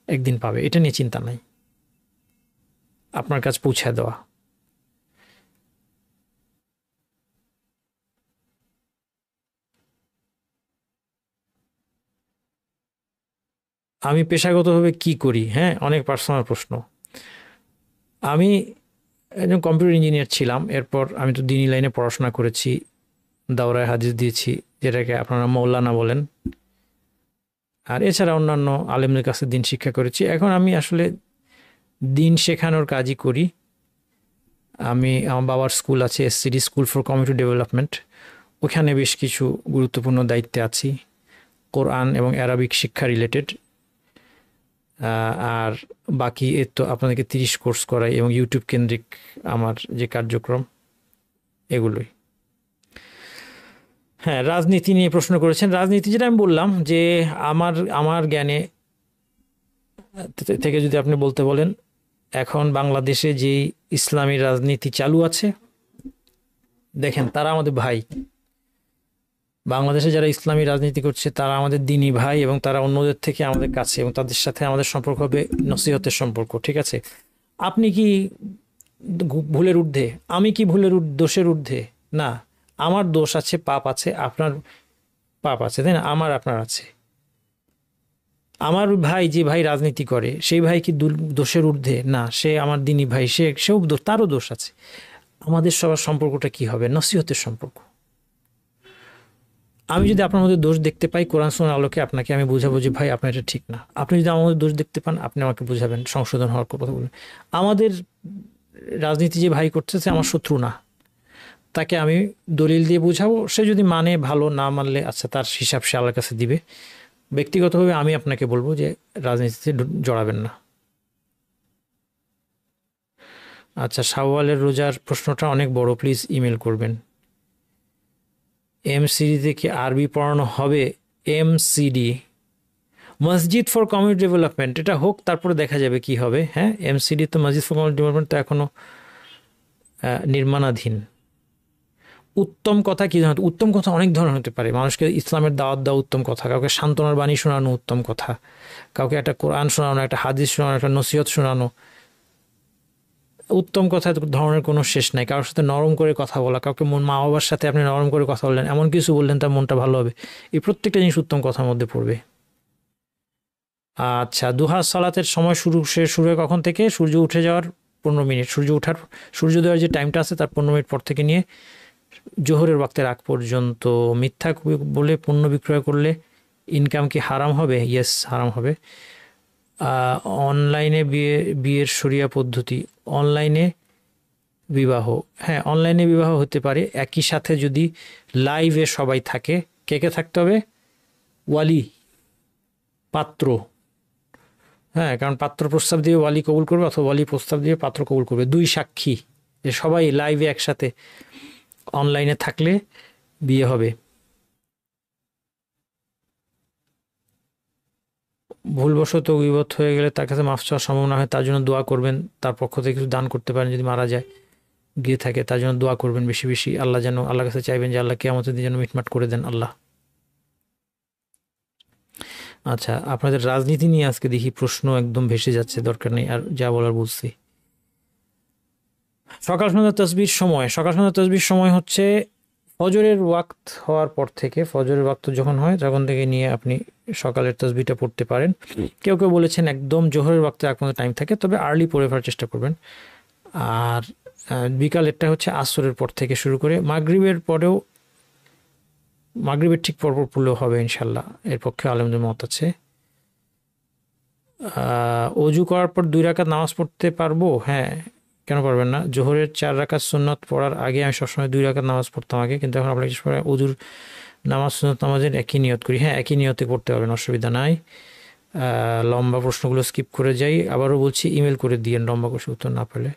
একদিন পাবে, এটা নিয়ে চিন্তা নাই। আপনার কাছে পৌঁছায় দেওয়া। আমি পেশাগতভাবে কি করি? হ্যাঁ, অনেক পার্সোনাল প্রশ্ন। আমি একজন কম্পিউটার ইঞ্জিনিয়ার ছিলাম, এরপর আমি তো দ্বীনি লাইনে পড়াশোনা করেছি, দাওরায়ে হাদিস দিয়েছি, যেটাকে আপনারা মৌলানা বলেন। আর এছাড়া অন্যান্য আলেমদের কাছে দিন শিক্ষা করেছি। এখন আমি আসলে দিন শেখানোর কাজই করি। আমার বাবার স্কুল আছে, SCD, school for community development, ওখানে বেশ কিছু গুরুত্বপূর্ণ দায়িত্বে আছি, কোরআন এবং অ্যারাবিক শিক্ষা রিলেটেড। আর বাকি এর তো আপনাদেরকে 30 কোর্স করাই, এবং ইউটিউব কেন্দ্রিক আমার যে কার্যক্রম, এগুলোই। হ্যাঁ, রাজনীতি নিয়ে প্রশ্ন করেছেন। রাজনীতি, যেটা আমি বললাম যে আমার জ্ঞানে থেকে যদি আপনি বলতে বলেন, এখন বাংলাদেশে যে ইসলামী রাজনীতি চালু আছে, দেখেন তারা আমাদের ভাই। বাংলাদেশে যারা ইসলামী রাজনীতি করছে তারা আমাদের দ্বীনি ভাই, এবং তারা অন্যদের থেকে আমাদের কাছে, এবং তাদের সাথে আমাদের সম্পর্ক হবে নসিহতের সম্পর্ক। ঠিক আছে? আপনি কি ভুলের ঊর্ধ্বে? আমি কি দোষের ঊর্ধ্বে? না, আমার দোষ আছে, পাপ আছে, আপনার পাপ আছে, তাই না? আমার আপনার আছে। আমার ভাই, যে ভাই রাজনীতি করে, সেই ভাই কি দোষের ঊর্ধ্বে? না, সে আমার দ্বীনি ভাই, সেও তারও দোষ আছে। আমাদের সবার সম্পর্কটা কি হবে? নসিহতের সম্পর্ক। আমি যদি আপনার মধ্যে দোষ দেখতে পাই, কোরআন সুন্নাহর আলোকে আপনাকে আমি বুঝাবো যে ভাই আপনার এটা ঠিক না। আপনি যদি আমার মধ্যে দোষ দেখতে পান, আপনি আমাকে বুঝাবেন, সংশোধন হওয়ার কথা বলবেন। আমাদের রাজনীতি যে ভাই করতেছে আমার শত্রু না, তাকে আমি দলিল দিয়ে বুঝাবো। সে যদি মানে ভালো, না মানলে আচ্ছা, তার হিসাব সে আল্লাহর কাছে দিবে। ব্যক্তিগতভাবে আমি আপনাকে বলবো যে রাজনীতিতে জড়াবেন না। আচ্ছা, শাওয়ালের রোজার প্রশ্নটা অনেক বড়, প্লিজ ইমেল করবেন। এমসিডিতে কি আরবি পড়ানো হবে? এমসিডি, মসজিদ ফর কমিউনিটি ডেভেলপমেন্ট, এটা হোক, তারপরে দেখা যাবে কি হবে। হ্যাঁ, এমসিডি তো, মসজিদ ফর কমিউনিটি ডেভেলপমেন্ট তো এখনও নির্মাণাধীন। উত্তম কথা কি জানো, উত্তম কথা অনেক ধরনের হতে পারে। মানুষকে ইসলামের দাওয়াত দেওয়া উত্তম কথা, কাউকে সান্ত্বনার বাণী শোনানো উত্তম কথা, কাউকে একটা কোরআন শোনানো, একটা হাদিস শোনানো, একটা নসিহত শোনানো। উত্তম কথা ধরনের কোনো শেষ নাই। কারোর সাথে নরম করে কথা বলা, কাউকে মা বাবার সাথে আপনি নরম করে কথা বললেন, এমন কিছু বললেন তার মনটা ভালো হবে, এই প্রত্যেকটা জিনিস উত্তম কথার মধ্যে পড়বে। আচ্ছা, দুহা সালাতের সময় শুরু হয় কখন থেকে? সূর্য উঠে যাওয়ার 15 মিনিট, সূর্যোদয়ের যে টাইমটা আছে তার 15 মিনিট পর থেকে নিয়ে জোহরের ওয়াক্তের আগ পর্যন্ত। মিথ্যা বলে পণ্য বিক্রয় করলে ইনকাম কি হারাম হবে? ইয়েস, হারাম হবে। অনলাইনে বিয়ের শরিয়া পদ্ধতি, অনলাইনে বিবাহ, হ্যাঁ অনলাইনে বিবাহ হতে পারে, একই সাথে যদি লাইভে সবাই থাকে। কে কে থাকতে হবে? ওয়ালি, পাত্র, হ্যাঁ, কারণ পাত্র প্রস্তাব দিয়ে ওয়ালি কবুল করবে, অথবা ওয়ালি প্রস্তাব দিয়ে পাত্র কবুল করবে, 2 সাক্ষী, যে সবাই লাইভে একসাথে অনলাইনে থাকলে বিয়ে হবে। ভুলবশত গীবত হয়ে গেলে তার কাছে মাফ চাওয়ার সম্ভাবনা হয়, তার জন্য দোয়া করবেন। তার পক্ষ থেকে কিছু দান করতে পারেন, যদি মারা যায় গিয়ে থাকে তার জন্য দোয়া করবেন বেশি বেশি। আল্লাহ যেন, আল্লাহর কাছে চাইবেন যে আল্লাহ কিয়ামতের দিন যেন মিটমাট করে দেন আল্লাহ। আচ্ছা, আপনাদের রাজনীতি নিয়ে আজকে দেখি প্রশ্ন একদম ভেসে যাচ্ছে, দরকার নেই, আর যা বলার বলছি। সকাল সন্ধ্যা তসবির সময় হচ্ছে ফজরের ওয়াক্ত হওয়ার পর থেকে, ফজরের ওয়াক্ত যখন হয় তখন থেকে নিয়ে আপনি সকালের তসবিটা পড়তে পারেন। কেউ কেউ বলেছেন একদম জোহরের ওয়াক্তে আগ পর্যন্ত টাইম থাকে, তবে আর্লি পড়ে ফেলার চেষ্টা করবেন। আর বিকালেরটা হচ্ছে আসরের পর থেকে শুরু করে মাগরিবের পরেও, মাগরিবের ঠিক পরপর পড়লেও হবে ইনশাল্লাহ, এর পক্ষে আলেমদের মত আছে। অজু করার পর 2 রাকাত নামাজ পড়তে পারবো? হ্যাঁ, কেন পারবেন না। জোহরের 4 রাকাত সুন্নত পড়ার আগে আমি সবসময় 2 রাকাত নামাজ পড়তাম আগে, কিন্তু এখন আমরা কিছু অজুর নামাজ সুন্নত নামাজের একই নিয়ত করি। হ্যাঁ, একই নিয়তে করতে পারবেন, অসুবিধা নাই। লম্বা প্রশ্নগুলো স্কিপ করে যাই। আবারও বলছি, ইমেল করে দিয়েন লম্বা কোশ্চেন উত্তর না পেলে।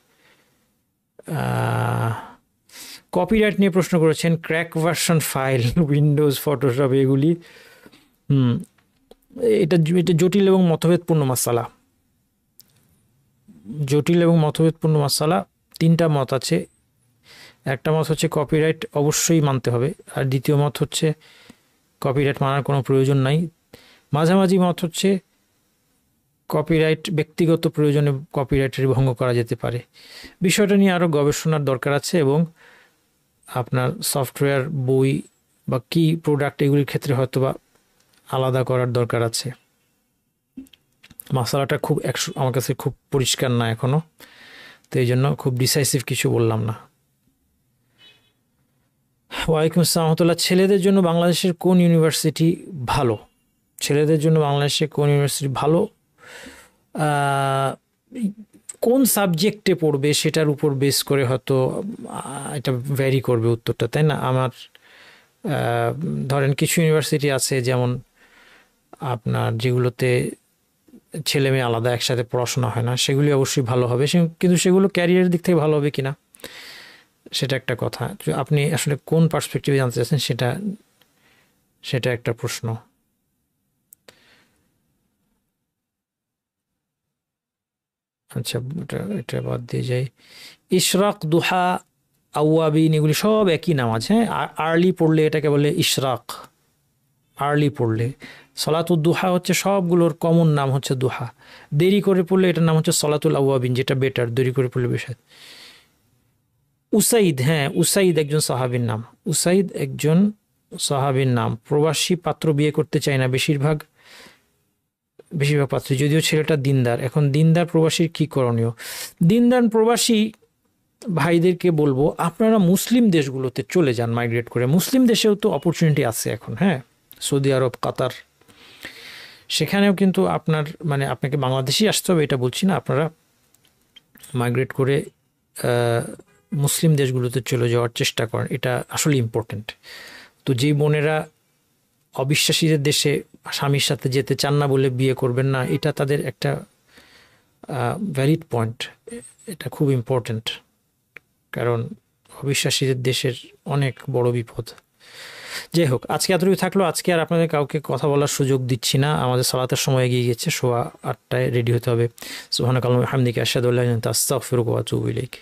কপিরাইট নিয়ে প্রশ্ন করেছেন, crack version file, Windows, Photoshop, এগুলি এটা জটিল এবং মতভেদপূর্ণ মাসালা। জটিল এবং মতভেদপূর্ণ মাসালা। 3টা মত আছে। একটা মত হচ্ছে কপিরাইট অবশ্যই মানতে হবে, আর দ্বিতীয় মত হচ্ছে কপিরাইট মানার কোনো প্রয়োজন নাই। মাঝামাঝি মত হচ্ছে কপিরাইট ব্যক্তিগত প্রয়োজনে কপিরাইটের ভঙ্গ করা যেতে পারে। বিষয়টা নিয়ে আরও গবেষণার দরকার আছে, এবং আপনার সফটওয়্যার, বই বা কি প্রোডাক্ট, এগুলির ক্ষেত্রে হয়তো বা আলাদা করার দরকার আছে। মশালাটা খুব আমার কাছে খুব পরিষ্কার না এখনও, তো এই জন্য খুব ডিসাইসিভ কিছু বললাম না। ওয়ালাইকুম আসসালাম রহমতুল্লাহ। ছেলেদের জন্য বাংলাদেশের কোন ইউনিভার্সিটি ভালো? ছেলেদের জন্য বাংলাদেশে কোন ইউনিভার্সিটি ভালো, কোন সাবজেক্টে পড়বে সেটার উপর বেস করে হয়তো এটা ভ্যারি করবে উত্তরটা, তাই না? আমার ধরেন কিছু ইউনিভার্সিটি আছে যেমন আপনার যেগুলোতে ছেলে মেয়ে আলাদা একসাথে পড়াশোনা হয় না, সেগুলি অবশ্যই ভালো হবে, কিন্তু সেগুলো ক্যারিয়ারের দিক থেকে ভালো হবে কিনা সেটা একটা কথা। আপনি আসলে কোন পার্সপেক্টিভে জানতে চাচ্ছেন সেটা একটা প্রশ্ন। আচ্ছা, এটা বাদ দিয়ে যাই। ইশরাক, দুহা, আওয়াবিন, এগুলি সব একই নামাজ। হ্যাঁ, আর্লি পড়লে এটাকে বলে ইশরাক, আর্লি পড়লে। সলাতুল দুহা হচ্ছে সবগুলোর কমন নাম হচ্ছে দুহা। দেরি করে পড়লে এটার নাম হচ্ছে সলাতুল আওয়াবিন, যেটা বেটার, দেরি করে পড়লে বেশি। উসাইদ, হ্যাঁ উসাইদ একজন সাহাবীর নাম, উসাইদ একজন সাহাবীর নাম। প্রবাসী পাত্র বিয়ে করতে চায় না বেশিরভাগ পাত্র, যদিও ছেলেটা দিনদার। এখন দিনদার প্রবাসীর কি করণীয়? দিনদার প্রবাসী ভাইদেরকে বলবো, আপনারা মুসলিম দেশগুলোতে চলে যান, মাইগ্রেট করে। মুসলিম দেশেও তো অপরচুনিটি আছে এখন, হ্যাঁ, সৌদি আরব, কাতার, সেখানেও কিন্তু আপনার আপনাকে বাংলাদেশই আসতে হবে এটা বলছি না, আপনারা মাইগ্রেট করে মুসলিম দেশগুলোতে চলে যাওয়ার চেষ্টা করেন, এটা আসলে ইম্পর্টেন্ট। তো যেই বোনেরা অবিশ্বাসীদের দেশে স্বামীর সাথে যেতে চান না বলে বিয়ে করবেন না, এটা তাদের একটা ভ্যালিড পয়েন্ট, এটা খুব ইম্পর্টেন্ট, কারণ অবিশ্বাসীদের দেশের অনেক বড় বিপদ। যাই হোক, আজকে এতটুকু থাকলো। আজকে আর আপনাদের কাউকে কথা বলার সুযোগ দিচ্ছি না, আমাদের সালাতের সময় এগিয়ে গেছে, 8:15 রেডি হতে হবে। সুবহানাকাল্লাহুম্মা ওয়া বিহামদিকা আশহাদু আল্লা ইলাহা ইল্লা আনতা আস্তাগফিরুকা ওয়া আতুবু ইলাইক।